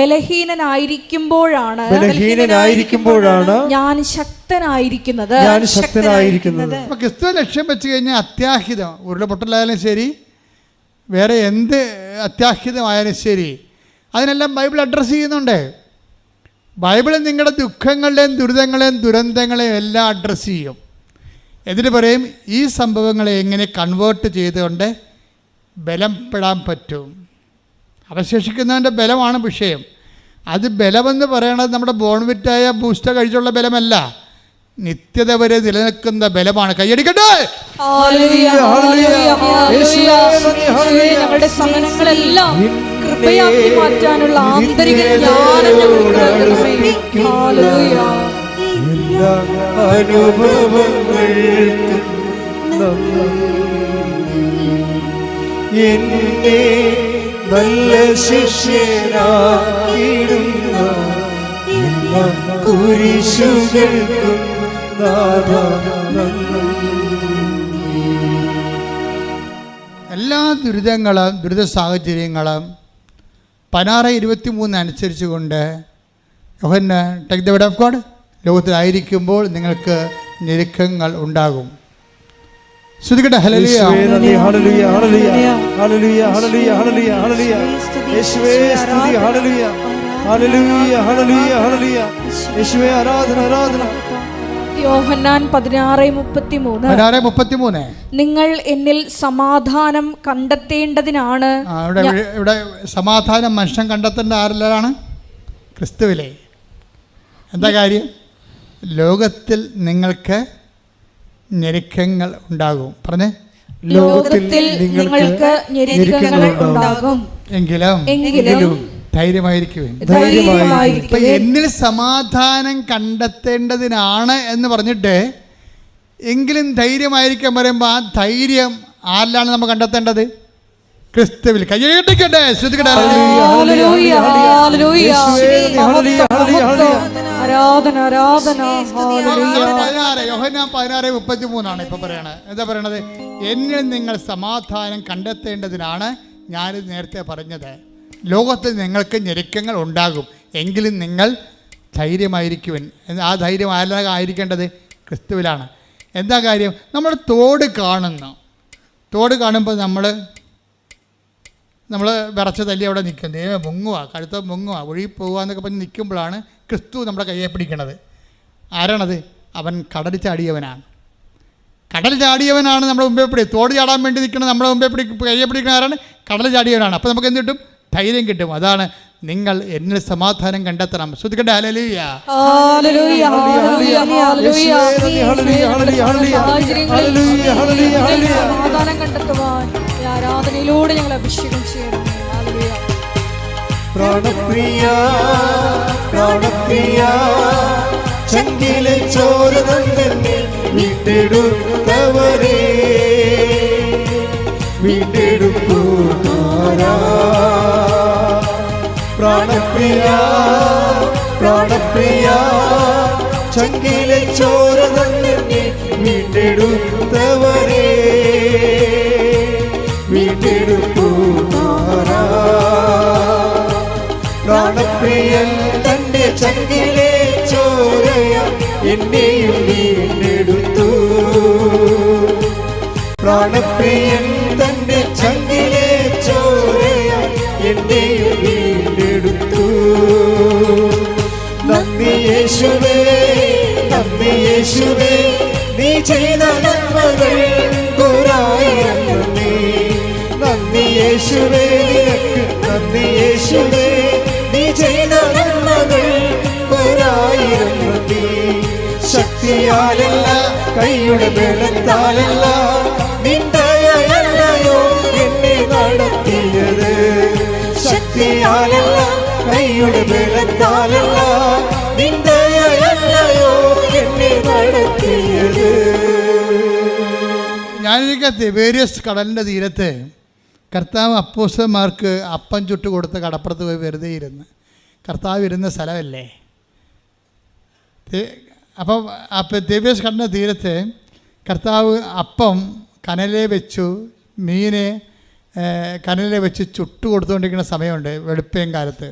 ബലഹീനനായിരിക്കുമ്പോഴാണ് ഞാൻ ശക്തനായിരിക്കുന്നത്. ക്രിസ്തുവിനെ ലക്ഷ്യം വെച്ച് കഴിഞ്ഞാൽ അത്യാഹിതം, ഉരുളപൊട്ടലായാലും ശരി, വേറെ എന്ത് അത്യാഹിതമായാലും ശരി, അതിനെല്ലാം ബൈബിൾ അഡ്രസ്സ് ചെയ്യുന്നുണ്ട്. ബൈബിൾ നിങ്ങളുടെ ദുഃഖങ്ങളെയും ദുരിതങ്ങളെയും ദുരന്തങ്ങളെയും എല്ലാം അഡ്രസ്സ് ചെയ്യും. എന്നിട്ട് പറയും ഈ സംഭവങ്ങളെ എങ്ങനെ കൺവേർട്ട് ചെയ്തുകൊണ്ട് ബലപ്പെടാൻ പറ്റും. അവശേഷിക്കുന്നതിൻ്റെ ബലമാണ് വിഷയം. അത് ബലമെന്ന് പറയണത് നമ്മുടെ ബോൺവിറ്റായ ബൂസ്റ്റർ കഴിച്ചുള്ള ബലമല്ല, നിത്യത വരെ നിലനിൽക്കുന്ന ബലമാണ്. കൈയടിക്കട്ടെ. ഞങ്ങളുടെ സഹനങ്ങളെല്ലാം കൃപയാക്കി മാറ്റാനുള്ള ആന്തരിക എന്നെ നല്ല ശിഷ്യനാക്കിയിടുന്ന കുരിശുകൾക്കും എല്ലാ ദുരിതങ്ങളും ദുരിത സാഹചര്യങ്ങളും 16:23 അനുസരിച്ച് കൊണ്ട് യോഹന്നാൻ take the word of God, ലോകത്തിലായിരിക്കുമ്പോൾ നിങ്ങൾക്ക് ഞെരുക്കങ്ങൾ ഉണ്ടാകും. ശ്രദ്ധിക്കട്ടെ. ഹല്ലേലൂയ ഹല്ലേലൂയ ഹല്ലേലൂയ ഹല്ലേലൂയ ഹല്ലേലൂയ ഹല്ലേലൂയ ഹല്ലേലൂയ യേശുവേ സ്തുതി. ഹല്ലേലൂയ ഹല്ലേലൂയ ഹല്ലേലൂയ ഹല്ലേലൂയ യേശുവേ ആരാധന ആരാധന. യോഹന്നാൻ 16:33. നിങ്ങൾ എന്നിൽ സമാധാനം കണ്ടെത്തേണ്ടതിനാണ്. ഇവിടെ സമാധാനം മനുഷ്യൻ കണ്ടെത്തേണ്ട ആരെല്ലാണ്? ക്രിസ്തുവിലെ. എന്താ കാര്യം? ലോകത്തിൽ നിങ്ങൾക്ക് ഞെരുക്കങ്ങൾ ഉണ്ടാകും. പറഞ്ഞേ, ലോകത്തിൽ നിങ്ങൾക്ക് ഞെരുക്കങ്ങൾ ഉണ്ടാകും, എങ്കിലും ധൈര്യമായിരിക്കുവിൻ. ഇപ്പം എന്നിൽ സമാധാനം കണ്ടെത്തേണ്ടതിനാണ് എന്ന് പറഞ്ഞിട്ട് എങ്കിലും ധൈര്യമായിരിക്കാൻ പറയുമ്പോൾ ആ ധൈര്യം ആരിലാണ് നമ്മൾ കണ്ടെത്തേണ്ടത്? ക്രിസ്തുവിൽ. കൈയ്യടിക്കട്ടെ, ശ്രദ്ധിക്കട്ടെ. യോഹന്നാൻ 16:33 ഇപ്പൊ പറയണത്. എന്താ പറയണത്? എന്നിൽ നിങ്ങൾ സമാധാനം കണ്ടെത്തേണ്ടതിനാണ് ഞാനിത് നേരത്തെ പറഞ്ഞത്. ലോകത്തിൽ നിങ്ങൾക്ക് ഞെരുക്കങ്ങൾ ഉണ്ടാകും, എങ്കിലും നിങ്ങൾ ധൈര്യമായിരിക്കുവൻ. ആ ധൈര്യം ആയിരിക്കേണ്ടത് ക്രിസ്തുവിലാണ്. എന്താ കാര്യം? നമ്മൾ തോട് കാണുമ്പോൾ നമ്മൾ വിറച്ച തല്ലി അവിടെ നിൽക്കും. ദൈവം മുങ്ങുക, കഴുത്ത മുങ്ങുക, ഒഴുകി പോകുക എന്നൊക്കെ പറഞ്ഞ് നിൽക്കുമ്പോഴാണ് ക്രിസ്തു നമ്മുടെ കയ്യെ പിടിക്കണത്. ആരാണത്? അവൻ കടൽ ചാടിയവനാണ്. കടൽ ചാടിയവനാണ് നമ്മുടെ മുമ്പേ തോട് ചാടാൻ വേണ്ടി നിൽക്കുന്നത്. നമ്മുടെ മുമ്പേ കയ്യെ പിടിക്കുന്ന ആരാണ്? കടൽ ചാടിയവനാണ്. അപ്പോൾ നമുക്ക് എന്ത് കിട്ടും? ധൈര്യം കിട്ടും. അതാണ് നിങ്ങൾ എന്നിൽ സമാധാനം കണ്ടെത്തണം. ശ്രദ്ധിക്കട്ടെ. ഹല്ലേലൂയ സമാധാനം കണ്ടെത്തുവാൻ ആരാധനയിലൂടെ ഞങ്ങൾ അഭിഷേകം ചെയ്യണം. പ്രാണപ്രിയ പ്രാണപ്രിയ ചങ്കിലെ ചോര തന്നെ വീണ്ടെടുത്തവരേ വീണ്ടെടുപ്പൂകാരാ. പ്രാണപ്രിയ പ്രാണപ്രിയ ചങ്കിലെ ചോര തന്നെ വീണ്ടെടുത്തവരേ വീണ്ടെടുപ്പൂകാരാ. പ്രാണപ്രിയൻ തന്റെ ചങ്കിലെ ചോരയ എന്നെയും വീണ്ടെടുത്തു. പ്രാണപ്രിയൻ തന്റെ ചങ്കിലെ ചോരയ എന്നെയും വീണ്ടെടുത്തു. നന്ദി യേശുവേ, നന്ദി യേശുവേ, നീ ചെയ്ത നന്മകൾ ശക്തിയാലല്ല, കൈയുടെ ബലത്താലല്ല, നിന്ദയല്ലയോ എന്നെ നടത്തിയത്. ശക്തിയാലല്ല, കൈയുടെ ബലത്താലല്ല, നിന്ദയല്ലയോ എന്നെ നടത്തിയത്. ഞാനിരിക്കുക തിബേരിയസ് കടലിൻ്റെ തീരത്ത് കർത്താവ് അപ്പോസ്തലന്മാർക്ക് അപ്പം ചുട്ട് കൊടുത്ത് കടപ്പുറത്ത് പോയി വെറുതെ ഇരുന്ന്. കർത്താവ് ഇരുന്ന സ്ഥലമല്ലേ. അപ്പം തിബേരിയസ് കടലിൻ്റെ തീരത്ത് കർത്താവ് അപ്പം കനലിൽ വെച്ചു, മീനെ കനലിൽ വെച്ച് ചുട്ട് കൊടുത്തുകൊണ്ടിരിക്കുന്ന സമയമുണ്ട് വെളുപ്പയും കാലത്ത്.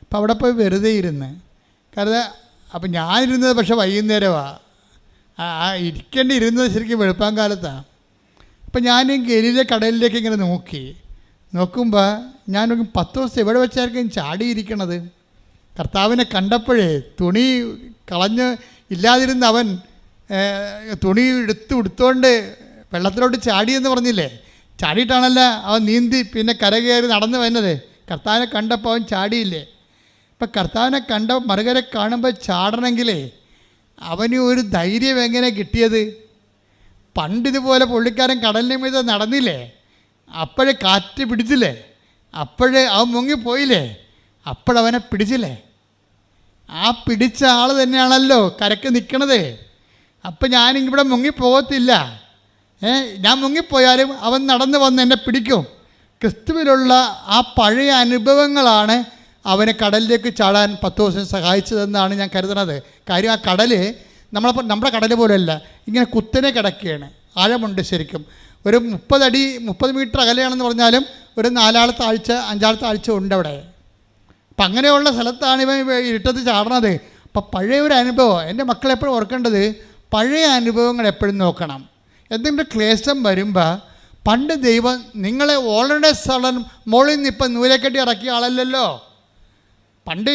അപ്പം അവിടെ പോയി വെറുതെ ഇരുന്ന്. കാരണം അപ്പം ഞാനിരുന്നത് പക്ഷെ വൈകുന്നേരമാണ്, ഇരുന്നത് ശരിക്കും വെളുപ്പാൻ കാലത്താണ്. അപ്പം ഞാൻ ഗലീല കടലിലേക്ക് ഇങ്ങനെ നോക്കുമ്പോൾ ഞാൻ 10 ദിവസം എവിടെ വെച്ചായിരിക്കും ചാടിയിരിക്കണത്. കർത്താവിനെ കണ്ടപ്പോഴേ തുണി കളഞ്ഞ് ഇല്ലാതിരുന്ന അവൻ തുണി എടുത്തുകൊണ്ട് വെള്ളത്തിലോട്ട് ചാടിയെന്ന് പറഞ്ഞില്ലേ. ചാടിയിട്ടാണല്ലോ അവൻ നീന്തി പിന്നെ കരകയറി നടന്നു വന്നത്. കർത്താവിനെ കണ്ടപ്പോൾ അവൻ ചാടിയില്ലേ. ഇപ്പം കർത്താവിനെ മറുകരെ കാണുമ്പോൾ ചാടണമെങ്കിലേ അവന് ഒരു ധൈര്യം എങ്ങനെ കിട്ടിയത്? പണ്ടിതുപോലെ പുള്ളിക്കാരൻ കടലിന് മീതെ നടന്നില്ലേ, അപ്പോഴേ കാറ്റ് പിടിച്ചില്ലേ, അപ്പോഴേ അവൻ മുങ്ങിപ്പോയില്ലേ, അപ്പോഴവനെ പിടിച്ചില്ലേ. ആ പിടിച്ച ആൾ തന്നെയാണല്ലോ കരക്ക് നിൽക്കണത്. അപ്പം ഞാനിവിടെ മുങ്ങിപ്പോകത്തില്ല. ഞാൻ മുങ്ങിപ്പോയാലും അവൻ നടന്നു വന്ന് എന്നെ പിടിക്കും. ക്രിസ്തുവിലുള്ള ആ പഴയ അനുഭവങ്ങളാണ് അവനെ കടലിലേക്ക് ചാടാൻ 10 ദിവസം സഹായിച്ചതെന്നാണ് ഞാൻ കരുതുന്നത്. കാര്യം ആ കടൽ നമ്മുടെ കടൽ പോലെയല്ല, ഇങ്ങനെ കുത്തനെ കിടക്കുകയാണ്, ആഴമുണ്ട് ശരിക്കും. ഒരു 30 മീറ്റർ അകലെയാണെന്ന് പറഞ്ഞാലും ഒരു 4 താഴ്ച 5 താഴ്ച ഉണ്ട് അവിടെ. അപ്പം അങ്ങനെയുള്ള സ്ഥലത്താണ് ഇവൻ ഇരുട്ടത്ത് ചാടണത്. അപ്പം പഴയ ഒരു അനുഭവം എൻ്റെ മക്കളെപ്പോഴും ഓർക്കേണ്ടത്, പഴയ അനുഭവങ്ങൾ എപ്പോഴും നോക്കണം. എന്തെങ്കിലും ക്ലേശം വരുമ്പോൾ പണ്ട് ദൈവം നിങ്ങളെ ഓൾറെഡി സ്ഥലം മുകളിൽ നിന്ന് ഇപ്പം നൂലേക്കെട്ടി ഇറക്കിയ ആളല്ലല്ലോ. പണ്ട്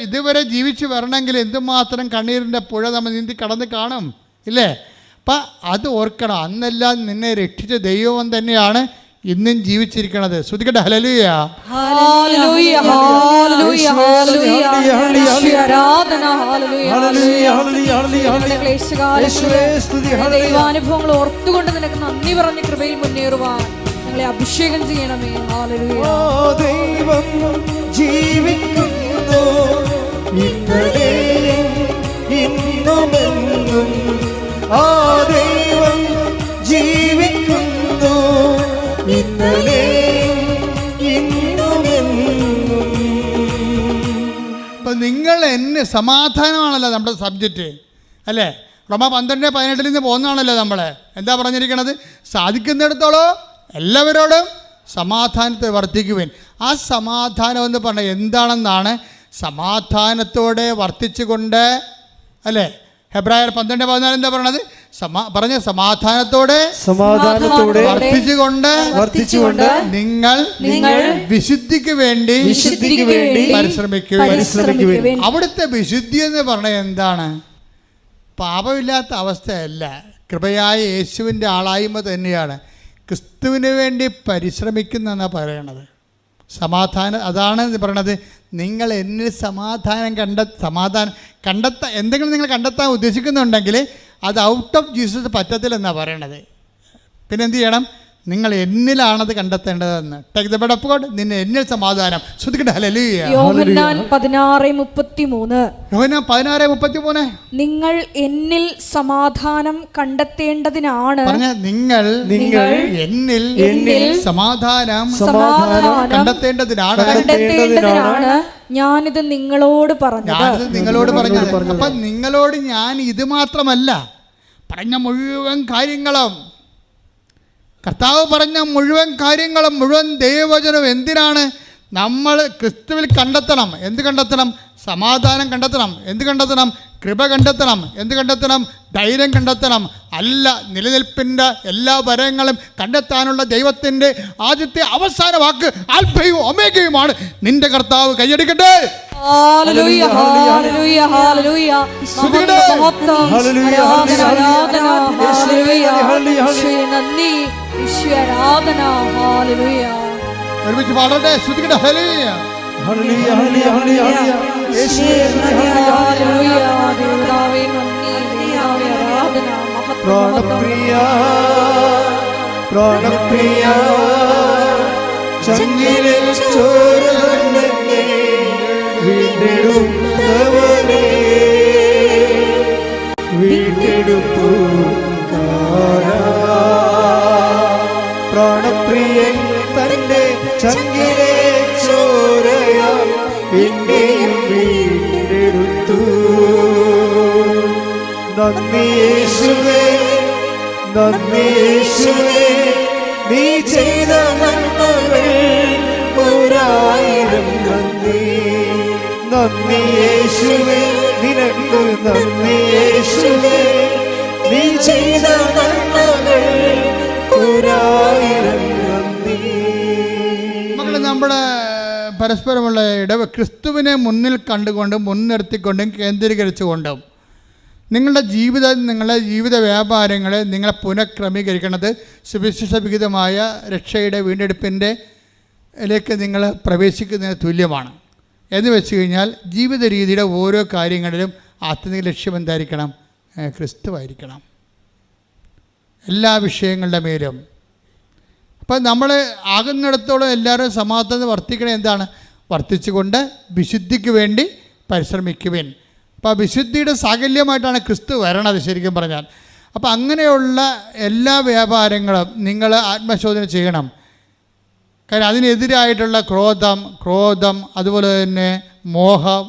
ഇതുവരെ ജീവിച്ച് വരണമെങ്കിൽ എന്തുമാത്രം കണ്ണീരിൻ്റെ പുഴ നമ്മൾ നീന്തി കടന്ന് കാണും ഇല്ലേ. അപ്പം അത് ഓർക്കണം, അന്നെല്ലാം നിന്നെ രക്ഷിച്ച ദൈവം തന്നെയാണ് ഇന്നും ജീവിച്ചിരിക്കണത്. ശ്രുതിക്കട്ടെ ഹല്ലേലൂയ. ഹല്ലേലൂയ ഹല്ലേലൂയ ഹല്ലേലൂയ ആരാധന ഹല്ലേലൂയ ദൈവാനുഭവങ്ങൾ ഓർത്തുകൊണ്ട് നിനക്ക് നന്ദി പറഞ്ഞ കൃപയിൽ മുന്നേറുവാൻ ഞങ്ങളെ അഭിഷേകം ചെയ്യണമേ. ഹല്ലേലൂയ. ദൈവം ജീവിക്കുന്നു ഇന്നലെയും ഇന്നുമെന്നും. ആ ദൈവം ജീവിക്കുന്നു ഇന്നലെയും ഇന്നുമെന്നും. ഇപ്പം നിങ്ങൾ എന്നെ സമാധാനമാണല്ലോ നമ്മുടെ സബ്ജക്റ്റ് അല്ലേ. റോമ 12:18 നിന്ന് പോകുന്നതാണല്ലോ നമ്മൾ. എന്താ പറഞ്ഞിരിക്കണത്? സാധിക്കുന്നിടത്തോളം എല്ലാവരോടും സമാധാനത്തെ വർദ്ധിക്കുവാൻ. ആ സമാധാനം എന്ന് പറഞ്ഞാൽ എന്താണെന്നാണ്? സമാധാനത്തോടെ വർദ്ധിച്ചുകൊണ്ട് അല്ലേ. ഹെബ്രായർ 12:14 എന്താ പറയണത്? സമാധാനത്തോടെ വർദ്ധിച്ചുകൊണ്ട് നിങ്ങൾ വിശുദ്ധിക്ക് വേണ്ടി പരിശ്രമിക്കുവിൻ. അവിടുത്തെ വിശുദ്ധി എന്ന് പറഞ്ഞാൽ എന്താണ്? പാപമില്ലാത്ത അവസ്ഥയല്ല, കൃപയായ യേശുവിൻ്റെ ആളായ്മ തന്നെയാണ്. ക്രിസ്തുവിന് വേണ്ടി പരിശ്രമിക്കുന്നെന്നാണ് പറയണത്. സമാധാനം അതാണ് പറയണത്. നിങ്ങൾ എന്നിൽ സമാധാനം കണ്ടെത്താൻ എന്തെങ്കിലും നിങ്ങൾ കണ്ടെത്താൻ ഉദ്ദേശിക്കുന്നുണ്ടെങ്കിൽ അത് ഔട്ട് ഓഫ് ജീസസ് പറ്റത്തില്ലെന്നാണ് പറയണത്. പിന്നെ എന്ത് ചെയ്യണം? നിങ്ങൾ എന്നിലാണത് കണ്ടെത്തേണ്ടതെന്ന്. Take the word of God. നിന്നെ എന്നിൽ സമാധാനം. ശ്രദ്ധിക്കട്ടെ. ഹല്ലേലൂയ. യോഹന്നാൻ 16:33 നിങ്ങൾ എന്നിൽ സമാധാനം കണ്ടെത്തേണ്ടതിനാണ്. പറഞ്ഞ നിങ്ങൾ എന്നിൽ സമാധാനം കണ്ടെത്തേണ്ടതിനാണ് ഞാനിത് നിങ്ങളോട് പറഞ്ഞത്. അപ്പം നിങ്ങളോട് ഞാൻ ഇത് മാത്രമല്ല പറഞ്ഞ മുഴുവൻ കാര്യങ്ങളും, കർത്താവ് പറഞ്ഞ മുഴുവൻ കാര്യങ്ങളും, മുഴുവൻ ദൈവവചനവും എന്തിനാണ്? നമ്മൾ ക്രിസ്തുവിൽ കണ്ടെത്തണം. എന്ത് കണ്ടെത്തണം? സമാധാനം കണ്ടെത്തണം. എന്ത് കണ്ടെത്തണം? കൃപ കണ്ടെത്തണം. എന്ത് കണ്ടെത്തണം? ധൈര്യം കണ്ടെത്തണം. അല്ല, നിലനിൽപ്പിൻ്റെ എല്ലാ വരങ്ങളും കണ്ടെത്താനുള്ള ദൈവത്തിൻ്റെ ആദ്യത്തെ അവസാന വാക്ക് ആൽഫയും ഒമേഗയുമാണ്. നിന്റെ കർത്താവ്. കൈയടിക്കട്ടെ. ഹല്ലേലൂയ ഹല്ലേലൂയ ഹല്ലേലൂയ നന്ദി ഈശ്വരാധന. ഹല്ലേലൂയ. ഒരുമിച്ച് പാടട്ടെ. ശ്രുതിക്കട്ടെ. ഹല്ലേലൂയ ഹല്ലേലൂയ ഹല്ലേലൂയ ഹല്ലേലൂയ യേശുവേ ഹല്ലേലൂയ ഹല്ലേലൂയ. ദേവതാവേ നന്ദി, ദേവതാവേ പ്രാണപ്രിയ പ്രാണപ്രിയ ചങ്ങിലെ ചോര തന്നെ വീണ്ടെടുത്തവനെ വീണ്ടെടുത്തു പ്രാണപ്രിയൻ തന്റെ ചങ്ങിലെ ചോരയാൽ എന്നെയും വീണ്ടെടുത്തു. നന്ദി യേശുവേ നന്ദി യേശുവേ നീ ചെയ്ത നന്മകൾ ഒരായിരം നന്ദി. നന്ദി യേശുവേ നിനക്ക് നന്ദി യേശുവേ നീ ചെയ്ത നന്മകൾ ഒരായിരം നന്ദി. മക്കളെ, നമ്മുടെ പരസ്പരമുള്ള ക്രിസ്തുവിനെ മുന്നിൽ കണ്ടുകൊണ്ടും മുൻനിർത്തിക്കൊണ്ടും കേന്ദ്രീകരിച്ചുകൊണ്ടും നിങ്ങളുടെ ജീവിത വ്യാപാരങ്ങളെ നിങ്ങളെ പുനഃക്രമീകരിക്കുന്നത് സുവിശേഷവിഹിതമായ രക്ഷയുടെ വീണ്ടെടുപ്പിൻ്റെ ലേക്ക് നിങ്ങൾ പ്രവേശിക്കുന്നതിന് തുല്യമാണ്. എന്ന് വെച്ച് കഴിഞ്ഞാൽ ജീവിത രീതിയുടെ ഓരോ കാര്യങ്ങളിലും ആത്യന്തിക ലക്ഷ്യം എന്തായിരിക്കണം? ക്രിസ്തുവായിരിക്കണം എല്ലാ വിഷയങ്ങളുടെ മേലും. അപ്പം നമ്മൾ ആകുന്നിടത്തോളം എല്ലാവരും സമാധാനം വർദ്ധിക്കണേ. എന്താണ്? വർദ്ധിച്ചുകൊണ്ട് വിശുദ്ധിക്ക് വേണ്ടി പരിശ്രമിക്കുവിൻ. അപ്പോൾ വിശുദ്ധിയുടെ സാകല്യമായിട്ടാണ് ക്രിസ്തു വരണത് ശരിക്കും പറഞ്ഞാൽ. അപ്പോൾ അങ്ങനെയുള്ള എല്ലാ വ്യാപാരങ്ങളും നിങ്ങൾ ആത്മശോധന ചെയ്യണം. കാരണം അതിനെതിരായിട്ടുള്ള ക്രോധം അതുപോലെ തന്നെ മോഹം,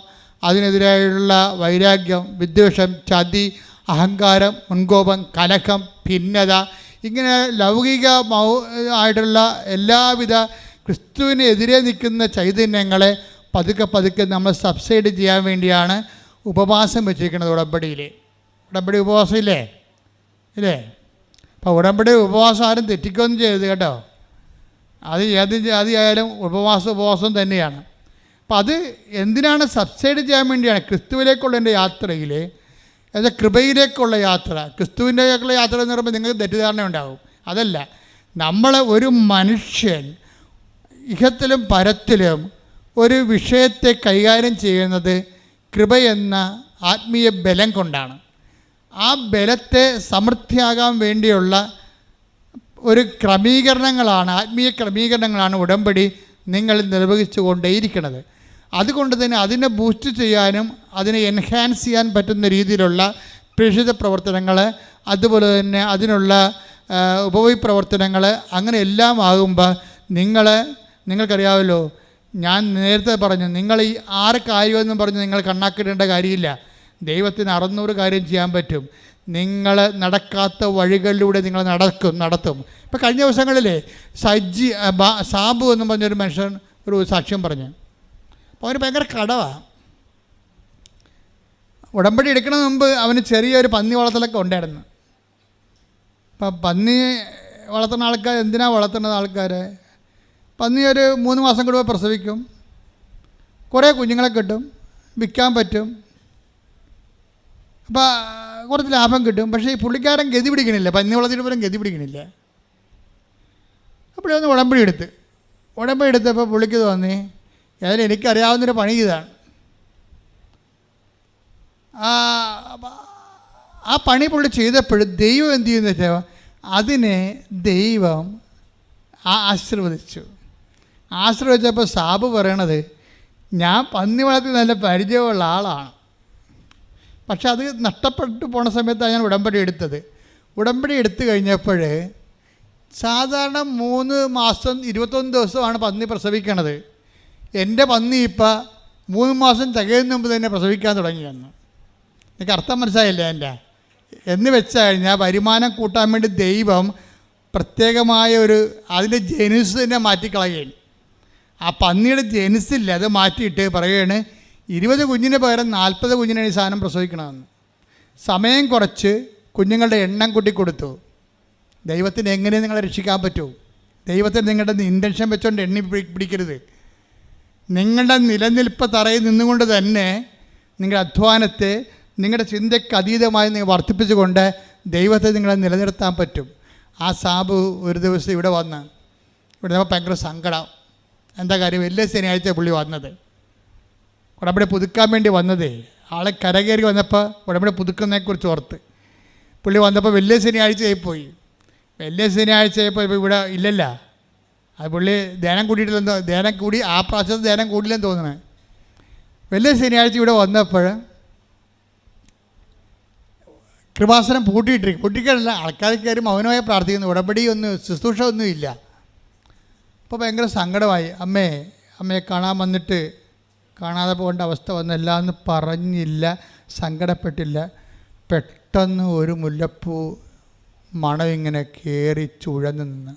അതിനെതിരായുള്ള വൈരാഗ്യം, വിദ്വേഷം, ചതി, അഹങ്കാരം, മുൻകോപം, കലഹം, ഭിന്നത, ഇങ്ങനെ ലൗകിക ആയിട്ടുള്ള എല്ലാവിധ ക്രിസ്തുവിനെതിരെ നിൽക്കുന്ന ചൈതന്യങ്ങളെ പതുക്കെ നമ്മൾ സബ്സൈഡ് ചെയ്യാൻ വേണ്ടിയാണ് ഉപവാസം വെച്ചിരിക്കുന്നത്. ഉടമ്പടി ഉപവാസം ഇല്ലേ? അപ്പോൾ ഉടമ്പടി ഉപവാസം ആരും തെറ്റിക്കൊന്നും ചെയ്യരുത് കേട്ടോ. അത് ഏത് ജാതിയായാലും ഉപവാസം തന്നെയാണ്. അപ്പം അത് എന്തിനാണ്? സബ്സൈഡ് ചെയ്യാൻ വേണ്ടിയാണ്. ക്രിസ്തുവിലേക്കുള്ള എൻ്റെ യാത്രയിൽ, അത് കൃപയിലേക്കുള്ള യാത്ര. ക്രിസ്തുവിൻ്റെയൊക്കെയുള്ള യാത്ര എന്ന് പറയുമ്പോൾ നിങ്ങൾക്ക് തെറ്റിദ്ധാരണ ഉണ്ടാകും. അതല്ല, ഒരു മനുഷ്യൻ ഇഹത്തിലും പരത്തിലും ഒരു വിഷയത്തെ കൈകാര്യം ചെയ്യുന്നത് കൃപയെന്ന ആത്മീയ ബലം കൊണ്ടാണ്. ആ ബലത്തെ സമൃദ്ധിയാകാൻ വേണ്ടിയുള്ള ഒരു ക്രമീകരണങ്ങളാണ്, ആത്മീയ ക്രമീകരണങ്ങളാണ് ഉടമ്പടി നിങ്ങൾ നിർവഹിച്ചു കൊണ്ടേയിരിക്കുന്നത്. അതുകൊണ്ട് തന്നെ അതിനെ ബൂസ്റ്റ് ചെയ്യാനും അതിനെ എൻഹാൻസ് ചെയ്യാൻ പറ്റുന്ന രീതിയിലുള്ള പ്രേക്ഷിത പ്രവർത്തനങ്ങൾ, അതുപോലെ തന്നെ അതിനുള്ള ഉപവി പ്രവർത്തനങ്ങൾ, അങ്ങനെ എല്ലാം ആകുമ്പോൾ നിങ്ങൾക്കറിയാമല്ലോ, ഞാൻ നേരത്തെ പറഞ്ഞു, നിങ്ങൾ ഈ 6 കാര്യമെന്നും പറഞ്ഞ് നിങ്ങൾ കണ്ണാക്കിടേണ്ട കാര്യമില്ല. ദൈവത്തിന് 600 കാര്യം ചെയ്യാൻ പറ്റും. നിങ്ങൾ നടക്കാത്ത വഴികളിലൂടെ നിങ്ങൾ നടത്തും. ഇപ്പോൾ കഴിഞ്ഞ ദിവസങ്ങളിലെ സാബു എന്ന് പറഞ്ഞൊരു മനുഷ്യൻ ഒരു സാക്ഷ്യം പറഞ്ഞു. അപ്പോൾ അവന് ഭയങ്കര കടവാണ്. ഉടമ്പടി എടുക്കണ മുമ്പ് അവന് ചെറിയൊരു പന്നി വളർത്തലൊക്കെ ഉണ്ടായിരുന്നു. അപ്പം പന്നി വളർത്തുന്ന ആൾക്കാർ എന്തിനാണ് വളർത്തുന്നത്? ആൾക്കാർ പന്നി ഒരു 3 മാസം കൂടുമ്പോൾ പ്രസവിക്കും, കുറേ കുഞ്ഞുങ്ങളെ കിട്ടും, വിൽക്കാൻ പറ്റും, അപ്പോൾ കുറച്ച് ലാഭം കിട്ടും. പക്ഷേ ഈ പുള്ളിക്കാരൻ ഗതി പിടിക്കണില്ല, പന്നി വളർത്തിയിട്ട് പോലും ഗതി പിടിക്കണില്ല. അപ്പോഴൊന്ന് ഉടമ്പടി എടുത്തപ്പോൾ പുള്ളിക്ക് തോന്നി, ഏതായാലും എനിക്കറിയാവുന്നൊരു പണി ഇതാണ്. ആ പണി പുള്ളി ചെയ്തപ്പോഴും ദൈവം എന്ത് ചെയ്യുന്നു വെച്ചാൽ അതിനെ ദൈവം ആശീർവദിച്ചപ്പോൾ സാബ് പറയണത്, ഞാൻ പന്നി വളർത്തി നല്ല പരിചയമുള്ള ആളാണ്, പക്ഷെ അത് നഷ്ടപ്പെട്ടു പോണ സമയത്താണ് ഞാൻ ഉടമ്പടി എടുത്തു കഴിഞ്ഞപ്പോൾ സാധാരണ 3 മാസം 21 ദിവസമാണ് പന്നി പ്രസവിക്കണത്. എൻ്റെ പന്നി ഇപ്പം 3 മാസം തികയുന്ന മുമ്പ് തന്നെ പ്രസവിക്കാൻ തുടങ്ങിയെന്ന്. എനിക്ക് അർത്ഥം മനസ്സിലായില്ല എൻ്റെ. എന്ന് വെച്ച് കഴിഞ്ഞാൽ വരുമാനം കൂട്ടാൻ വേണ്ടി ദൈവം പ്രത്യേകമായ അതിൻ്റെ ജനുസ് തന്നെ മാറ്റിക്കളയുകയാണ്. ആ പന്നിയുടെ ജനുസില്ല, അത് മാറ്റിയിട്ട് പറയുകയാണ് 20 കുഞ്ഞിന് പകരം 40 കുഞ്ഞിനാണ് ഈ സാധനം പ്രസവിക്കണമെന്ന്. സമയം കുറച്ച് കുഞ്ഞുങ്ങളുടെ എണ്ണം കൂട്ടിക്കൊടുത്തു. ദൈവത്തിന് എങ്ങനെ നിങ്ങളെ രക്ഷിക്കാൻ പറ്റുമോ? ദൈവത്തിന് നിങ്ങളുടെ ഇൻറ്റൻഷൻ വെച്ചുകൊണ്ട് എണ്ണി പിടിക്കരുത്. നിങ്ങളുടെ നിലനിൽപ്പ് തറയിൽ നിന്നുകൊണ്ട് തന്നെ നിങ്ങളുടെ അധ്വാനത്തെ നിങ്ങളുടെ ചിന്തയ്ക്ക് അതീതമായി നിങ്ങൾ വർദ്ധിപ്പിച്ചുകൊണ്ട് ദൈവത്തെ നിങ്ങളെ നിലനിർത്താൻ പറ്റും. ആ സാബു ഒരു ദിവസം ഇവിടെ ഭയങ്കര സങ്കടം. എന്താ കാര്യം? വലിയ ശനിയാഴ്ച പുള്ളി വന്നത്, ഉടമ്പടി പുതുക്കാൻ വേണ്ടി വന്നതേ. ആളെ കരകയറി വന്നപ്പോൾ ഉടമ്പടി പുതുക്കുന്നതിനെക്കുറിച്ച് ഓർത്ത്. പുള്ളി വന്നപ്പോൾ വലിയ ശനിയാഴ്ചയായിപ്പോയി. വലിയ ശനിയാഴ്ചയായപ്പോൾ ഇപ്പോൾ ഇവിടെ ഇല്ലല്ല. അത് പുള്ളി ധ്യാനം കൂടിയിട്ടില്ലെന്നോ, ധ്യാനം കൂടി ആ പ്രാവശ്യത്തെ ധ്യാനം കൂടില്ലെന്ന് തോന്നുന്നത്. വലിയ ശനിയാഴ്ച ഇവിടെ വന്നപ്പോൾ കൃപാസനം പൂട്ടിയിട്ടിരിക്കും. പൂട്ടിക്കല്ല, ആൾക്കാർ കയറി മൗനമായി പ്രാർത്ഥിക്കുന്നു. ഉടമ്പടി ഒന്നും ശുശ്രൂഷ ഒന്നും ഇല്ല. അപ്പോൾ ഭയങ്കര സങ്കടമായി. അമ്മയെ കാണാൻ വന്നിട്ട് കാണാതെ പോകേണ്ട അവസ്ഥ വന്നില്ല എന്ന് പറഞ്ഞില്ല, സങ്കടപ്പെട്ടില്ല. പെട്ടെന്ന് ഒരു മുല്ലപ്പൂ മണം ഇങ്ങനെ കയറി ചുഴന്ന് നിന്ന്.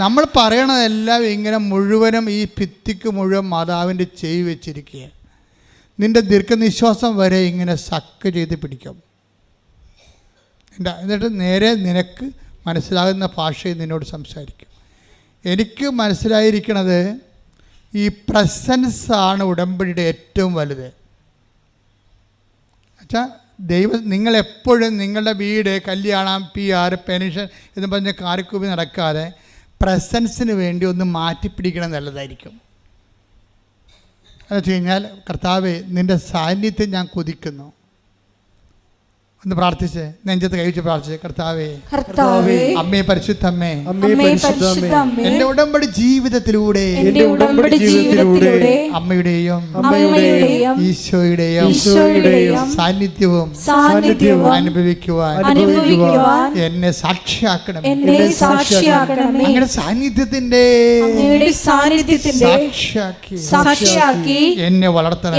നമ്മൾ പറയണതെല്ലാം ഇങ്ങനെ മുഴുവനും ഈ ഭിത്തിക്ക് മുഴുവൻ മാതാവിൻ്റെ ചെവി വെച്ചിരിക്കുക. നിൻ്റെ ദീർഘനിശ്വാസം വരെ ഇങ്ങനെ സക്ക് ചെയ്ത് പിടിക്കും. എന്നിട്ട് നേരെ നിനക്ക് മനസ്സിലാകുന്ന ഭാഷയിൽ നിന്നോട് സംസാരിക്കും. എനിക്ക് മനസ്സിലായിരിക്കണത് ഈ പ്രസൻസാണ് ഉടമ്പടിയുടെ ഏറ്റവും വലുത്. എന്നുവെച്ചാൽ നിങ്ങളെപ്പോഴും നിങ്ങളുടെ വീട്, കല്യാണം, PR, പെൻഷൻ എന്ന് പറഞ്ഞ് കാറിക്കൂപ്പി നടക്കാതെ പ്രസൻസിന് വേണ്ടി ഒന്ന് മാറ്റിപ്പിടിക്കണം നല്ലതായിരിക്കും. എന്ന് വെച്ച് കഴിഞ്ഞാൽ, കർത്താവേ നിൻ്റെ സാന്നിധ്യം ഞാൻ കൊതിക്കുന്നു. ഒന്ന് പ്രാർത്ഥിച്ച് നെഞ്ചത്ത് കൈവച്ച് പ്രാർത്ഥിച്ച്, കർത്താവേ അമ്മേ പരിശുദ്ധമ്മേ, എന്റെ ഉടമ്പടി ജീവിതത്തിലൂടെ അമ്മയുടെയും ഈശോയുടെയും സാന്നിധ്യവും അനുഭവിക്കുവാൻ എന്നെ സാക്ഷിയാക്കണം. അങ്ങനെ സാന്നിധ്യത്തിന്റെ സാക്ഷിയാക്കി എന്നെ വളർത്തണം.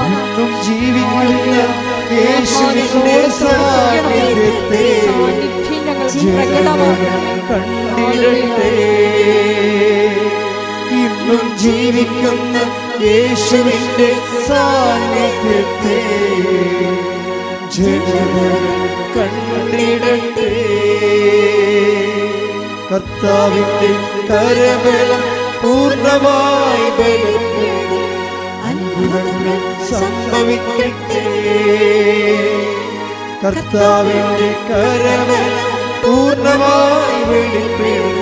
ഇന്നും ജീവിക്കുന്ന യേശുവിന്റെ സാന്നിധ്യത്തെ കണ്ടിടട്ടെ. ഇന്നും ജീവിക്കുന്ന യേശുവിന്റെ സാന്നിധ്യത്തെ ജനതകൾ കണ്ടിടട്ടെ. കർത്താവിന്റെ കരബലം പൂർണ്ണമായി ബലപ്പെടും. അത്ഭുതങ്ങൾ സംഭവിക്കട്ടെ. കർത്താവിന്റെ കരബലം പൂർണ്ണമായി വെളിപ്പെടും.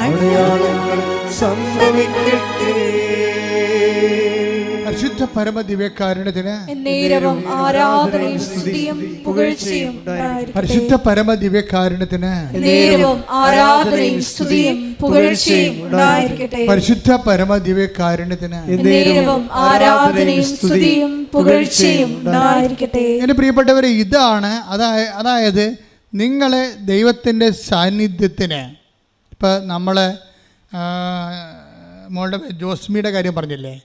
അടയാളങ്ങൾ സംഭവിക്കട്ടെ. പരിശുദ്ധ പരമ ദിവ്യകാരുണ്യത്തിന് ആരാധനയും സ്തുതിയും പുകഴ്ചയും ഉണ്ടായിരിക്കട്ടെ. പരിശുദ്ധ പരമ ദിവ്യകാരുണ്യത്തിന് ആരാധനയും സ്തുതിയും പുകഴ്ചയും ഉണ്ടായിരിക്കട്ടെ. പരിശുദ്ധ പരമ ദിവ്യകാരുണ്യത്തിന് ആരാധനയും സ്തുതിയും പുകഴ്ചയും ഉണ്ടായിരിക്കട്ടെ. എൻ്റെ പ്രിയപ്പെട്ടവരെ, ഇതാണ് അതായത് നിങ്ങളെ ദൈവത്തിൻ്റെ സാന്നിധ്യത്തിന്. ഇപ്പം നമ്മൾ മോളുടെ ജോസ്മിയുടെ കാര്യം പറഞ്ഞില്ലേ,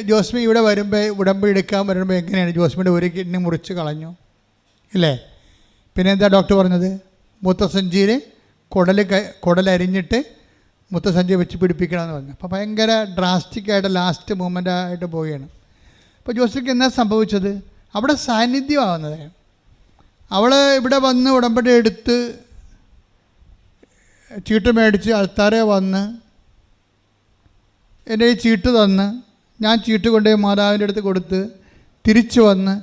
ജോസ്മി ഇവിടെ വരുമ്പോൾ, ഉടമ്പടി എടുക്കാൻ വരുമ്പോൾ എങ്ങനെയാണ് ജോസ്മിയുടെ ഒരു കിഡ്നി മുറിച്ച് കളഞ്ഞു ഇല്ലേ? പിന്നെ എന്താ ഡോക്ടർ പറഞ്ഞത്? മൂത്രസഞ്ചിയിൽ കുടലരിഞ്ഞിട്ട് മൂത്രസഞ്ചി വെച്ച് പിടിപ്പിക്കണമെന്ന് പറഞ്ഞു. അപ്പോൾ ഭയങ്കര ഡ്രാസ്റ്റിക്കായിട്ട് ലാസ്റ്റ് മൂമെൻ്റായിട്ട് പോവുകയാണ്. അപ്പോൾ ജോസ്മിക്ക് എന്താ സംഭവിച്ചത്? അവിടെ സാന്നിധ്യമാവുന്നത്. അവൾ ഇവിടെ വന്ന് ഉടമ്പടി എടുത്ത് ചീട്ട് മേടിച്ച് ആൾക്കാരെ വന്ന് എൻ്റെ ഈ ചീട്ട് തന്ന്, ഞാൻ ചീട്ട് കൊണ്ടുപോയി മാതാവിൻ്റെ അടുത്ത് കൊടുത്ത് തിരിച്ചു വന്ന്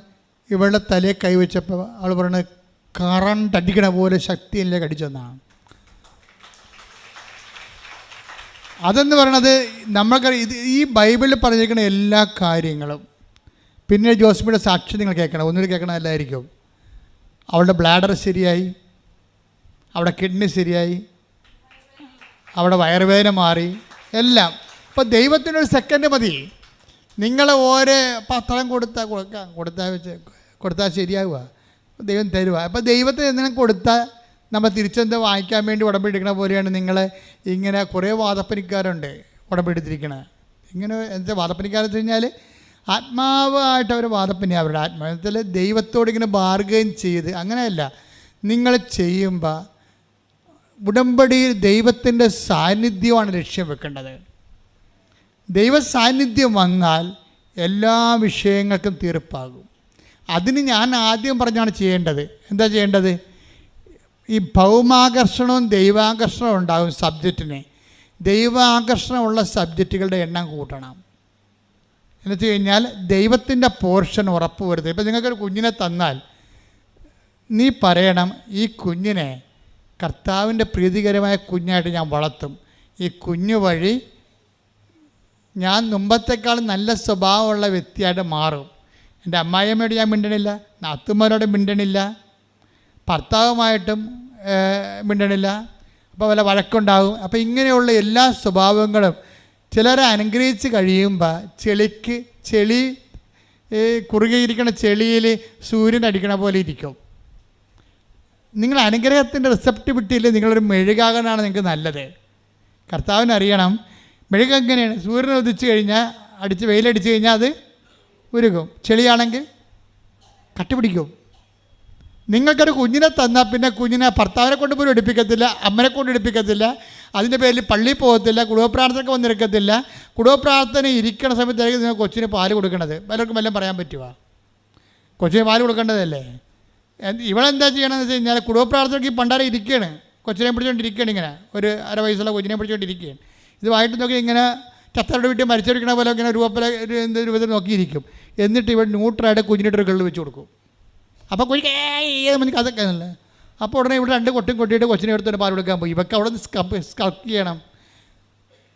ഇവളുടെ തലയെ കൈവച്ചപ്പോൾ അവൾ പറയുന്നത് കറണ്ട് അടിക്കണ പോലെ ശക്തിയിലേക്ക് അടിച്ചെന്നാണ്. അതെന്ന് പറയണത് നമ്മൾക്കറിയാം, ഈ ബൈബിളിൽ പറഞ്ഞിരിക്കുന്ന എല്ലാ കാര്യങ്ങളും. പിന്നെ ജോസ്മിയുടെ സാക്ഷി നിങ്ങൾ കേൾക്കണം, ഒന്നുകൂടി കേൾക്കണമല്ലായിരിക്കും. അവളുടെ ബ്ലാഡർ ശരിയായി, അവിടെ കിഡ്നി ശരിയായി, അവിടെ വയറുവേദന മാറി, എല്ലാം. ഇപ്പോൾ ദൈവത്തിനൊരു സെക്കൻഡ് മതി. നിങ്ങൾ ഓരോ പത്രം കൊടുത്താൽ ശരിയാവുക, ദൈവം തരുക. അപ്പോൾ ദൈവത്തിന് എന്തെങ്കിലും കൊടുത്താൽ നമ്മൾ തിരിച്ചെന്ത് വാങ്ങിക്കാൻ വേണ്ടി ഉടമ്പെടുക്കണ പോലെയാണ്. നിങ്ങൾ ഇങ്ങനെ കുറേ വാദപ്പനിക്കാരുണ്ട് ഉടമ്പെടുത്തിരിക്കണത്. ഇങ്ങനെ എന്താ വാദപ്പനിക്കാരെന്ന് വെച്ച് കഴിഞ്ഞാൽ ആത്മാവായിട്ട് അവർ വാദപ്പനി, അവരുടെ ആത്മാവത്തിൽ ദൈവത്തോട് ഇങ്ങനെ ബാർഗൈൻ ചെയ്ത്, അങ്ങനെയല്ല. നിങ്ങൾ ചെയ്യുമ്പോൾ ഉടമ്പടിയിൽ ദൈവത്തിൻ്റെ സാന്നിധ്യമാണ് ലക്ഷ്യം വെക്കേണ്ടത്. ദൈവ സാന്നിധ്യം വന്നാൽ എല്ലാ വിഷയങ്ങൾക്കും തീർപ്പാകും. അതിന് ഞാൻ ആദ്യം പറഞ്ഞാണ് ചെയ്യേണ്ടത്. എന്താ ചെയ്യേണ്ടത്? ഈ ഭൗമാകർഷണവും ദൈവാകർഷണവും ഉണ്ടാകും സബ്ജക്റ്റിന്. ദൈവാകർഷണമുള്ള സബ്ജക്റ്റുകളുടെ എണ്ണം കൂട്ടണം. എന്ന് വെച്ച് കഴിഞ്ഞാൽ ദൈവത്തിൻ്റെ പോർഷൻ ഉറപ്പ് വരുന്നത്. ഇപ്പം നിങ്ങൾക്കൊരു കുഞ്ഞിനെ തന്നാൽ നീ പറയണം, ഈ കുഞ്ഞിനെ കർത്താവിൻ്റെ പ്രീതികരമായ കുഞ്ഞായിട്ട് ഞാൻ വളർത്തും, ഈ കുഞ്ഞു വഴി ഞാൻ മുമ്പത്തേക്കാൾ നല്ല സ്വഭാവമുള്ള വ്യക്തിയായിട്ട് മാറും. എൻ്റെ അമ്മായിയമ്മയോട് ഞാൻ മിണ്ടണില്ല, നാത്തുമാരോട് മിണ്ടണില്ല, ഭർത്താവുമായിട്ടും മിണ്ടണില്ല. അപ്പോൾ വല്ല വഴക്കുണ്ടാകും. അപ്പോൾ ഇങ്ങനെയുള്ള എല്ലാ സ്വഭാവങ്ങളും ചിലരെ അനുഗ്രഹിച്ച് കഴിയുമ്പോൾ ചെളി കുറുകെ ഇരിക്കണ ചെളിയിൽ സൂര്യൻ അടിക്കണ പോലെ ഇരിക്കും. നിങ്ങൾ അനുഗ്രഹത്തിൻ്റെ റിസപ്റ്റിവിറ്റിയിൽ നിങ്ങളൊരു മെഴുകാകനാണ് നിങ്ങൾക്ക് നല്ലത്. കർത്താവിനറിയണം മെഴുക എങ്ങനെയാണ്. സൂര്യൻ ഉദിച്ച് കഴിഞ്ഞാൽ വെയിലടിച്ച് കഴിഞ്ഞാൽ അത് ഉരുകും. ചെളിയാണെങ്കിൽ കട്ടിപിടിക്കും. നിങ്ങൾക്കൊരു കുഞ്ഞിനെ തന്നാൽ പിന്നെ കുഞ്ഞിനെ ഭർത്താവിനെ കൊണ്ട് പോലും എടുപ്പിക്കത്തില്ല, അമ്മനെ കൊണ്ട് എടുപ്പിക്കത്തില്ല, അതിൻ്റെ പേരിൽ പള്ളിയിൽ പോകത്തില്ല, കുടുംബപ്രാർത്ഥനയ്ക്ക് വന്നെടുക്കത്തില്ല. കുടുംബപ്രാർത്ഥന ഇരിക്കണ സമയത്തായിരിക്കും നിങ്ങൾ കൊച്ചിന് പാല് കൊടുക്കണത്. പലർക്കും വല്ലതും പറയാൻ പറ്റുമോ? കൊച്ചിന് പാല് കൊടുക്കേണ്ടതല്ലേ? ഇവളെന്താ ചെയ്യണമെന്ന് വെച്ച് കഴിഞ്ഞാൽ കുടുംബപ്രാർത്ഥനയ്ക്ക് പണ്ടാരെ ഇരിക്കുകയാണ്, കൊച്ചിനെ പിടിച്ചുകൊണ്ടിരിക്കുകയാണ്. ഇങ്ങനെ ഒരു 1/2 വയസ്സുള്ള കൊച്ചിനെ പിടിച്ചുകൊണ്ടിരിക്കുകയാണ്. ഇത് വായിട്ട് നോക്കി ഇങ്ങനെ ചത്തരുടെ വീട്ടിൽ മരിച്ചെടുക്കണ പോലെ ഇങ്ങനെ രൂപത്തിൽ നോക്കിയിരിക്കും. എന്നിട്ട് ഇവിടെ ന്യൂട്രായിട്ട് കുഞ്ഞിനിട്ടൊരു കള്ള് വെച്ച് കൊടുക്കും. അപ്പോൾ കുഞ്ഞിക്ക് അതൊക്കെ അല്ലേ. അപ്പോൾ ഉടനെ ഇവിടെ 2 കൊട്ടും കൊട്ടിയിട്ട് കൊച്ചിനെ എടുത്തിട്ട് പാൽ കൊടുക്കാൻ പോയി. ഇവർക്ക് അവിടെ നിന്ന് സ്കൾക്ക് ചെയ്യണം.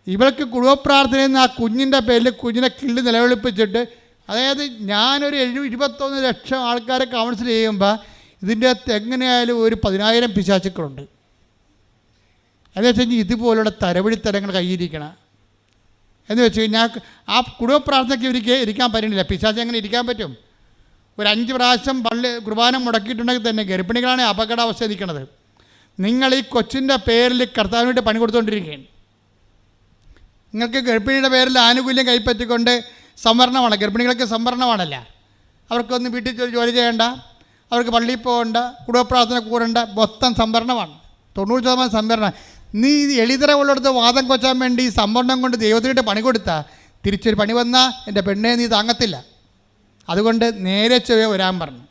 ഇവൾക്ക് കുടുംബപ്രാർത്ഥനയിൽ നിന്ന് ആ കുഞ്ഞിൻ്റെ പേരിൽ കുഞ്ഞിനെ കിള്ളി നിലവിളിപ്പിച്ചിട്ട്, അതായത് ഞാനൊരു 21 ലക്ഷം ആൾക്കാരെ കൗൺസിൽ ചെയ്യുമ്പോൾ ഇതിൻ്റെ അകത്ത് എങ്ങനെയായാലും ഒരു 10,000 പിശാചുക്കളുണ്ട്. എന്ന് വെച്ച് കഴിഞ്ഞാൽ ഇതുപോലുള്ള തരവഴിത്തരങ്ങൾ കയ്യിരിക്കണം. എന്ന് വെച്ച് കഴിഞ്ഞാൽ ആ കുടുംബപ്രാർത്ഥനയ്ക്ക് ഇരിക്കാൻ പറ്റുന്നില്ല. പിശാച് എങ്ങനെ ഇരിക്കാൻ പറ്റും? ഒരു 5 പ്രാവശ്യം കുർബാന മുടക്കിയിട്ടുണ്ടെങ്കിൽ തന്നെ ഗർഭിണികളാണ് അപകടാവസ്ഥ നിൽക്കുന്നത്. നിങ്ങൾ ഈ കൊച്ചിൻ്റെ പേരിൽ കർത്താവിന് വേണ്ടി പണി കൊടുത്തുകൊണ്ടിരിക്കുകയാണ്. നിങ്ങൾക്ക് ഗർഭിണിയുടെ പേരിൽ ആനുകൂല്യം കൈപ്പറ്റിക്കൊണ്ട് സംവരണമാണ്. ഗർഭിണികൾക്ക് സംവരണമാണല്ല. അവർക്കൊന്നും വീട്ടിൽ ജോലി ചെയ്യേണ്ട, അവർക്ക് പള്ളിയിൽ പോകേണ്ട, കുടുംബപ്രാർത്ഥന കൂടേണ്ട, മൊത്തം സംവരണമാണ്. 90% സംവരണം. നീ എളിതര ഉള്ളിടത്ത് വാദം കൊച്ചാൻ വേണ്ടി ഈ സംവരണം കൊണ്ട് ദൈവത്തിനിട്ട് പണി കൊടുത്താൽ തിരിച്ചൊരു പണി വന്നാൽ എൻ്റെ പെണ്ണെ നീ താങ്ങത്തില്ല. അതുകൊണ്ട് നേരെ ചെവ്വേ വരാൻ പറഞ്ഞു.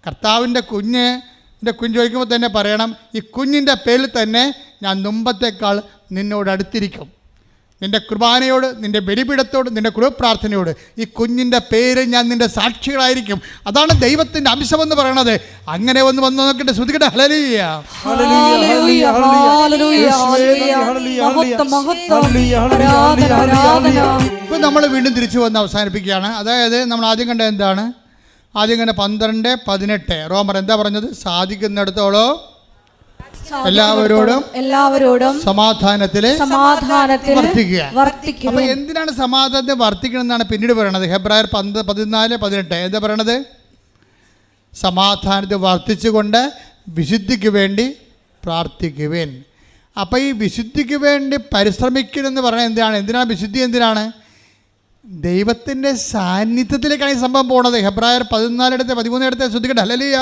കർത്താവിൻ്റെ കുഞ്ഞ് ചോദിക്കുമ്പോൾ തന്നെ പറയണം, ഈ കുഞ്ഞിൻ്റെ പേരിൽ തന്നെ ഞാൻ മുമ്പത്തേക്കാൾ നിന്നോട് അടുത്തിരിക്കും. നിൻ്റെ കുർബാനയോട്, നിൻ്റെ ബലിപീഠത്തോട്, നിൻ്റെ കുടുംബപ്രാർത്ഥനയോട് ഈ കുഞ്ഞിൻ്റെ പേര് ഞാൻ നിൻ്റെ സാക്ഷികളായിരിക്കും. അതാണ് ദൈവത്തിൻ്റെ അംശമെന്ന് പറയണത്. അങ്ങനെ വന്ന് നോക്കിയിട്ട് ശ്രുതികട്ടെ. ഹല്ലേലൂയ, ഹല്ലേലൂയ, ഹല്ലേലൂയ, ഹല്ലേലൂയ. ഇപ്പോൾ നമ്മൾ വീണ്ടും തിരിച്ചു വന്ന് അവസാനിപ്പിക്കുകയാണ്. അതായത് നമ്മൾ ആദ്യം കണ്ട എന്താണ്? ആദ്യം കണ്ട 12:18 റോമർ എന്താ പറഞ്ഞത്? സാധിക്കുന്നിടത്തോളം എല്ലാവരോടും സമാധാനത്തിൽ വർത്തിക്കുക. അപ്പൊ എന്തിനാണ് സമാധാനത്തെ വർത്തിക്കണം എന്നാണ് പിന്നീട് പറയണത്. ഹെബ്രായർ 14:18 എന്താ പറയണത്? സമാധാനത്തെ വർത്തിച്ചുകൊണ്ട് വിശുദ്ധിക്ക് വേണ്ടി പ്രാർത്ഥിക്കുവേൻ. അപ്പോൾ ഈ വിശുദ്ധിക്ക് വേണ്ടി പരിശ്രമിക്കണമെന്ന് പറയുന്നത് എന്തിനാണ് വിശുദ്ധി? എന്തിനാണ്? ദൈവത്തിൻ്റെ സാന്നിധ്യത്തിലേക്കാണ് ഈ സംഭവം പോണത്. ഹെബ്രായർ 14:13 ശ്രദ്ധിക്കട്ടെ. ഹല്ലേലൂയ,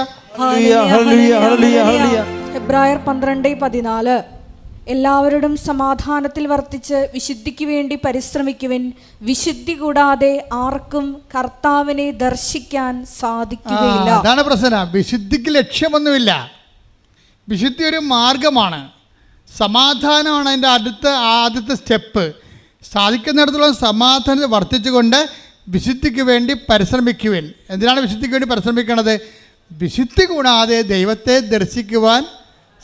ഹെബ്രായർ 12:14 എല്ലാവരോടും സമാധാനത്തിൽ വർത്തിച്ച് വിശുദ്ധിക്ക് വേണ്ടി പരിശ്രമിക്കുവിൻ. വിശുദ്ധി കൂടാതെ ആർക്കും കർത്താവിനെ ദർശിക്കാൻ സാധിക്കുകയില്ല. അതാണ് പ്രശ്നം. വിശുദ്ധിക്ക് ലക്ഷ്യമൊന്നുമില്ല. വിശുദ്ധി ഒരു മാർഗമാണ്. സമാധാനമാണ് അതിൻ്റെ ആദ്യത്തെ സ്റ്റെപ്പ്. സാധിക്കുന്നിടത്തോളം സമാധാനത്തെ വർത്തിച്ചുകൊണ്ട് വിശുദ്ധിക്ക് വേണ്ടി പരിശ്രമിക്കുവിൻ. എന്തിനാണ് വിശുദ്ധിക്ക് വേണ്ടി പരിശ്രമിക്കുന്നത്? വിശുദ്ധി കൂടാതെ ദൈവത്തെ ദർശിക്കുവാൻ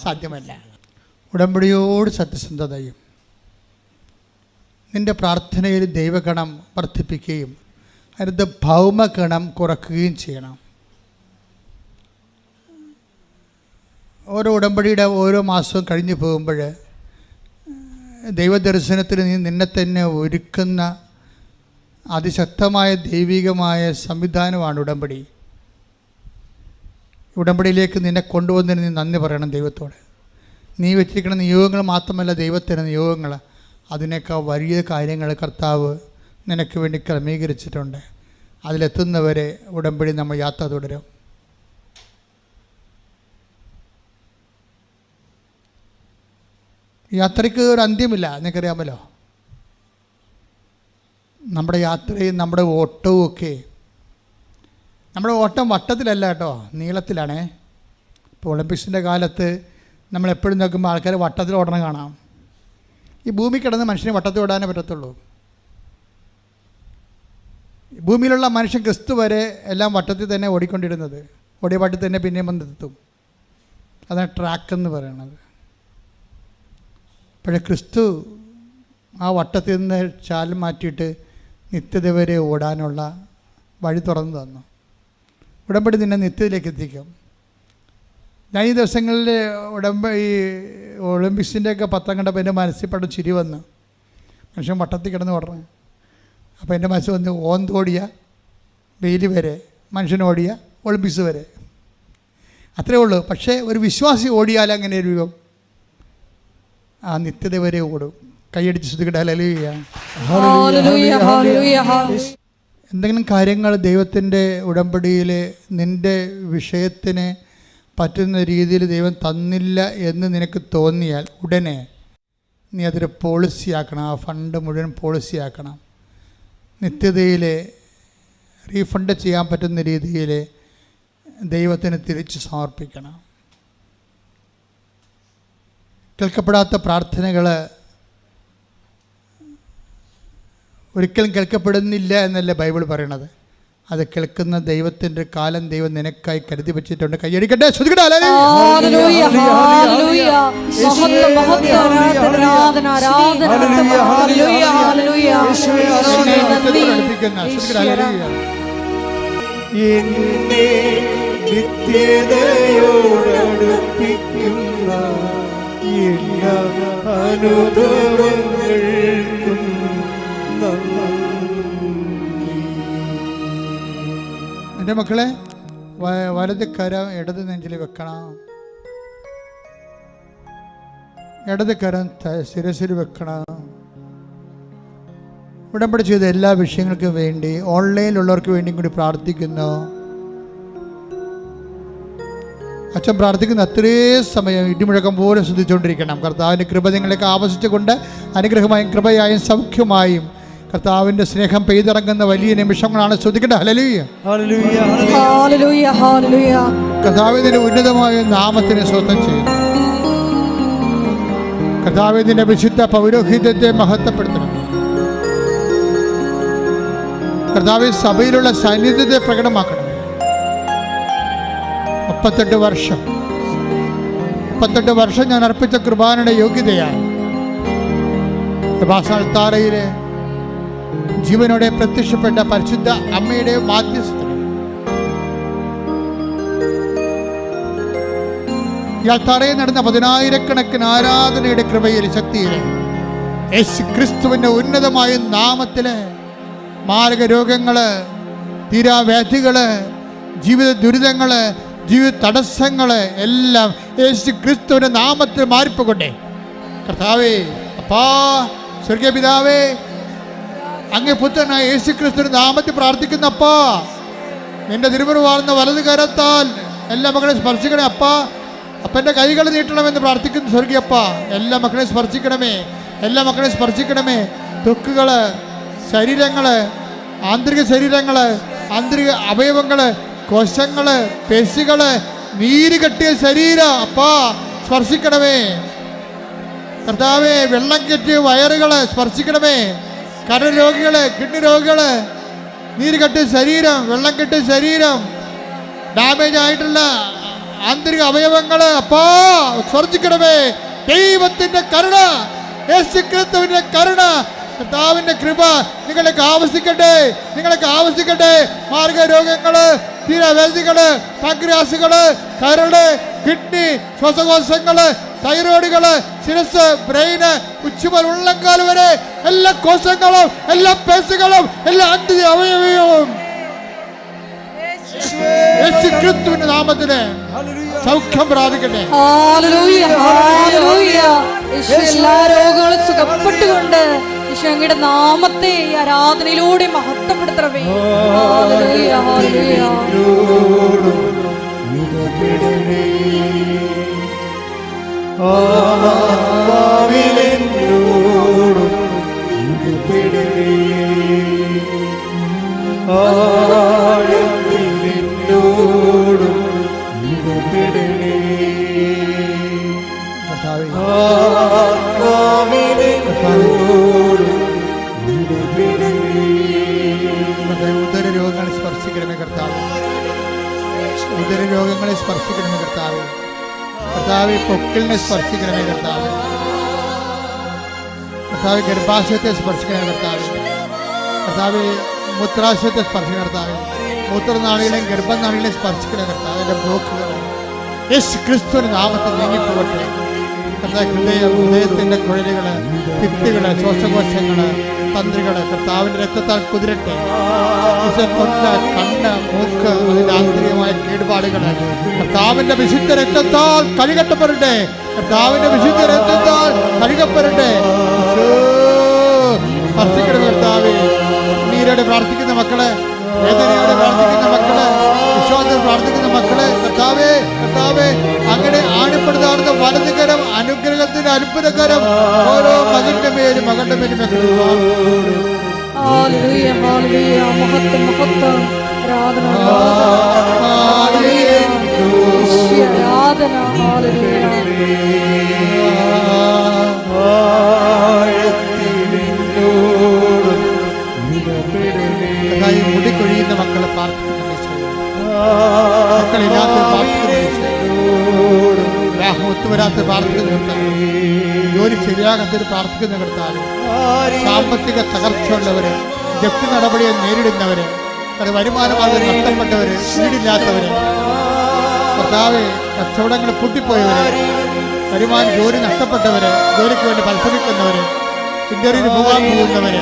സാധ്യമല്ല. ഉടമ്പടിയോട് സത്യസന്ധതയും നിൻ്റെ പ്രാർത്ഥനയിൽ ദൈവഗണം വർദ്ധിപ്പിക്കുകയും അതിൻ്റെ ഭൗമഗണം കുറയ്ക്കുകയും ചെയ്യണം. ഓരോ ഉടമ്പടിയുടെ ഓരോ മാസവും കഴിഞ്ഞു പോകുമ്പോൾ ദൈവദർശനത്തിന് നീ നിന്നെ തന്നെ ഒരുക്കുന്ന അതിശക്തമായ ദൈവികമായ സംവിധാനമാണ് ഉടമ്പടി. ഉടമ്പടിയിലേക്ക് നിന്നെ കൊണ്ടുവന്നതിന് നീ നന്ദി പറയണം ദൈവത്തോട്. നീ വെച്ചിരിക്കുന്ന നിയോഗങ്ങൾ മാത്രമല്ല ദൈവത്തിന് നിയോഗങ്ങൾ, അതിനേക്കാൾ വലിയ കാര്യങ്ങൾ കർത്താവ് നിനക്ക് വേണ്ടി ക്രമീകരിച്ചിട്ടുണ്ട്. അതിലെത്തുന്നവരെ ഉടമ്പടി നമ്മൾ യാത്ര തുടരും. യാത്രയ്ക്ക് ഒരു അന്ത്യമില്ല, നിനക്കറിയാമല്ലോ. നമ്മുടെ യാത്രയും നമ്മുടെ ഓട്ടവും ഒക്കെ, നമ്മുടെ ഓട്ടം വട്ടത്തിലല്ല കേട്ടോ, നീളത്തിലാണേ. ഇപ്പോൾ ഒളിമ്പിക്സിൻ്റെ കാലത്ത് നമ്മളെപ്പോഴും നോക്കുമ്പോൾ ആൾക്കാർ വട്ടത്തിൽ ഓടണം കാണാം. ഈ ഭൂമി കിടന്ന് മനുഷ്യനെ വട്ടത്തിൽ ഓടാനേ പറ്റത്തുള്ളൂ. ഭൂമിയിലുള്ള മനുഷ്യൻ ക്രിസ്തു വരെ എല്ലാം വട്ടത്തിൽ തന്നെ ഓടിക്കൊണ്ടിരുന്നത്. ഓടിയ പാട്ടിൽ തന്നെ പിന്നെയും വന്നെത്തും. അതാണ് ട്രാക്ക് എന്ന് പറയുന്നത്. പക്ഷേ ക്രിസ്തു ആ വട്ടത്തിൽ നിന്ന് ചാൽ മാറ്റിയിട്ട് നിത്യത വരെ ഓടാനുള്ള വഴി തുറന്നു തന്നു. ഉടമ്പടി നിന്നെ നിത്യതയിലേക്ക് എത്തിക്കും. ഞാൻ ഈ ദിവസങ്ങളിൽ ഈ ഒളിമ്പിക്സിൻ്റെയൊക്കെ പത്തം കണ്ടപ്പോൾ എൻ്റെ മനസ്സിൽ പെട്ടെന്ന് ചിരി വന്നു. മനുഷ്യൻ വട്ടത്തിൽ കിടന്ന് ഓടണം. അപ്പോൾ എൻ്റെ മനസ്സിൽ വന്ന് ഓന്തോടിയ വെയിൽ വരെ, മനുഷ്യൻ ഓടിയ ഒളിമ്പിക്സ് വരെ, അത്രേ ഉള്ളൂ. പക്ഷേ ഒരു വിശ്വാസി ഓടിയാൽ അങ്ങനെ ഒരു ആ നിത്യത വരെ ഓടും. കൈയടിച്ച് ശ്രദ്ധിക്കട്ടെ. ഹല്ലേലൂയ. എന്തെങ്കിലും കാര്യങ്ങൾ ദൈവത്തിൻ്റെ ഉടമ്പടിയിൽ നിൻ്റെ വിഷയത്തിന് പറ്റുന്ന രീതിയിൽ ദൈവം തന്നില്ല എന്ന് നിനക്ക് തോന്നിയാൽ ഉടനെ നീ അതൊരു പോളിസിയാക്കണം. ആ ഫണ്ട് മുഴുവൻ പോളിസിയാക്കണം. നിത്യതയിൽ റീഫണ്ട് ചെയ്യാൻ പറ്റുന്ന രീതിയിൽ ദൈവത്തിന് തിരിച്ച് സമർപ്പിക്കണം. കേൾക്കപ്പെടാത്ത പ്രാർത്ഥനകൾ ഒരിക്കലും കേൾക്കപ്പെടുന്നില്ല എന്നല്ല ബൈബിൾ പറയണത്. അത് കേൾക്കുന്ന ദൈവത്തിൻ്റെ കാലം ദൈവം നിനക്കായി കരുതി വെച്ചിട്ടുണ്ട്. കൈയടിക്കട്ടെ, ശ്രദ്ധിക്കട്ടെ. നിത്യതയോടടുപ്പിക്കുന്ന എല്ലാ അനുഭവങ്ങൾക്കും എൻ്റെ മക്കളെ, വലത് കരം ഇടത് നെഞ്ചിൽ വെക്കണം, ഇടത് കരം ശിരസിൽ വെക്കണം. ഉടമ്പടി ചെയ്ത എല്ലാ വിഷയങ്ങൾക്കും വേണ്ടി ഓൺലൈനിലുള്ളവർക്ക് വേണ്ടിയും കൂടി പ്രാർത്ഥിക്കുന്നു. അച്ഛൻ പ്രാർത്ഥിക്കുന്ന അത്രയും സമയം ഇടിമുഴക്കം പോലെ ശ്രദ്ധിച്ചുകൊണ്ടിരിക്കണം. കർത്താവിൻ്റെ കൃപ നിങ്ങളെയൊക്കെ ആവശ്യിച്ചുകൊണ്ട് അനുഗ്രഹമായും കൃപയായും സൗഖ്യമായും കർത്താവിൻ്റെ സ്നേഹം പെയ്തിറങ്ങുന്ന വലിയ നിമിഷങ്ങളാണ്. ശ്രദ്ധിക്കട്ടെ. ഹല്ലേലൂയ, ഹല്ലേലൂയ, ഹല്ലേലൂയ. കർത്താവിന്റെ ഉന്നതമായ നാമത്തിന് സ്തോത്രം ചെയ്യുന്നു. കർത്താവിന്റെ വിശുദ്ധ പൗരോഹിത്യത്തെ മഹത്വപ്പെടുത്തണം. കർത്താവ് സഭയിലുള്ള സാന്നിധ്യത്തെ പ്രകടമാക്കണം. 38 വർഷം ഞാൻ അർപ്പിച്ച കൃപാനയുടെ യോഗ്യതയാണ് കൃപാസനത്താറയിലെ ജീവനോടെ പ്രത്യക്ഷപ്പെട്ട പരിശുദ്ധ അമ്മയുടെ മാധ്യസ്ഥത. ഇയാൾ തറയിൽ നടന്ന 10,000-കണക്കിന് ആരാധനയുടെ കൃപയിൽ ശക്തിയില് യേശു ക്രിസ്തുവിന്റെ ഉന്നതമായ നാമത്തില് മാരക രോഗങ്ങള്, തീരാവ്യാധികള്, ജീവിത ദുരിതങ്ങള്, ജീവിത തടസ്സങ്ങള് എല്ലാം യേശു ക്രിസ്തുവിന്റെ നാമത്തിൽ മാറിപ്പോകൊണ്ടേ. കർത്താവേ, അപ്പാ, സ്വർഗീയ പിതാവേ, അങ്ങേ പുത്രനായ യേശു ക്രിസ്തുവിന്റെ നാമത്തിൽ പ്രാർത്ഥിക്കുന്നപ്പാ, നിന്റെ തിരുമുറിവാർന്ന വലത് കരത്താൽ എല്ലാ മക്കളെ സ്പർശിക്കണേ അപ്പാ. അപ്പൻ്റെ കൈകൾ നീട്ടണമെന്ന് പ്രാർത്ഥിക്കുന്നു സ്വർഗീയപ്പ. എല്ലാ മക്കളെ സ്പർശിക്കണമേ, എല്ലാ മക്കളെ സ്പർശിക്കണമേ. ത്വക്കുകൾ, ശരീരങ്ങൾ, ആന്തരിക ശരീരങ്ങൾ, ആന്തരിക അവയവങ്ങൾ, കോശങ്ങൾ, പേശികൾ, നീര് കെട്ടിയ ശരീരം അപ്പാ സ്പർശിക്കണമേ. കർത്താവേ, വെള്ളം കെട്ടിയ വയറുകൾ സ്പർശിക്കണമേ. കരൾ രോഗികൾ, കിഡ്നി രോഗികൾ, നീര് കെട്ടിയ ശരീരം, വെള്ളം കെട്ടിയ ശരീരം, ഡാമേജ് ആയിട്ടുള്ള ആന്തരിക അവയവങ്ങൾ അപ്പാ സ്പർശിക്കണമേ. ദൈവത്തിന്റെ കരുണ, യേശുക്രിസ്തുവിന്റെ കരുണ, കർത്താവിന്റെ കൃപ നിങ്ങൾക്ക് ആവശ്യിക്കട്ടെ, നിങ്ങൾക്ക് ആവശ്യിക്കട്ടെ. മാർഗരോഗങ്ങള്, തീരവേദികള്, പാൻക്രിയാസുകള്, കരള്, കിഡ്നി, ശ്വാസകോശങ്ങള്, തൈറോയിഡുകള്, ശിരസ്, ബ്രെയിന്, ഉച്ചുമുതൽ ഉള്ളങ്കാൽ വരെ എല്ലാ കോശങ്ങളും, എല്ലാ പേശികളും, എല്ലാ ആന്തരിക അവയവവും യേശുക്രിസ്തുവിന്റെ നാമത്തിന് സൗഖ്യം പ്രാപിക്കട്ടെ. ഹല്ലേലൂയ, ഹല്ലേലൂയ. യേശു എല്ലാ രോഗങ്ങളും സുഖപ്പെട്ടുകൊണ്ട് യേശു അങ്ങയുടെ നാമത്തെ ഈ ആരാധനയിലൂടെ മഹത്വപ്പെടുത്തണമേ. Hallelujah, hallelujah. ഉദരരോഗങ്ങളെ സ്പർശിക്കണമേ കർത്താവ്, ഉദരരോഗങ്ങളെ സ്പർശിക്കണമേ കർത്താവ്. കർത്താവ് പൊക്കിളിനെ സ്പർശിക്കണമേ കർത്താവ്. കർത്താവ് ഗർഭാശയത്തെ സ്പർശിക്കണം കർത്താവ്. കർത്താവ് മൂത്രാശയത്തെ സ്പർശിക്കണം കർത്താവ്. മൂത്രനാളികളെയും ഗർഭനാളികളെയും സ്പർശിക്കണം കർത്താവ്. എൻ്റെ ബ്ലോക്കുകൾ യേശു ക്രിസ്തുവിന്റെ നാമത്തിൽ നീങ്ങിപ്പോകട്ടെ കർത്താവ്. ഹൃദയത്തിൻ്റെ കുഴലുകൾ, ഭിത്തികൾ, ശ്വാസകോശങ്ങൾ, തന്ത്രികൾ കർത്താവിൻ്റെ രക്തത്താൽ കുതിരട്ടെ. തൊണ്ട, കണ്ണ്, മൂക്ക്, അതിൻ്റെ ആന്തരികമായ കേടുപാടുകൾ കർത്താവിൻ്റെ വിശുദ്ധ രക്തത്താൽ കഴുകപ്പെടട്ടെ. കർത്താവിൻ്റെ വിശുദ്ധ രക്തത്താൽ കഴുകപ്പെടട്ടെ. സ്പർശിക്കണം കർത്താവേ. നീരോടെ പ്രാർത്ഥിക്കുന്ന മക്കളെ, വേദനയോടെ പ്രാർത്ഥിക്കുന്ന മക്കളെ, വിശ്വാസത്തിൽ പ്രാർത്ഥിക്കുന്ന മക്കളെ കർത്താവേ, കർത്താവേ അങ്ങടെ ആണിപ്പെടുത്താറുന്ന വലതുകരം അനുഗ്രഹത്തിന്റെ അത്ഭുതകരം ഓരോ മകന്റെ മേലും മകളുടെ മേലും മുടിക്കൊഴിയുന്ന മക്കളെ പ്രാർത്ഥിക്കുന്നു. മക്കളില്ലാത്ത ഒത്തുവരാത്ത പ്രാർത്ഥിക്കുന്ന കർത്താവ്, ജോലി ശരിയാകാത്തൊരു പ്രാർത്ഥിക്കുന്ന കർത്താവ്, സാമ്പത്തിക തകർച്ചയുള്ളവര്, ജപ്തി നടപടിയെ നേരിടുന്നവര്, വരുമാനമാർഗം നഷ്ടപ്പെട്ടവര്, വീടില്ലാത്തവര് കർത്താവ്, കച്ചവടങ്ങൾ പൊട്ടിപ്പോയവര്, ജോലി നഷ്ടപ്പെട്ടവര്, ജോലിക്ക് വേണ്ടി പരിശ്രമിക്കുന്നവര്, ഇന്റർവ്യൂവിന് പോകാൻ പോകുന്നവര്,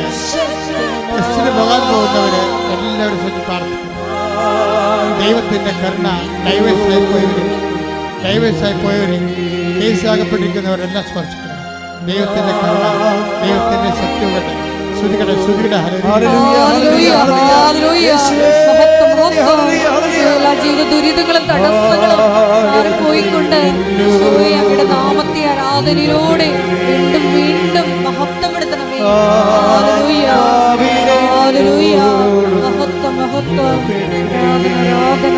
ടെസ്റ്റിന് പോകാൻ പോകുന്നവര് എല്ലാവരും ശ്രദ്ധ പ്രാർത്ഥിക്കുന്നു. ദൈവത്തിൻ്റെ കരുണ ഡൈവേഴ്സായി പോയവര് കേസാകപ്പെട്ടിരിക്കുന്നവരെല്ലാം സ്പർശിക്കണം. ദൈവത്തിൻ്റെ കരുണ, ദൈവത്തിൻ്റെ സത്യങ്ങളുടെ ജീവിത ദുരിതങ്ങളും തടസ്സങ്ങളും പോയിക്കൊണ്ട് അങ്ങയുടെ നാമത്തെ ആരാധനയിലൂടെ വീണ്ടും വീണ്ടും മഹത്വപ്പെടുത്തണമേ. മഹത്വം മഹത്വം ആരാധന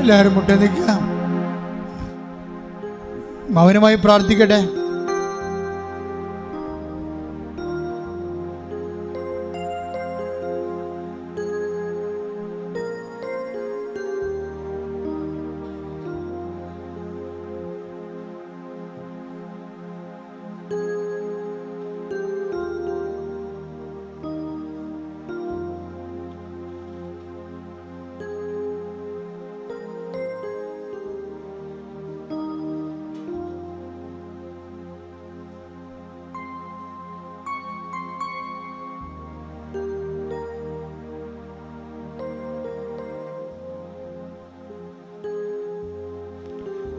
എല്ലാവരും മുട്ട നിൽക്കാം, മൗനമായി പ്രാർത്ഥിക്കട്ടെ.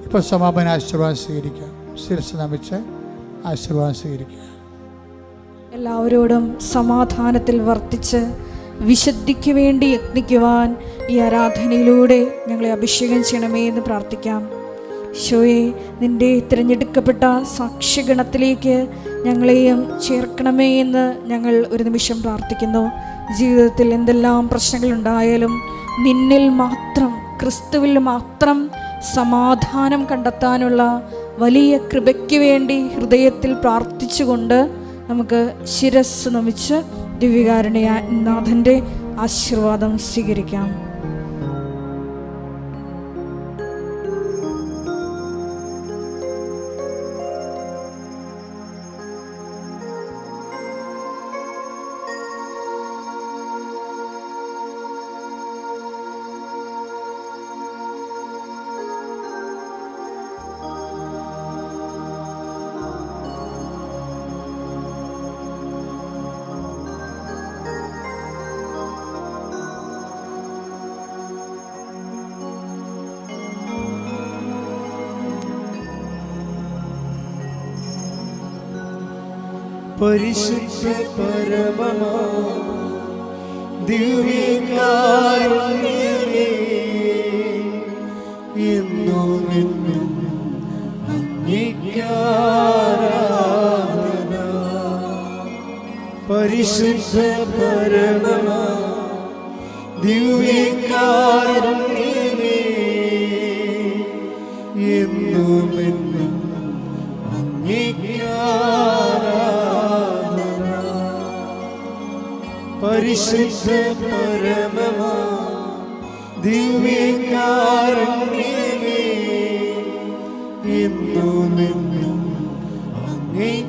ഇപ്പോൾ സമാപന ആശീർവാദം സ്വീകരിക്കാം. ശിരസ് നമിച്ച് ആശീർവാദം സ്വീകരിക്കുക. എല്ലാവരോടും സമാധാനത്തിൽ വർത്തിച്ച് വിശുദ്ധിക്ക് വേണ്ടി യത്നിക്കുവാൻ ഈ ആരാധനയിലൂടെ ഞങ്ങളെ അഭിഷേകം ചെയ്യണമേ എന്ന് പ്രാർത്ഥിക്കാം. ഈശോയെ, നിൻ്റെ തിരഞ്ഞെടുക്കപ്പെട്ട സാക്ഷ്യഗണത്തിലേക്ക് ഞങ്ങളെയും ചേർക്കണമേ എന്ന് ഞങ്ങൾ ഒരു നിമിഷം പ്രാർത്ഥിക്കുന്നു. ജീവിതത്തിൽ എന്തെല്ലാം പ്രശ്നങ്ങളുണ്ടായാലും നിന്നിൽ മാത്രം, ക്രിസ്തുവിൽ മാത്രം സമാധാനം കണ്ടെത്താനുള്ള വലിയ കൃപയ്ക്ക് വേണ്ടി ഹൃദയത്തിൽ പ്രാർത്ഥിച്ചുകൊണ്ട് നമുക്ക് ശിരസ് നമിച്ച് ദിവ്യകാരുണ്യനാഥൻ്റെ ആശീർവാദം സ്വീകരിക്കാം. പരിശുദ്ധ പരമമാ ദിവ്യകാരുണ്യമേ, എന്നും എന്നും പരിശുദ്ധ പരമമാ ദിവ്യകാരുണ്യമേ, എന്നുമെന്നും അങ്ങേക്കാരാധന. പരിശുദ്ധ പരമമാ ദിവ്യകാരുണ്യമേ, എന്നുമെന്നും അങ്ങേക്കാരാധന.